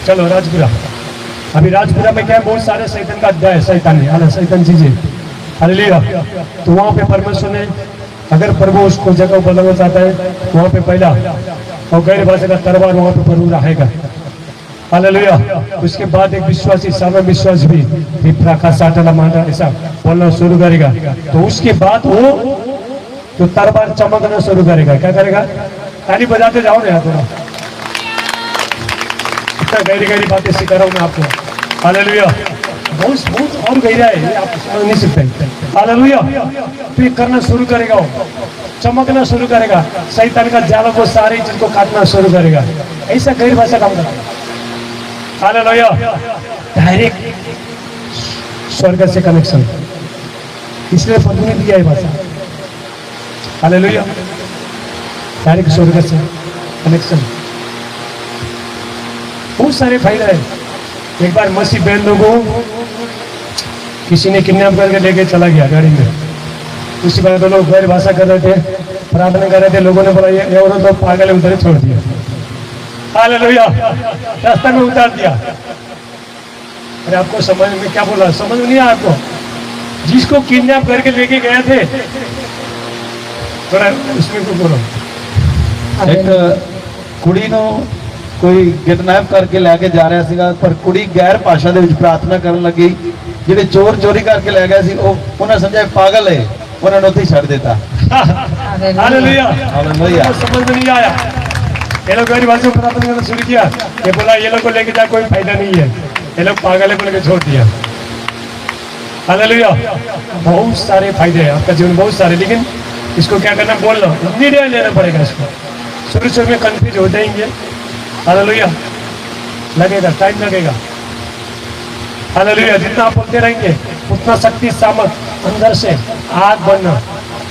चलो राजपुरा। अभी राजपुरा में क्या है, बहुत सारे शैतान का अड्डा है, शैतान है, शैतान चीजें, हालेलुया। तो वहाँ पे परमेश्वर ने अगर प्रभु उसको जगह बनाना चाहता है, वहाँ पे पहला और गैर भाषा का तलवार वहाँ पे प्रभु रहेगा, हालेलुया। उसके बाद एक विश्वासी सामने विश्वास भी प्रकाश साटला मांडा ऐसा बोलना शुरू करेगा। तो उसके बाद वो तो तलवार चमकना शुरू करेगा। क्या करेगा? ताली बजाते जाओ ना थोड़ा, इतना गहरी गहरी बातें सिखा रहा हूँ मैं आपको, हालेलुया। बहुत बहुत और गहरा है, ये आप समझ नहीं सकते, हालेलुया। तो ये करना शुरू करेगा, वो चमकना शुरू करेगा, शैतान का जाल को सारी चीज को काटना शुरू करेगा। ऐसा गैर भाषा काम करता है, हालेलुया। डायरेक्ट स्वर्ग से कनेक्शन, इसलिए प्रभु ने दिया है भाषा, हालेलुया। डायरेक्ट स्वर्ग से कनेक्शन, बहुत सारे फायदा है। एक बार मसीह बहन लोगों किसी ने किडनैप करके लेके चला गया गाड़ी में। उसी बार तो लोग गैर भाषा कर रहे थे, प्रार्थना कर रहे थे, लोगों ने बोला ये औरत तो पागल है, उधर छोड़ दिया, हालेलुया, रास्ता में उतार दिया। अरे आपको समझ में क्या बोला, समझ में नहीं आया आपको? जिसको किडनैप करके लेके गए थे, थोड़ा उसमें को बोलो। एक कुड़ी ਨੂੰ ਕੋਈ ਕਿਡਨੈਪ ਕਰਕੇ ਲੈ ਕੇ ਜਾ ਰਿਹਾ ਸੀਗਾ, ਪਰ ਕੁੜੀ ਗੈਰ ਭਾਸ਼ਾ ਦੇ ਵਿੱਚ ਪ੍ਰਾਰਥਨਾ ਕਰਨ ਲੱਗੀ। ਜਿਹੜੇ ਚੋਰ ਚੋਰੀ ਕਰਕੇ ਲੈ ਗਏ ਸੀ ਉਹ ਉਹਨਾਂ ਸਮਝਿਆ ਪਾਗਲ ਹੈ, ਉਹਨਾਂ ਨੂੰ ਉੱਥੇ ਹੀ ਛੱਡ ਦਿੱਤਾ। Hallelujah, hallelujah. समझ में नहीं आया, ये लोग गैर भाषा में प्रार्थना करना शुरू किया, ये बोला ये लोग को लेके जा कोई फायदा नहीं है, ये लोग पागल है बोल के छोड़ दिया, हालेलुया। बहुत सारे फायदे हैं आपका जीवन, बहुत सारे, लेकिन इसको क्या करना, बोलना, निर्णय लेना पड़ेगा। इसको शुरू में कंफ्यूज हो जाएंगे, हालेलुया, लगेगा, टाइम लगेगा, हालेलुया। जितना आप बोलते रहेंगे उतना शक्ति सामर्थ अंदर से आग बनना।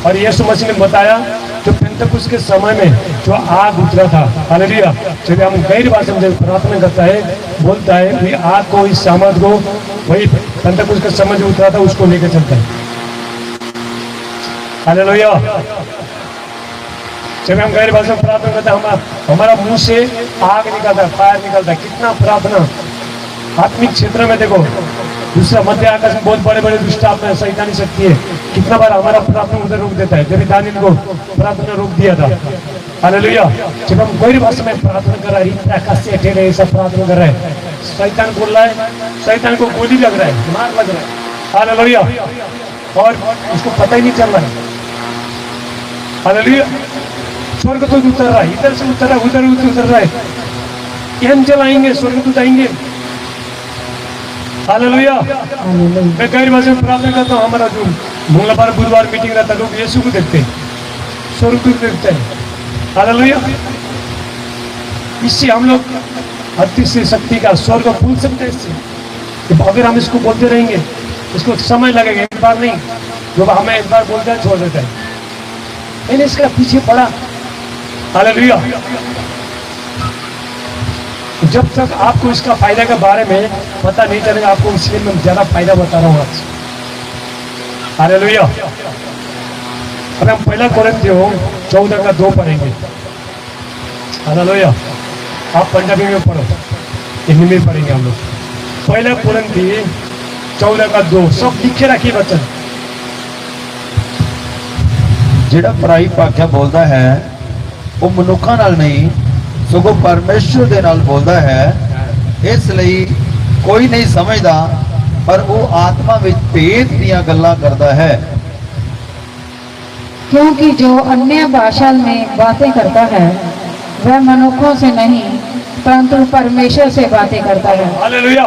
और यीशु मसीह ने बताया जो पेंतकुस्त के समय में जो आग उतरा था, हालेलुया, जब हम गैर भाषा में प्रार्थना करता है, बोलता है, वही आग को, इस सामर्थ को, वही पेंतकुस्त के समय जो उतरा था उसको लेकर चलता है, हालेलुया। जब हम गैर भाषा में प्रार्थना करते हैं, हमारा मुंह से आग निकलता है, फायर निकलता है। कितना प्रार्थना आत्मिक क्षेत्र में देखो, दूसरा मध्य आकाश में बहुत बड़े बड़े दुष्ट आत्मा शैतानी शक्ति है, कितना बार हमारा प्रार्थना उधर रोक देता है। जब दानियल को प्रार्थना रोक दिया था, हालेलुया। जब हम गैर भाषा में प्रार्थना कर रहे हैं, आकाश से ठेरे ऐसा प्रार्थना कर रहे हैं, शैतान बोल रहा है, शैतान को गोली लग रहा है, मार लग रहा है, हालेलुया, और उसको पता ही नहीं चल रहा है, हालेलुया। स्वर्ग तो उतर रहा है, इधर से उतर रहा है, उधर उतर रहा है, एंजल आएंगे, स्वर्ग तो आएंगे, हालेलुया। मैं गैर भाषा में प्रार्थना करता हूँ, हमारा जो मंगलवार बुधवार मीटिंग रहता है, लोग यीशु को देखते हैं, स्वर्ग को देखते हैं, हालेलुया। इससे हम लोग अतिशय शक्ति का स्वर्ग भूल सकते हैं। इससे अगर हम इसको बोलते रहेंगे, इसको समय लगेगा, एक बार नहीं, जो हमें एक बार बोलते हैं छोड़ देता है। मैंने इसका पीछे पड़ा, हालेलुया। जब तक आपको इसका फायदा के बारे में पता नहीं चलेगा, आपको इसलिए मैं ज्यादा फायदा बता रहा हूँ आज, हालेलुया। अब हम पहला कोरिन्थियों 14:2 पढ़ेंगे, हालेलुया। आप पंजाबी में पढ़ो, हिंदी में पढ़ेंगे हम लोग। पहला कोरिन्थियों 14:2 सब लिखे रखिए बच्चन। ਜਿਹੜਾ ਪਰਾਈ ਭਾਖਿਆ ਬੋਲਦਾ ਹੈ ਉਹ ਮਨੁੱਖਾਂ ਨਾਲ ਨਹੀਂ ਸਗੋਂ ਪਰਮੇਸ਼ਰ ਦੇ ਨਾਲ ਬੋਲਦਾ ਹੈ, ਇਸ ਲਈ ਕੋਈ ਨਹੀਂ ਸਮਝਦਾ, ਪਰ ਉਹ ਆਤਮਾ ਵਿੱਚ ਭੇਦ ਦੀਆਂ ਗੱਲਾਂ ਕਰਦਾ ਹੈ। क्योंकि जो अन्य भाषा में बातें करता है वह मनुष्यों से नहीं परंतु परमेश्वर से बातें करता है, हालेलुया।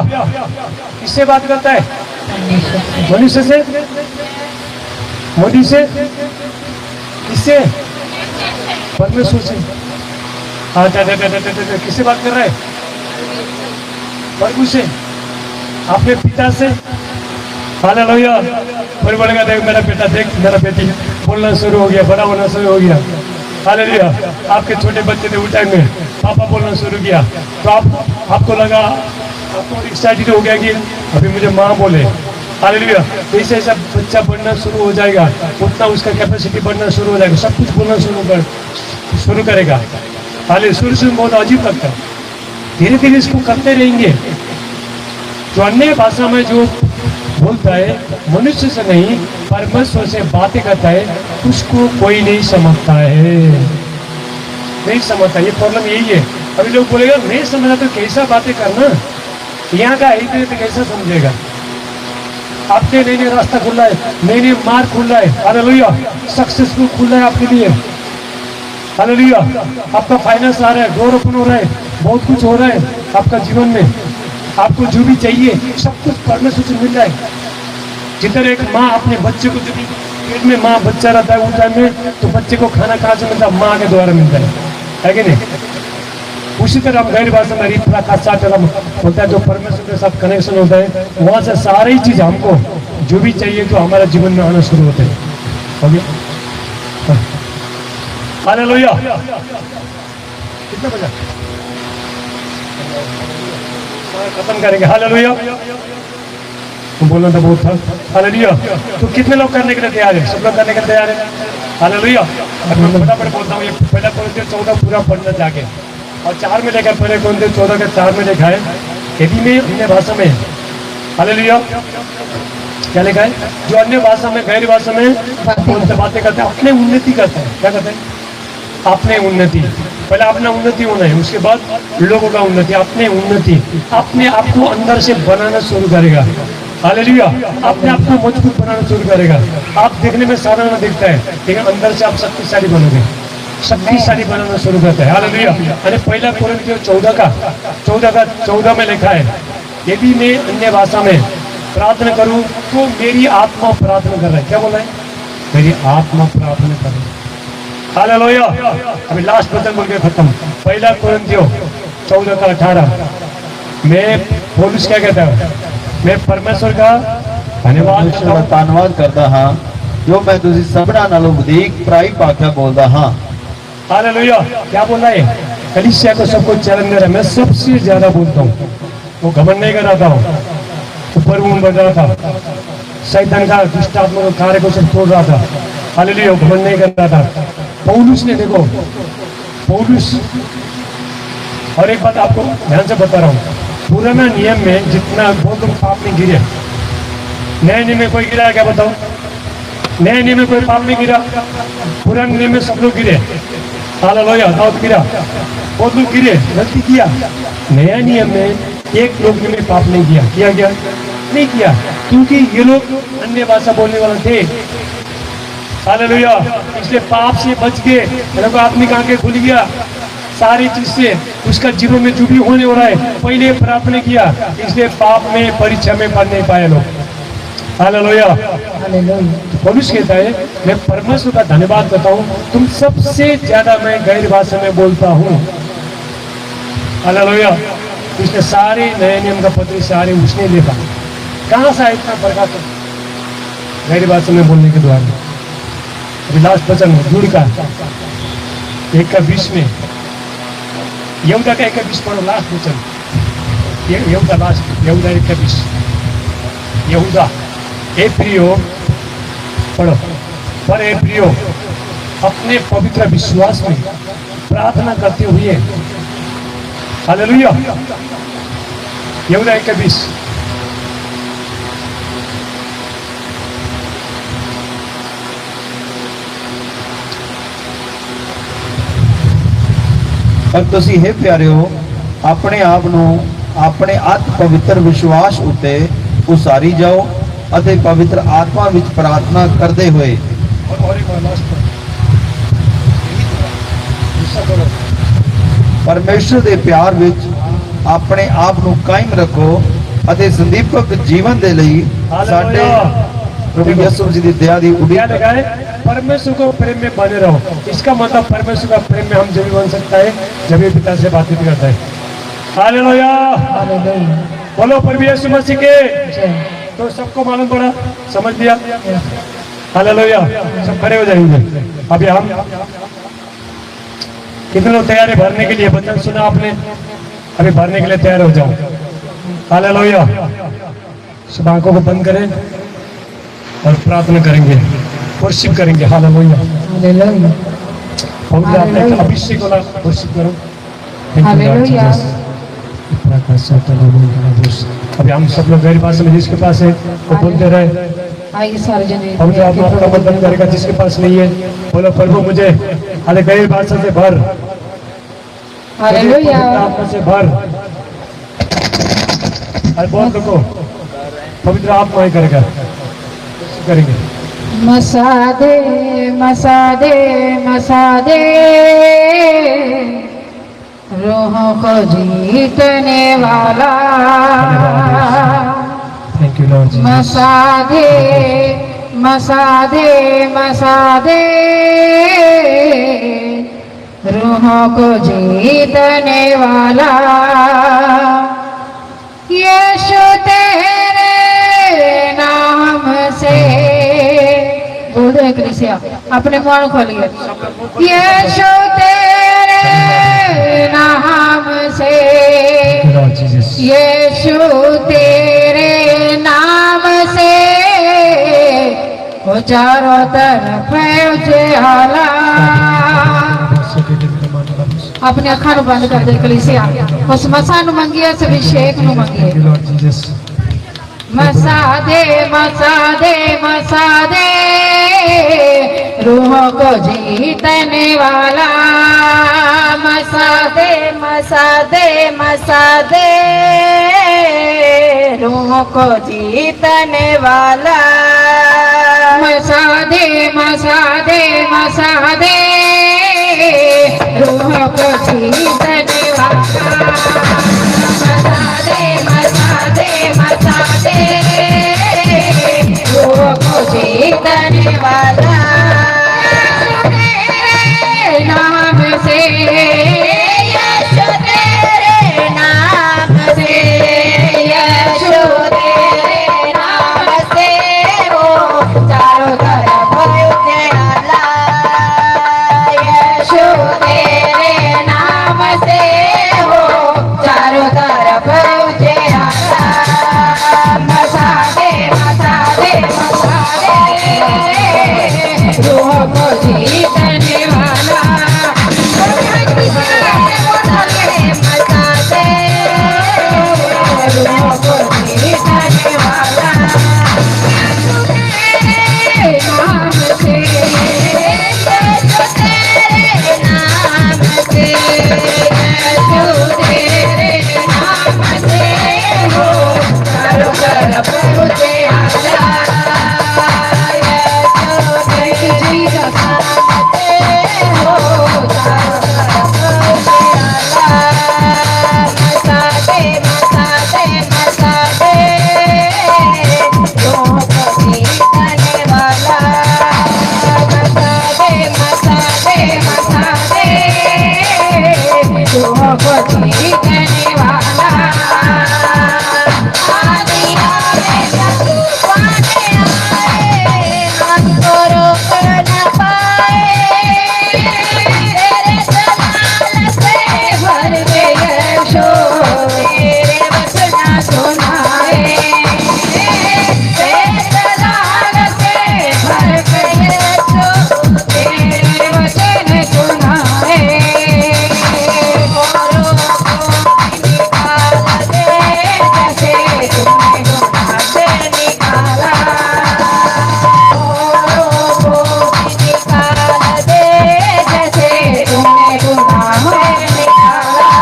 किससे बात करता है? मनुष्य से, मोदी से, किससे? परमेश्वर से। किससे बात कर रहा है? प्रभु से, अपने पिता से। हालेलुया। फिर बोलेगा देख मेरा बेटा, देख मेरा बेटी बोलना शुरू हो गया, बड़ा होना शुरू हो गया। हालेलुया। आपके छोटे बच्चे ने उठाएंगे, पापा बोलना शुरू किया, तो आपको लगा, आपको एक्साइटेड हो गया कि अभी मुझे माँ बोले। हालेलुया। जैसे जैसा बच्चा बढ़ना शुरू हो जाएगा, उतना उसका कैपेसिटी बढ़ना शुरू हो जाएगा, सब कुछ बोलना शुरू करेगा। हालेलुया। शुरू में बहुत अजीब लगता है, धीरे धीरे इसको करते रहेंगे। जो अन्य भाषा में जो बोलता है, मनुष्य से नहीं परमेश्वर से बातें करता है, उसको कोई नहीं समझता है, नहीं समझता। ये प्रॉब्लम यही है। अभी लोग बोलेगा नहीं समझा तो कैसा बातें करना, यहाँ का है तो कैसा समझेगा। आपके नए नए रास्ता खुला है, नए नए मार्ग खुला है। हालेलुया। सक्सेसफुल खुला है आपके लिए। हालेलुया। आपका फाइनेंस आ रहा है, डोर ओपन हो रहा है, बहुत कुछ हो रहा है आपका जीवन में। आपको जो भी चाहिए सब कुछ परमेश्वर से मिल रहा है। जिधर एक माँ अपने बच्चे को, जब पेट में माँ बच्चा रहता है उस टाइम में, तो बच्चे को खाना कहाँ से मिलता है? माँ के द्वारा मिलता है कि नहीं? उसी तरह हम गैर भाषा में रीत होता है, जो परमेश्वर के साथ कनेक्शन होता है, वहां से सारी चीज हमको जो भी चाहिए तो हमारे जीवन में आना शुरू होते हैं। हो गया? हालेलुया। कितना बजा? खत्म करेंगे। हालेलुया। बोलना तो बहुत था। हालेलुया। तो कितने लोग करने के लिए तैयार है? सब लोग करने के लिए तैयार है। हालेलुया। मैं फटाफट बोलता हूँ, ये पहला कोरिन्थियों 14 पूरा पढ़ना जाके, और 4 में लेकर पहले कोरिन्थियों 14 के 4 में लिखा है, यदि में अन्य भाषा में। हालेलुया। क्या लिखा है? जो अन्य भाषा में, गैर भाषा में उनसे बातें करते हैं, अपने उन्नति करते हैं। क्या करते हैं? अपने उन्नति। पहले अपना उन्नति होना है, उसके बाद लोगों का उन्नति। अपने उन्नति, अपने आप को अंदर से बनाना शुरू करेगा। हालेलुया। अपने आप को मजबूत बनाना शुरू करेगा। आप देखने में साधारण दिखता है, लेकिन अंदर से आप शक्तिशाली बनोगे, शक्तिशाली बनाना शुरू करता है। हालेलुया। अरे पहला कोरिन्थियों 14 में लिखा है, यदि मैं अन्य भाषा में प्रार्थना करूं तो मेरी आत्मा प्रार्थना कर रहा है। क्या बोला है? मेरी आत्मा प्रार्थना कर रही है। हालेलुया। अभी लास्ट वचन बोल के खत्म। पहला कोरिन्थियों 14 का 18 में पौलुस क्या कहता है? मैं परमेश्वर का धन्यवाद करता हाँ, जो मैं तुझे सबना नालों वधिक प्राई भाख्या बोलता हाँ। हालेलुया। क्या बोला है? कलीसिया को सबको चैलेंज दे रहा है, मैं सबसे ज्यादा बोलता हूँ। वो घमंड नहीं कर रहा था, ऊपर बढ़ रहा था, शैतान का दुष्ट आत्मा के कार्य को सब तोड़ रहा था। हालेलुया। घमंड नहीं कर रहा था। पौलुस ने, देखो पौलुस, और एक बात आपको ध्यान से बता रहा हूँ, पुराना नियम में जितना बहुत लोग पाप में गिरे, नए नियम में कोई गिरा है क्या? बताओ। नए नियम में कोई पाप में गिरा? पुराने नियम में सब लोग गिरे। हालेलुया। दाऊद गिरा, बहुत लोग गिरे, गलती किया। नया नियम में एक लोग ने पाप नहीं किया। किया गया? नहीं किया, क्योंकि ये लोग अन्य भाषा बोलने वाले थे। हालेलुया। इसलिए पाप से बच गए। देखो आदमी का आंखें खुल गया सारी चीज से, उसका जीवन में जो भी होने हो रहा है पहले प्रार्थना किया, इसलिए पाप में, परीक्षा में पढ़ नहीं पाए लोग। हालेलुया। पौलुस कहता है, मैं परमेश्वर का धन्यवाद करता हूँ, तुम सबसे ज्यादा मैं गैर भाषा में बोलता हूँ। हालेलुया। उसने सारे नए नियम का पत्र सारे उसने लिखा। कहाँ से इतना प्रकाश? गैर भाषा में बोलने के द्वारा। लास्ट वचन जुड़ का 1:20 में, यहूदा का 1:20 पढ़ो, लास्ट वचन यहूदा, लास्ट यहूदा 1:20। यहूदा, ए प्रियो पढ़ो, पर ए प्रियो अपने पवित्र विश्वास में प्रार्थना करते हुए। हालेलुया। यहूदा 1:20। पर तुसी हे प्यारिओ अपने आप ਨੂੰ ਆਪਣੇ ਅਤ ਪਵਿੱਤਰ ਵਿਸ਼ਵਾਸ ਉੱਤੇ ਉਸਾਰੀ ਜਾਓ ਅਤੇ ਪਵਿੱਤਰ ਆਤਮਾ ਵਿੱਚ ਪ੍ਰਾਰਥਨਾ ਕਰਦੇ ਹੋਏ ਪਰਮੇਸ਼ਰ ਦੇ ਪਿਆਰ ਵਿੱਚ ਆਪਣੇ ਆਪ ਨੂੰ ਕਾਇਮ ਰੱਖੋ ਅਤੇ ਸੰਦੀਪਕ ਜੀਵਨ ਦੇ ਲਈ प्रभु यीशु जी की दया दी क्या उड़ीक लिखा है? परमेश्वर को प्रेम में बने रहो। इसका मतलब परमेश्वर का प्रेम में हम जब भी बन सकता है जब ये पिता से बातचीत करता है। Hallelujah, hallelujah. बोलो प्रभु यीशु मसीह के। जय। तो सबको मालूम पड़ा, समझ लिया? हालेलुया, सब खड़े हो जाएंगे। अभी हम कितने लोग तैयार है भरने के लिए? वचन सुना आपने, अभी भरने के लिए तैयार हो जाओ। हालेलुया, सब आंखों को बंद करें और प्रार्थना करेंगे, वर्शिप करेंगे। Hallelujah, hallelujah. पवित्र आत्मा का अभिषेक वाला वर्शिप करो। Thank you, Lord hallelujah. Jesus। अभी हम सब लोग गैर भाषा में जिसके पास है वो बोलते रहे। आइए सार्वजनिक पवित्र आत्मा आपका बंधन करेगा। जिसके पास नहीं है बोलो प्रभु मुझे अरे गैर भाषा से भर, हालेलुया। पवित्र आत्मा से भर। अरे बहुत लोगों पवित्र आत्मा ही करेगा, करेंगे। मसादे मसादे मसादे रूहों को जीतने वाला। थैंक यू लॉर्ड जी। मसादे मसादे मसादे रूहों को जीतने वाला। यीशु तेरे नाम से बोल दो कलीसिया, अपने मुंह खोलिए। यीशु तेरे नाम से, लॉर्ड जीसस। यीशु तेरे नाम से वो चारों तरफ उजाला। अपने अखा नु बंद कर दे कलीसिया। उस मसा नु मंगिए, से अभिषेक नु मंगिए। Lord Jesus. मसादे मसादे मसादे रूहों को जीतने वाला। मसादे मसादे मसादे रूहों को जीतने वाला। मसादे मसादे मसादे रूहों को जीतने वाला। मसादे मसादे मसादे रूहों को जीतने वाला। तेरे नाम से, यीशु तेरे नाम से, यीशु तेरे नाम से वो चारों तरफ उजाला। यीशु तेरे नाम से वो चारों तरफ उजाला। मसादे मसादे मसादे रूहों को जीतने वाला। मसादे रूहों को जीतने वाला। तेरे नाम से, यीशु तेरे नाम से, यीशु तेरे नाम से हो चारों तरफ उजाला। यीशु तेरे नाम से हो चारों तरफ उजाला। मसादे मसादे मसादे रूहों को जीतने वाला। मसादे मसादे मसादे रूहों को जीतने वाला। आदि आए तूफाने आए, हमको रोक न पाए। तेरे जलाल से भर गए यीशु, तेरे वचन सुनाए। तेरे जलाल से भर गए यीशु, तेरे वचन सुनाए। औरों को निकाल दे जैसे तूने गुनाह से निकाला। औरों को निकाल दे जैसे तूने गुनाह से निकाला।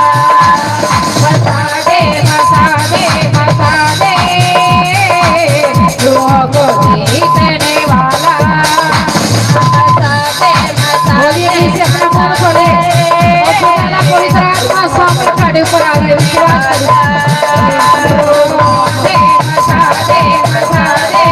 मसादे मसादे मसादे रूहों को जीतने वाला। मसादे मसादे अपना मुंह खोले और खुदा पवित्र आत्मा सामने खड़े ऊपर आ गए। विश्वास करो। मसादे मसादे मसादे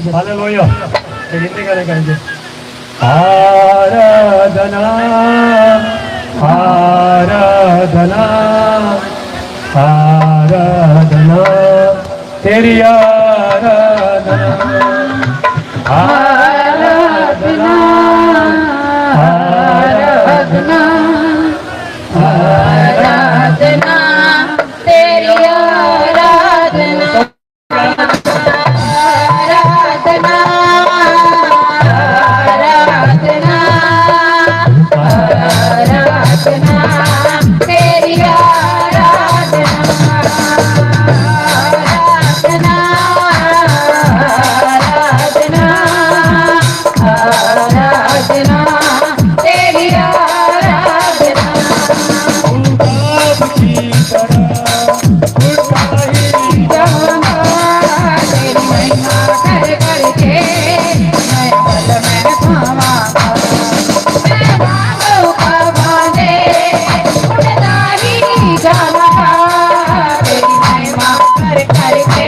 हालेलुया। तो हिंदी गाने गाएंगे। आराधना आराधना आराधना तेरी आराधना आराधना आराधना आराधना तेरी आराधना आराधना आराधना आराधना तेरी आराधना आराधना आराधना आराधना तेरी आराधना तेरी महिमा कर करके मैं पल में पावांगा। मैं बाहों का बांधे उड़ता ही जाऊंगा। तेरी महिमा कर करके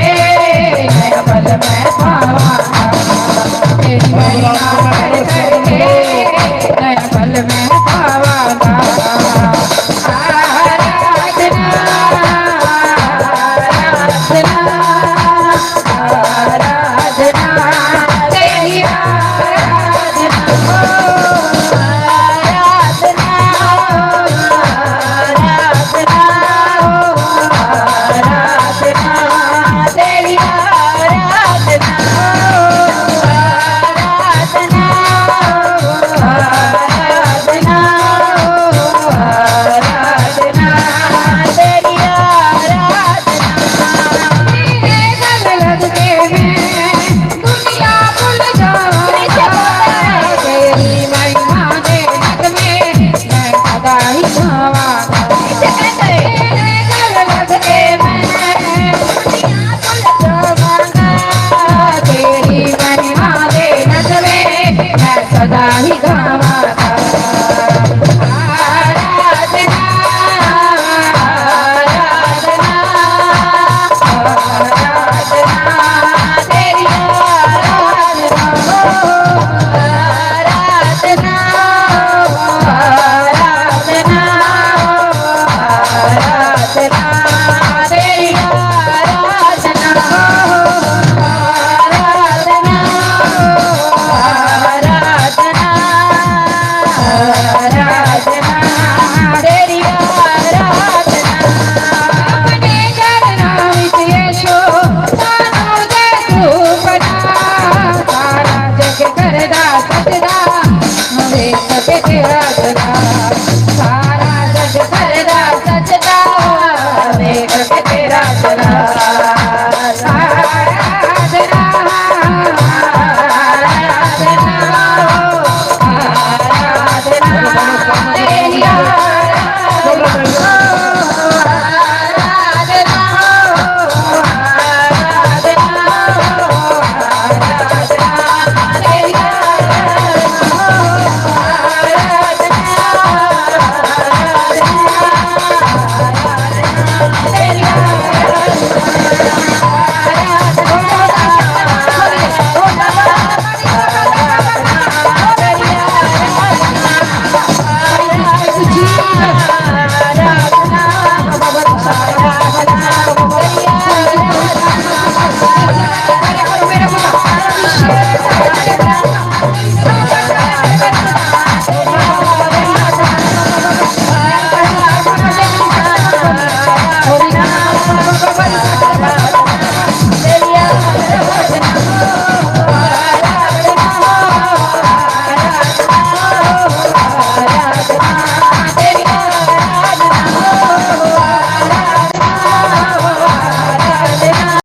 मैं पल में पावांगा। तेरी महिमा कर करके मैं पल में पावांगा। आराधना आराधना तेरी आराधना आराधना आराधना आराधना तेरी आराधना आराधना आराधना आराधना तेरी आराधना तेरे गल लग के मैं दुनिया भूल जाऊंगा। तेरी महिमा दे नग में मैं सदा ही गावांगा। तेरे गल लग के मैं दुनिया भूल जाऊंगा। तेरी महिमा दे नग में मैं सदा ही गावांगा।